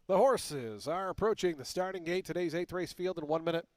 The horses are approaching the starting gate. Today's 8th race field in 1 minute.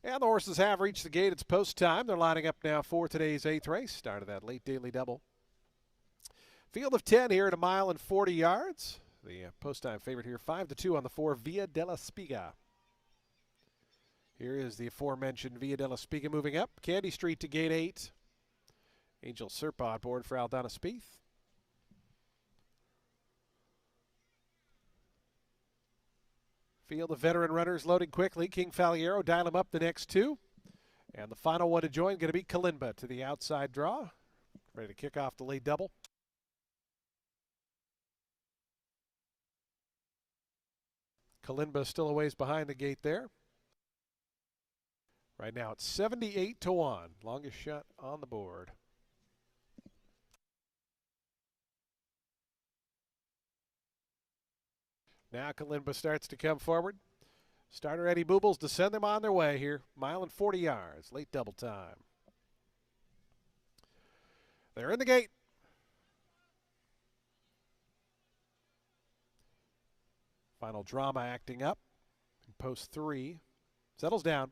And the horses have reached the gate. It's post time. They're lining up now for today's 8th race. Start of that late daily double. Field of 10 here at 1.40 miles. The post time favorite here, 5-2 on the 4, Via della Spiga. Here is the aforementioned Via della Spiga moving up. Candy Street to gate 8. Angel Serpa on board for Aldana Spieth. Field of veteran runners loading quickly. King Faliero dial him up the next 2. And the final one to join going to be Kalimba to the outside draw. Ready to kick off the late double. Kalimba still a ways behind the gate there. Right now it's 78-1. Longest shot on the board. Now Kalimba starts to come forward. Starter Eddie Boobles to send them on their way here. 1.40 miles. Late double time. They're in the gate. Final drama acting up. Post 3. Settles down.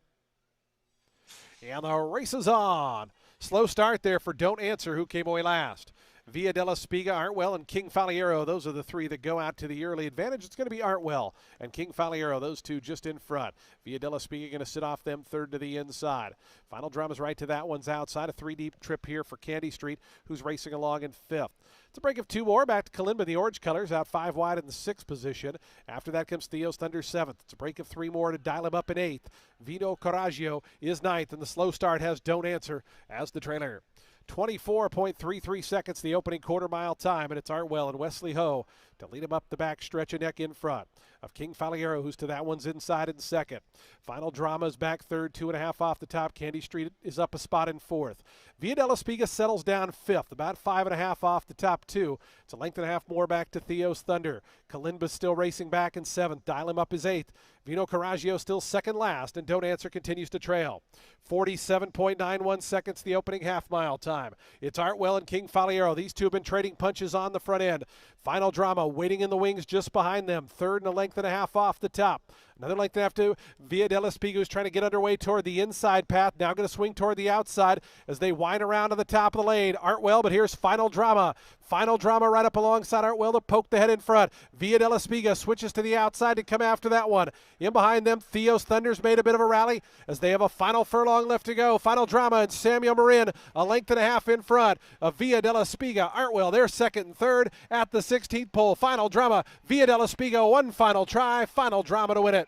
And the race is on. Slow start there for Don't Answer, who came away last. Via della Spiga, Artwell, and King Faliero. Those are the 3 that go out to the early advantage. It's going to be Artwell and King Faliero, those 2 just in front. Via della Spiga going to sit off them 3rd to the inside. Final drama's right to that one's outside. A 3-deep trip here for Candy Street, who's racing along in 5th. It's a break of 2 more. Back to Kalimba, the orange colors, out 5 wide in the 6th position. After that comes Theo's Thunder 7th. It's a break of 3 more to dial him up in 8th. Vino Coraggio is 9th, and the slow start has Don't Answer as the trailer. 24.33 seconds, the opening quarter-mile time, and it's Artwell and Wesley Ho to lead him up the back stretch of neck in front of King Faliero, who's to that one's inside in 2nd. Final drama is back 3rd, 2.5 off the top. Candy Street is up a spot in 4th. Via della Spiga settles down 5th, about 5.5 off the top 2. It's a length and a half more back to Theo's Thunder. Kalimba's still racing back in 7th. Dial him up is 8th. Vino Coraggio still 2nd last, and Don't Answer continues to trail. 47.91 seconds, the opening half-mile time. It's Artwell and King Faliero. These 2 have been trading punches on the front end. Final drama waiting in the wings just behind them. 3rd and a length and a half off the top. Another length and a half to Via della Spiga, who's trying to get underway toward the inside path. Now going to swing toward the outside as they wind around to the top of the lane. Artwell, but here's Final Drama. Final Drama right up alongside Artwell to poke the head in front. Via della Spiga switches to the outside to come after that one. In behind them, Theo's Thunder's made a bit of a rally as they have a final furlong left to go. Final Drama and Samuel Marin a length and a half in front of Via della Spiga. Artwell, they're 2nd and 3rd at the 16th pole. Final Drama, Via della Spiga, one final try. Final Drama to win it.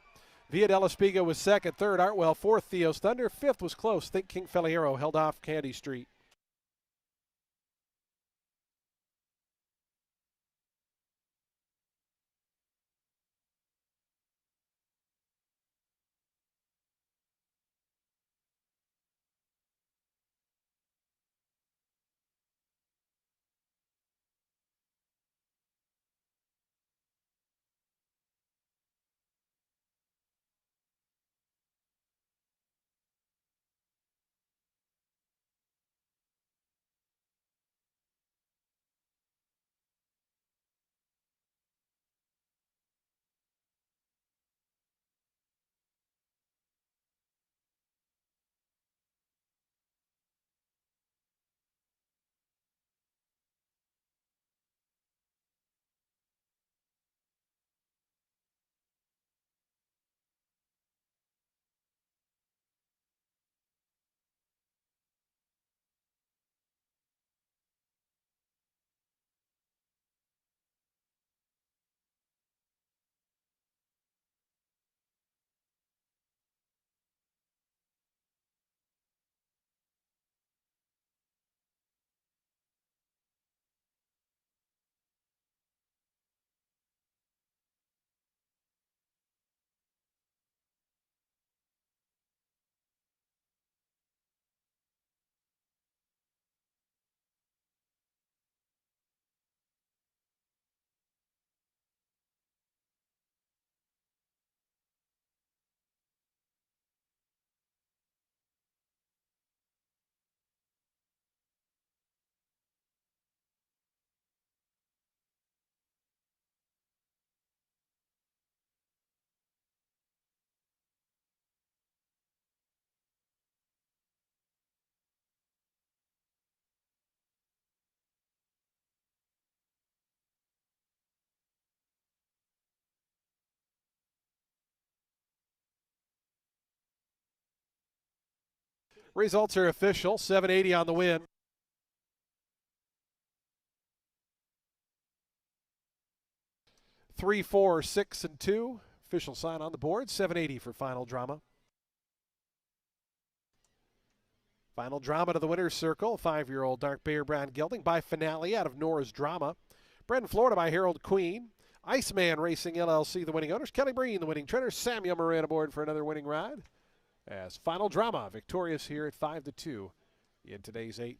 Via della Spiga was 2nd, 3rd Artwell, 4th Theo's Thunder, 5th was close. Think King Faliero held off Candy Street. Results are official. 780 on the win. Three, 4, 6, and 2. Official sign on the board. 780 for final drama. Final drama to the winner's circle. 5-year-old dark bear brown gelding by Finale out of Nora's Drama. Bred in Florida by Harold Queen. Iceman Racing LLC, the winning owners. Kelly Breen, the winning trainer. Samuel Moran aboard for another winning ride. As final drama, victorious here at 5-2 in today's 8th.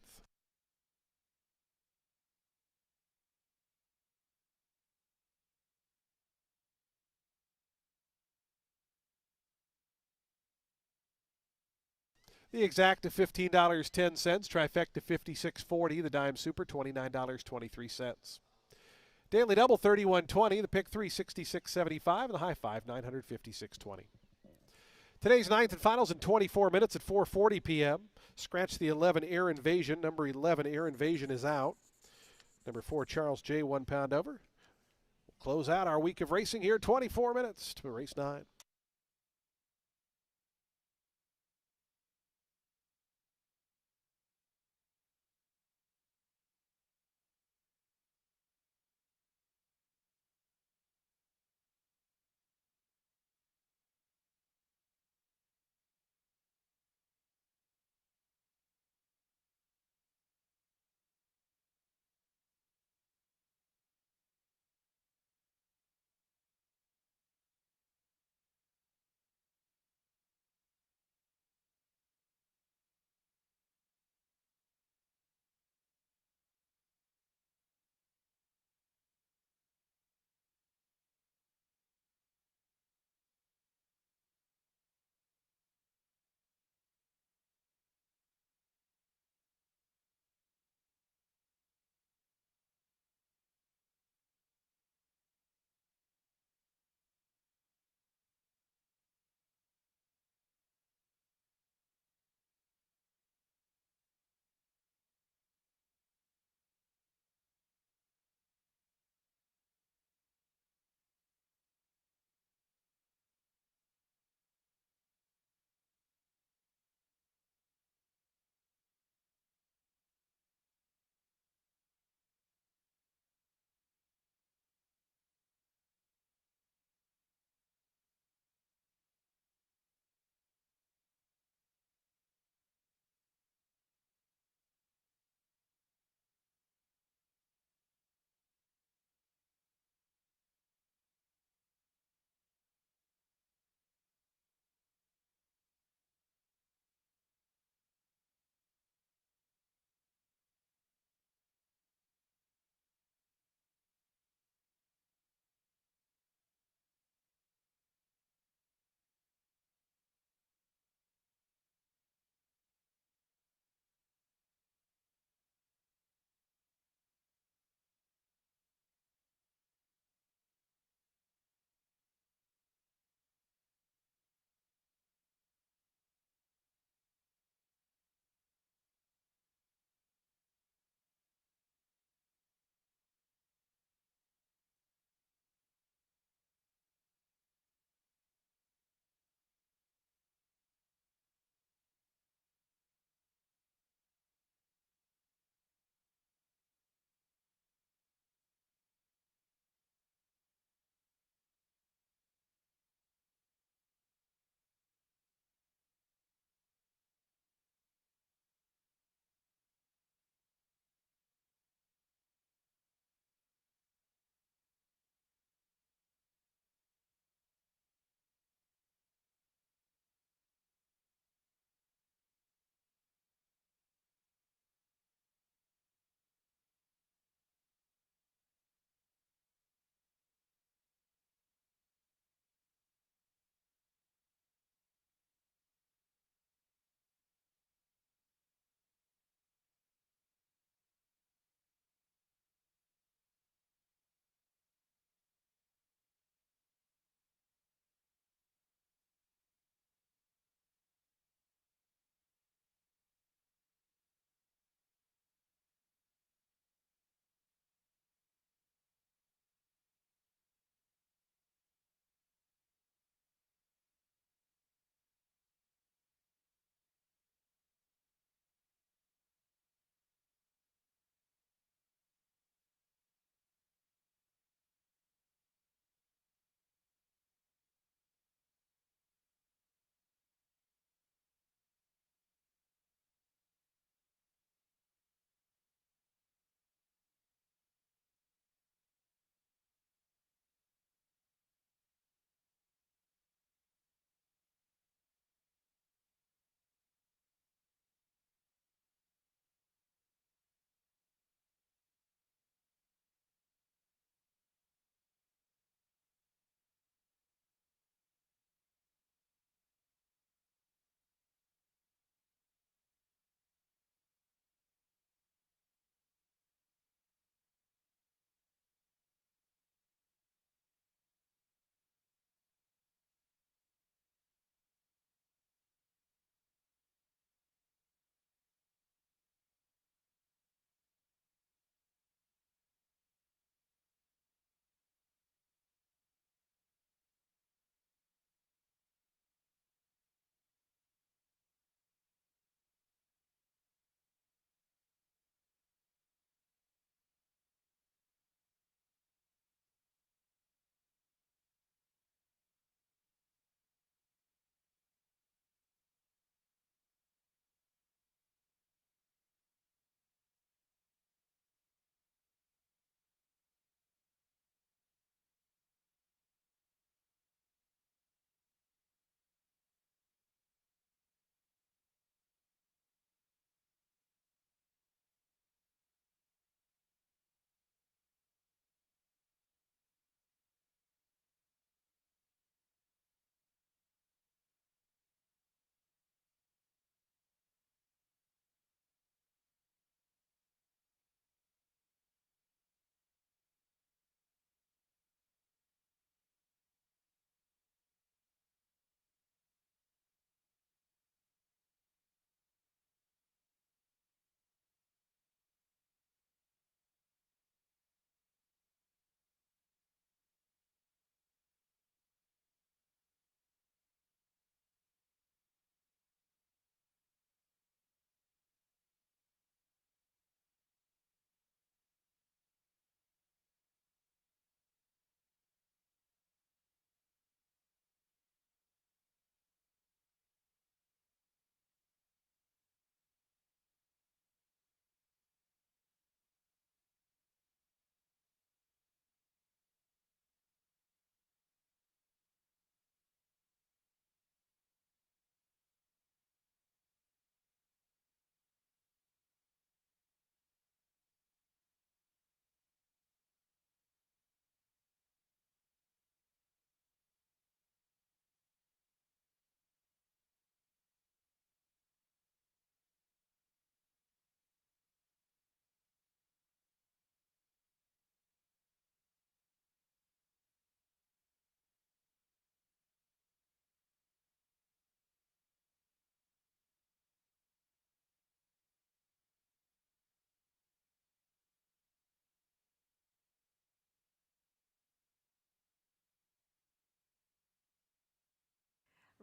The exact of $15.10, trifecta $56.40, the dime super $29.23. Daily double $31.20, the pick 366.75, and the high five $956.20. Today's ninth and finals in 24 minutes at 4:40 p.m. Scratch the 11 Air Invasion. Number 11 Air Invasion is out. Number 4 Charles J. 1 pound over. We'll close out our week of racing here. 24 minutes to race 9.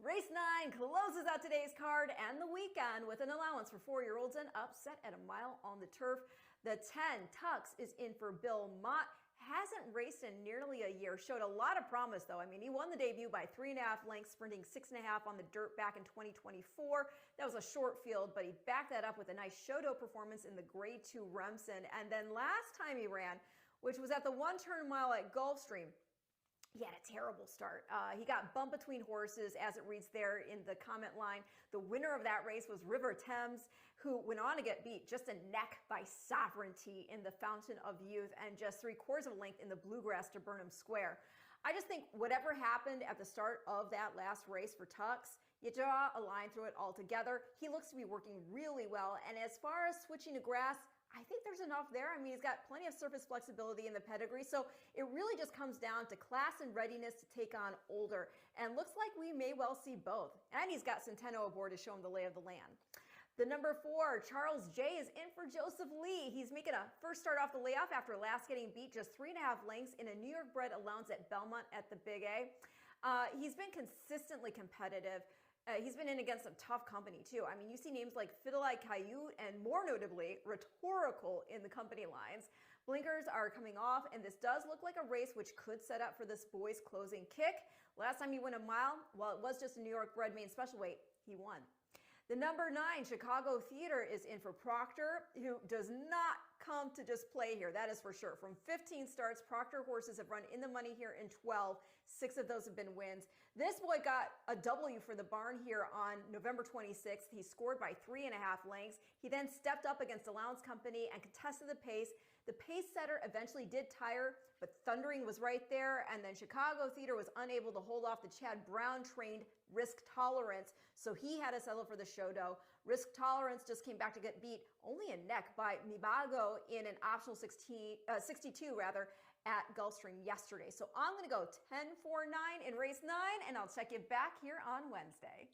Race 9 closes out today's card and the weekend with an allowance for 4-year-olds and upset at a mile on the turf. The 10, Tux, is in for Bill Mott. Hasn't raced in nearly a year. Showed a lot of promise, though. I mean, he won the debut by 3.5 lengths, sprinting 6.5 on the dirt back in 2024. That was a short field, but he backed that up with a nice show-do performance in the Grade 2 Remsen. And then last time he ran, which was at the one-turn mile at Gulfstream, he had a terrible start. He got bumped between horses, as it reads there in the comment line. The winner of that race was River Thames, who went on to get beat just a neck by Sovereignty in the Fountain of Youth and just 3/4 of a length in the Bluegrass to Burnham Square. I just think whatever happened at the start of that last race for Tux, you draw a line through it altogether. He looks to be working really well. And as far as switching to grass, I think there's enough there. I mean, he's got plenty of surface flexibility in the pedigree, so it really just comes down to class and readiness to take on older. And looks like we may well see both. And he's got Centeno aboard to show him the lay of the land. The number 4, Charles J, is in for Joseph Lee. He's making a first start off the layoff after last getting beat just 3.5 lengths in a New York bred allowance at Belmont at the Big A. He's been consistently competitive. He's been in against some tough company, too. I mean, you see names like Fiddle-Eye Coyote and, more notably, Rhetorical in the company lines. Blinkers are coming off, and this does look like a race which could set up for this boy's closing kick. Last time he won a mile, while it was just a New York bred main special weight, he won. The number 9, Chicago Theater, is in for Proctor, who does not come to just play here, that is for sure. From 15 starts, Proctor horses have run in the money here in 12. 6 of those have been wins. This boy got a W for the barn here on November 26th. He scored by 3.5 lengths. He then stepped up against Allowance Company and contested the pace. The pace setter eventually did tire, but Thundering was right there, and then Chicago Theater was unable to hold off the Chad Brown-trained Risk Tolerance, so he had to settle for the show-do. Risk Tolerance just came back to get beat only a neck by Mibago in an optional 62 at Gulfstream yesterday. So I'm going to go 10-4-9 in race 9, and I'll check you back here on Wednesday.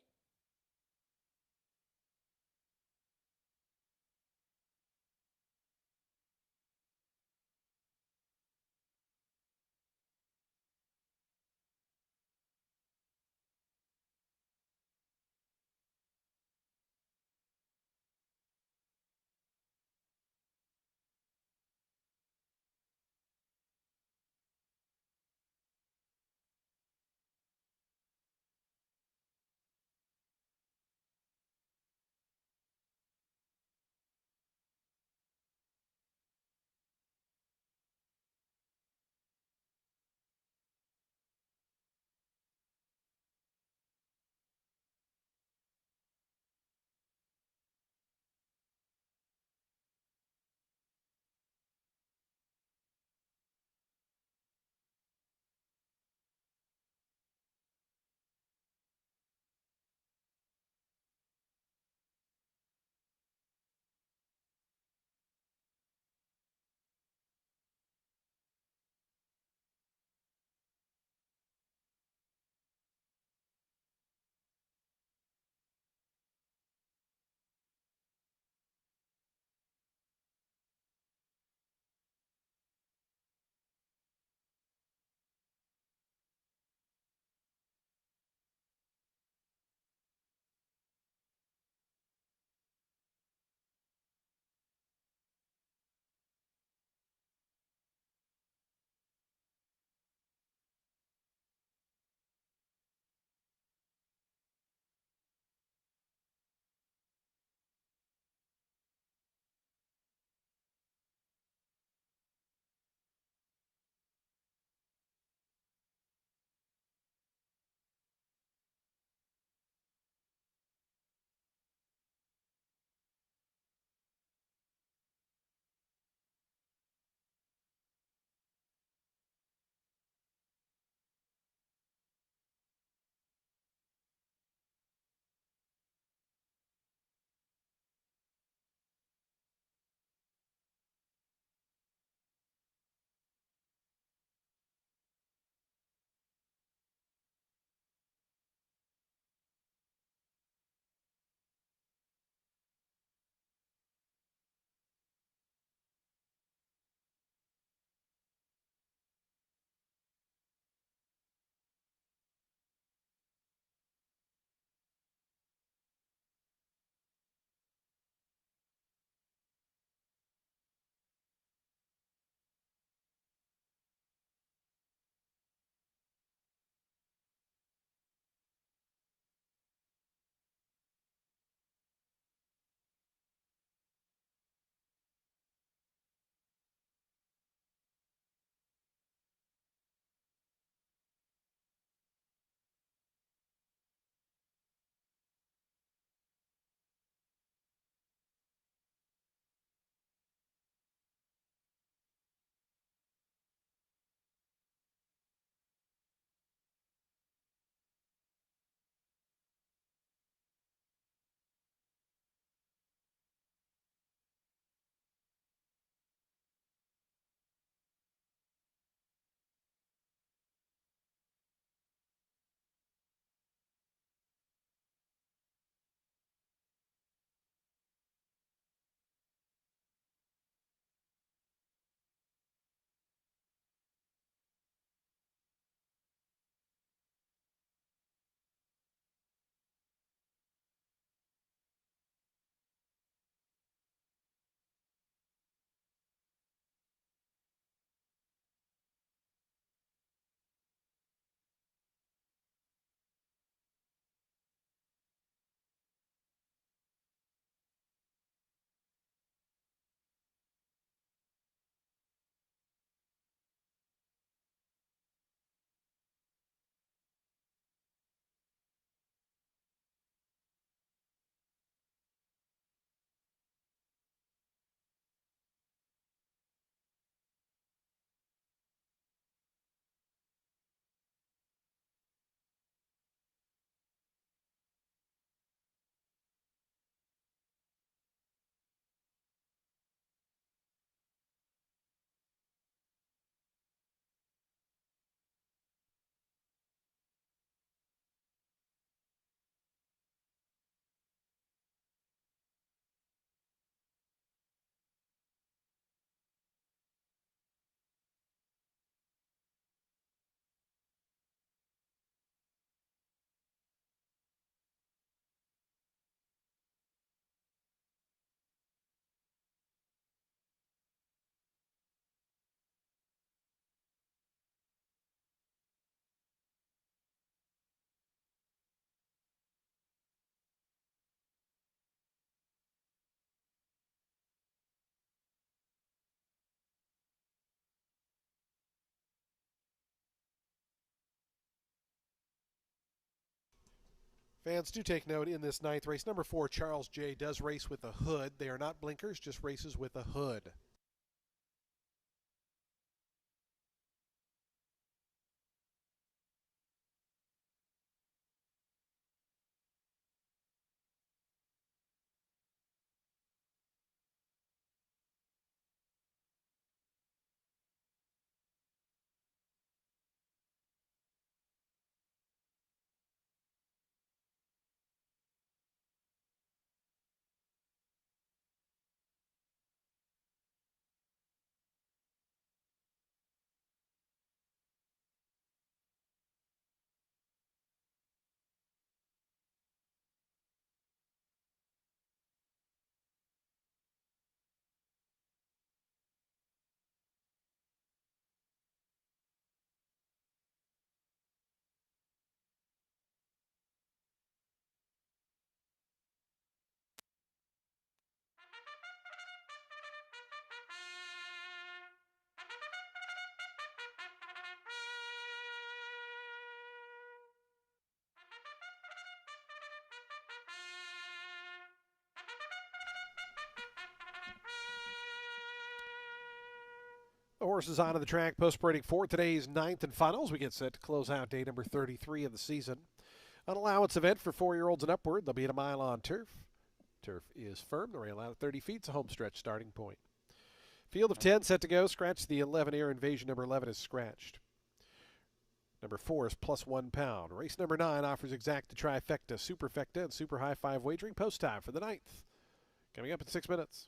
Fans do take note in this ninth race. Number 4, Charles J. does race with a hood. They are not blinkers, just races with a hood. The horse is onto the track, post-parading for today's ninth and finals. We get set to close out day number 33 of the season. An allowance event for 4-year-olds and upward. They'll be at a mile on turf. Turf is firm. The rail out at 30 feet. It's a home stretch starting point. Field of 10 set to go. Scratch the 11 air invasion. Number 11 is scratched. Number 4 is plus £1. Race number 9 offers exacta trifecta, superfecta, and super high five wagering. Post time for the ninth. Coming up in 6 minutes.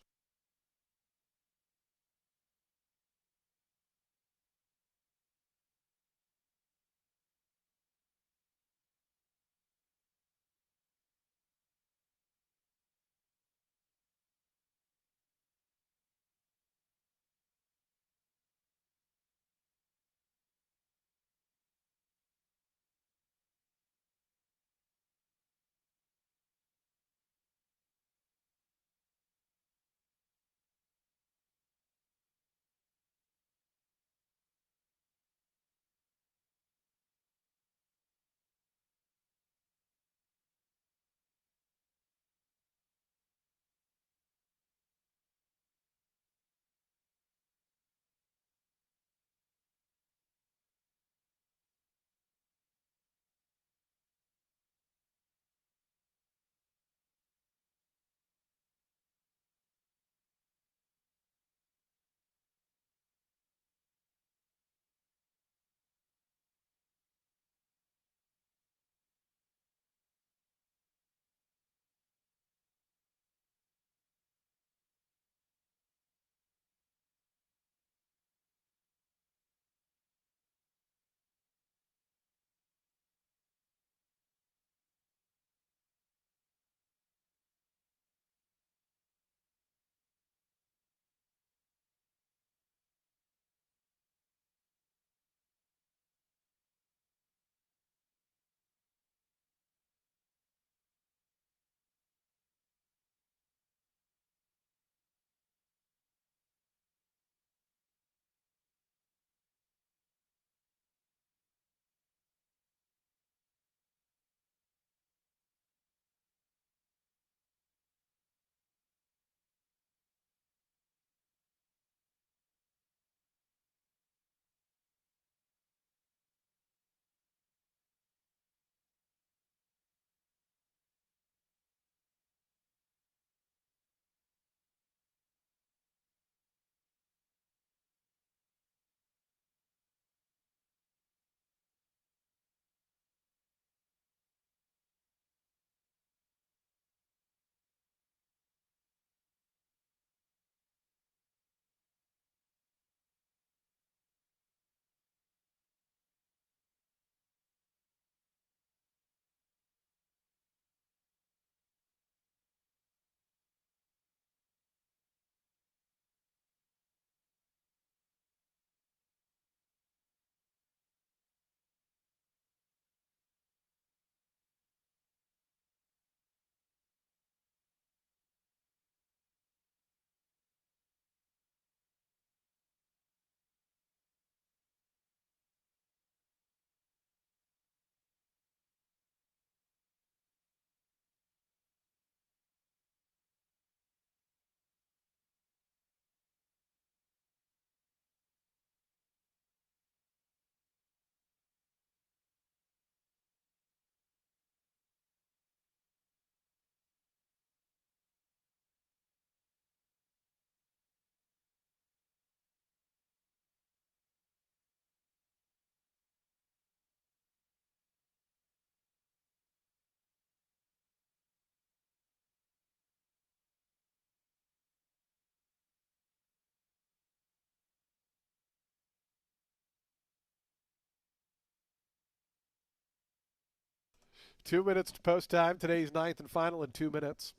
2 minutes to post time. Today's ninth and final in 2 minutes.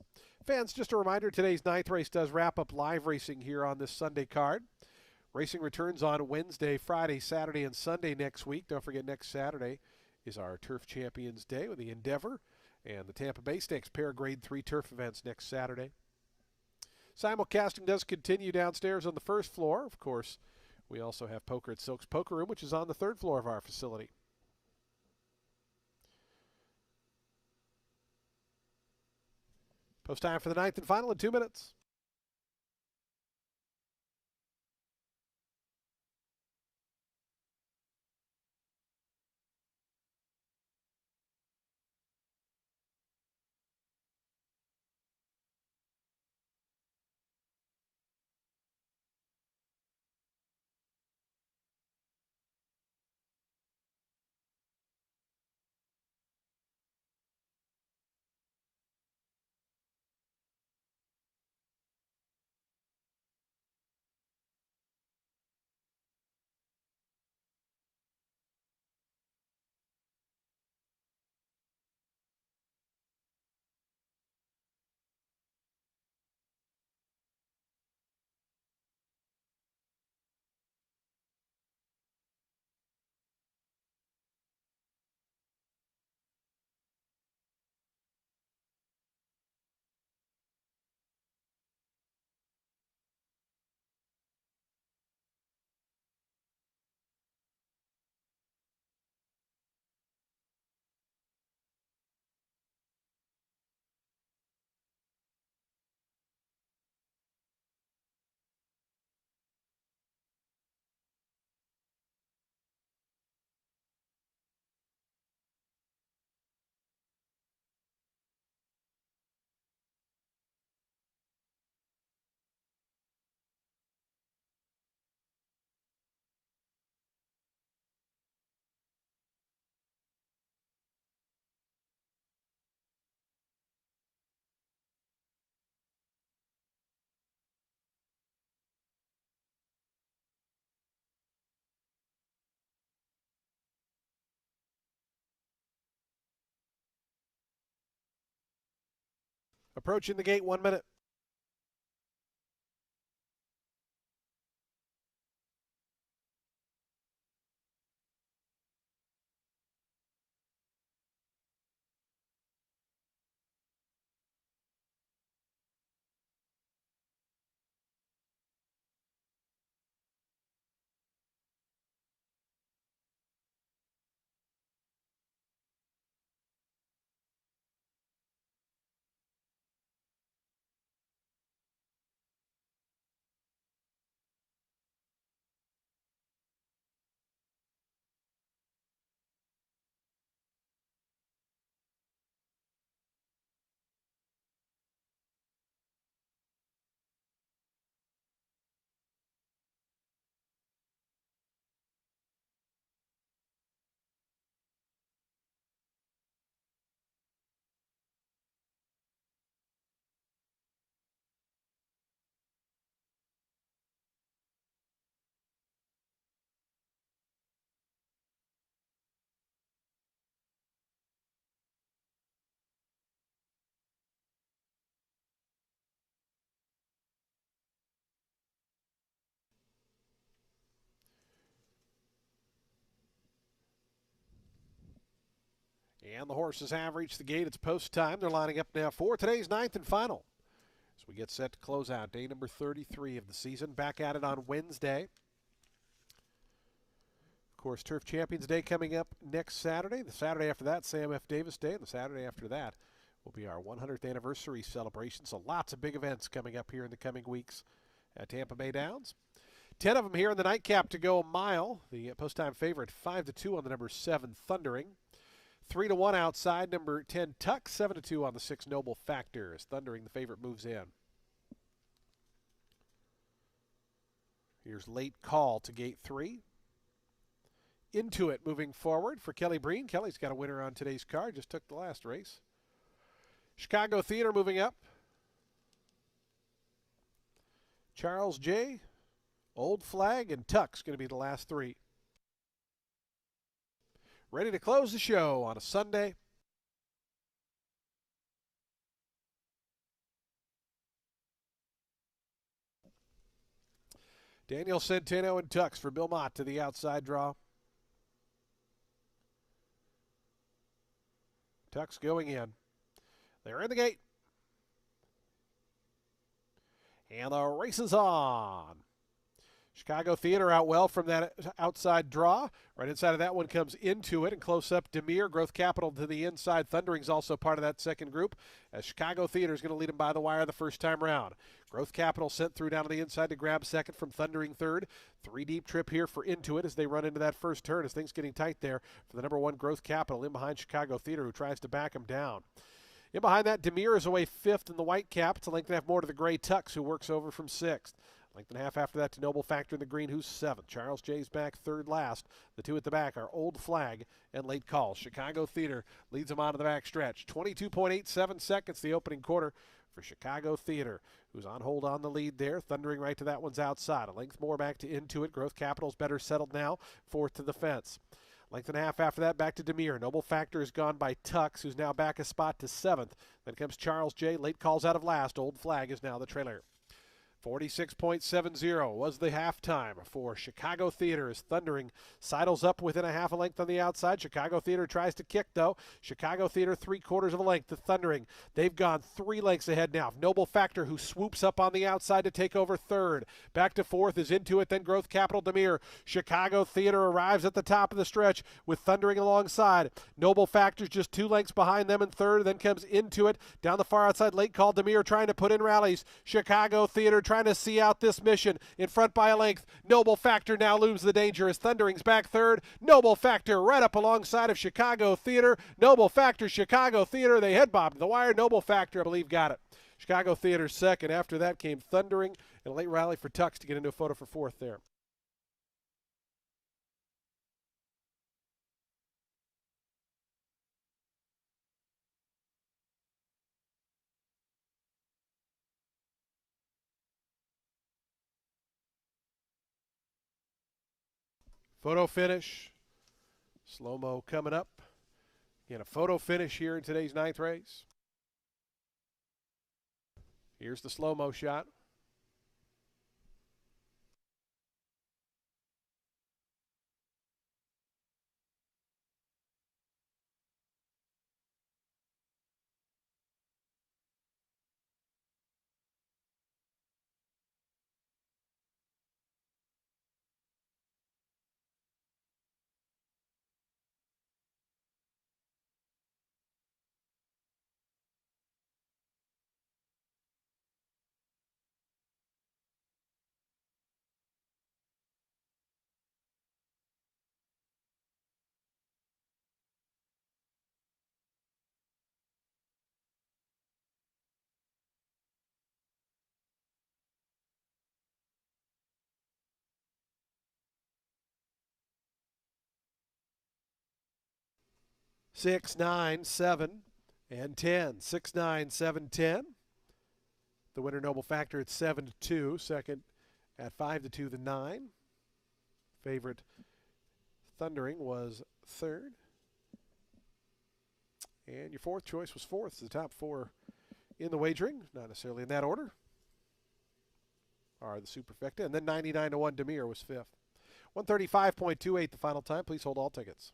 Fans, just a reminder, today's ninth race does wrap up live racing here on this Sunday card. Racing returns on Wednesday, Friday, Saturday, and Sunday next week. Don't forget, next Saturday is our Turf Champions Day with the Endeavor and the Tampa Bay Stakes pair Grade 3 turf events next Saturday. Simulcasting does continue downstairs on the first floor. Of course, we also have poker at Silk's Poker Room, which is on the third floor of our facility. Post time for the ninth and final in 2 minutes. Approaching the gate, 1 minute. And the horses have reached the gate. It's post time. They're lining up now for today's ninth and final. As we get set to close out day number 33 of the season. Back at it on Wednesday. Of course, Turf Champions Day coming up next Saturday. The Saturday after that, Sam F. Davis Day. And the Saturday after that will be our 100th anniversary celebration. So lots of big events coming up here in the coming weeks at Tampa Bay Downs. 10 of them here in the nightcap to go a mile. The post-time favorite, 5-2 on the number 7, Thundering. 3-1 outside, number 10, Tuck. 7-2 on the 6, Noble Factor. As Thundering, the favorite, moves in. Here's Late Call to gate 3. Into It moving forward for Kelly Breen. Kelly's got a winner on today's card. Just took the last race. Chicago Theater moving up. Charles J., Old Flag, and Tuck's going to be the last 3. Ready to close the show on a Sunday. Daniel Centeno and Tux for Bill Mott to the outside draw. Tux going in. They're in the gate. And the race is on. Chicago Theater out well from that outside draw. Right inside of that one comes Into It, and close up Demir. Growth Capital to the inside. Thundering's also part of that second group, as Chicago Theater is going to lead him by the wire the first time round. Growth Capital sent through down to the inside to grab second from Thundering third. Three deep trip here for Into It as they run into that first turn, as things getting tight there for the number one Growth Capital in behind Chicago Theater, who tries to back him down. In behind that, Demir is away fifth in the white cap. It's a length and a half more to the gray Tux, who works over from sixth. Length and a half after that to Noble Factor in the green, who's seventh. Charles J's back third last. The two at the back are Old Flag and Late Call. Chicago Theater leads them on to the back stretch. 22.87 seconds the opening quarter for Chicago Theater, who's on hold on the lead there. Thundering right to that one's outside. A length more back to Into It. Growth Capital's better settled now. Fourth to the fence. Length and a half after that, back to Demir. Noble Factor is gone by Tux, who's now back a spot to seventh. Then comes Charles J. Late Calls out of last. Old Flag is now the trailer. 46.70 was the halftime for Chicago Theater as Thundering sidles up within a half a length on the outside. Chicago Theater tries to kick, though. Chicago Theater 3/4 of a length to Thundering. They've gone 3 lengths ahead now. Noble Factor, who swoops up on the outside to take over third. Back to fourth is Into It, then Growth Capital Demir. Chicago Theater arrives at the top of the stretch with Thundering alongside. Noble Factor's just 2 lengths behind them in third. Then comes Into It. Down the far outside, Late Call Demir trying to put in rallies. Chicago Theater trying to see out this mission in front by a length. Noble Factor now looms the danger as Thundering's back third. Noble Factor right up alongside of Chicago Theater. Noble Factor, Chicago Theater, they head bobbed the wire. Noble Factor, I believe, got it. Chicago Theater second. After that came Thundering and a late rally for Tux to get into a photo for fourth there. Photo finish. Slow-mo coming up. Again, a photo finish here in today's ninth race. Here's the slow-mo shot. Six, 9, 7, and 10. 6, 9, 7, 10. The winner, Noble Factor, at 7-2. Second at 5-2, the 9. Favorite Thundering was third. And your fourth choice was fourth. The top 4 in the wagering, not necessarily in that order, are the Superfecta. And then 99-1 Demir was fifth. 135.28 the final time. Please hold all tickets.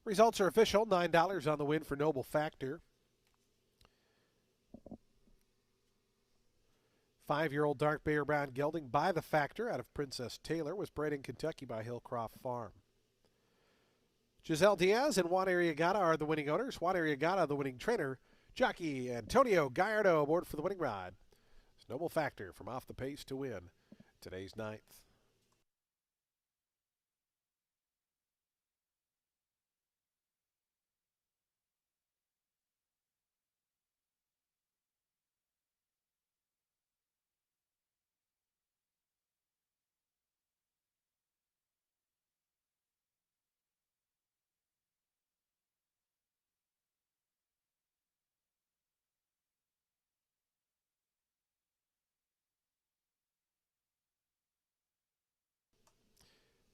Results are official. $9 on the win for Noble Factor. 5-year-old dark Bear Brown gelding by the Factor out of Princess Taylor was bred in Kentucky by Hillcroft Farm. Giselle Diaz and Juan Arriagada are the winning owners. Juan Arriagada, the winning trainer. Jockey Antonio Gallardo aboard for the winning ride. It's Noble Factor from off the pace to win today's 9th.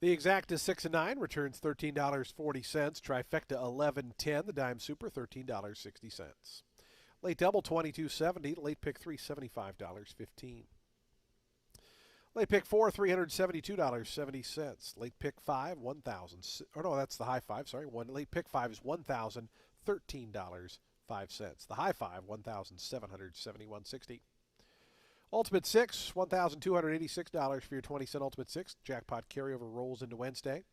The exact is 6 and 9, returns $13.40. Trifecta 11.10. The dime super $13.60. Late double $22.70. Late pick 3 $75.15. Late pick 4 $372.70. Late pick 5 $1,000. Oh no, that's the high five. Sorry, late pick 5 is $1,013.05. The high five $1,771.60. Ultimate 6, $1,286 for your 20-cent Ultimate 6. Jackpot carryover rolls into Wednesday.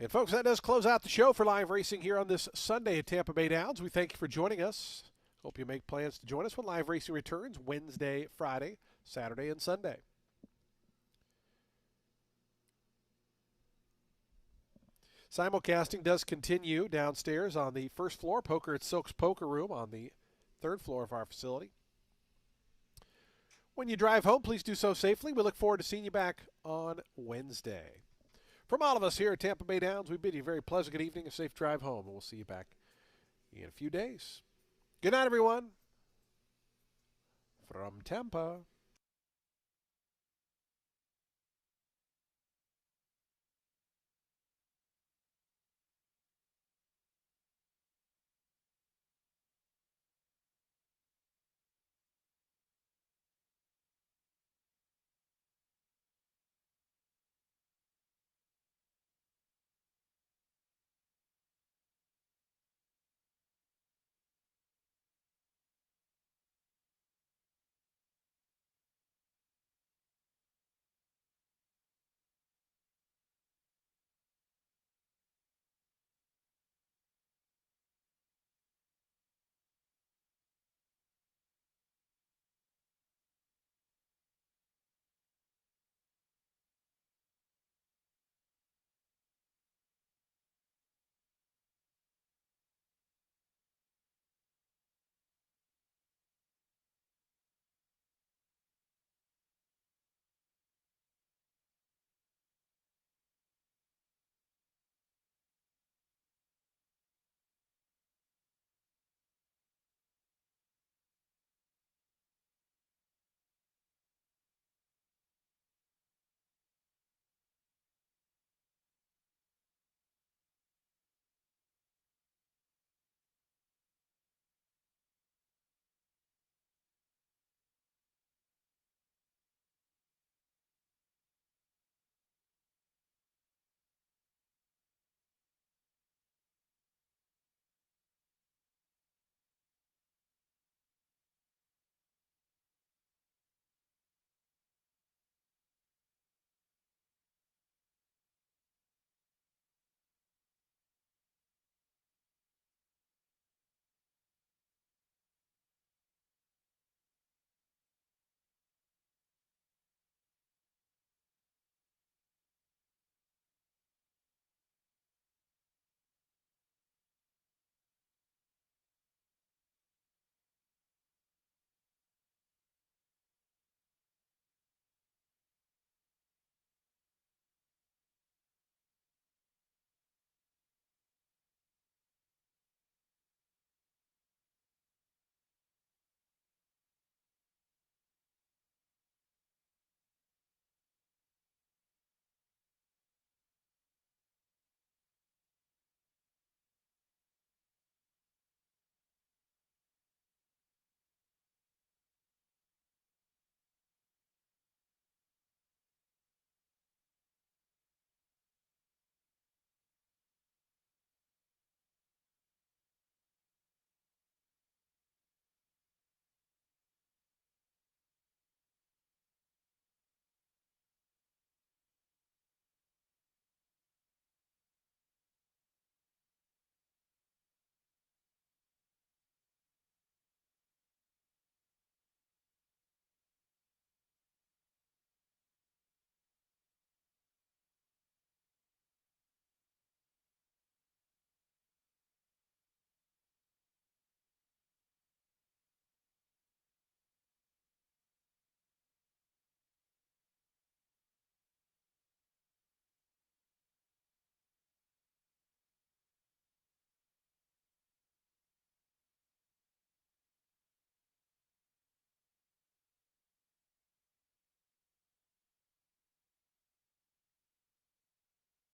And folks, that does close out the show for live racing here on this Sunday at Tampa Bay Downs. We thank you for joining us. Hope you make plans to join us when live racing returns Wednesday, Friday, Saturday, and Sunday. Simulcasting does continue downstairs on the first floor, Poker at Silk's Poker Room on the third floor of our facility. When you drive home, please do so safely. We look forward to seeing you back on Wednesday. From all of us here at Tampa Bay Downs, we bid you a very pleasant good evening, a safe drive home, and we'll see you back in a few days. Good night, everyone. From Tampa.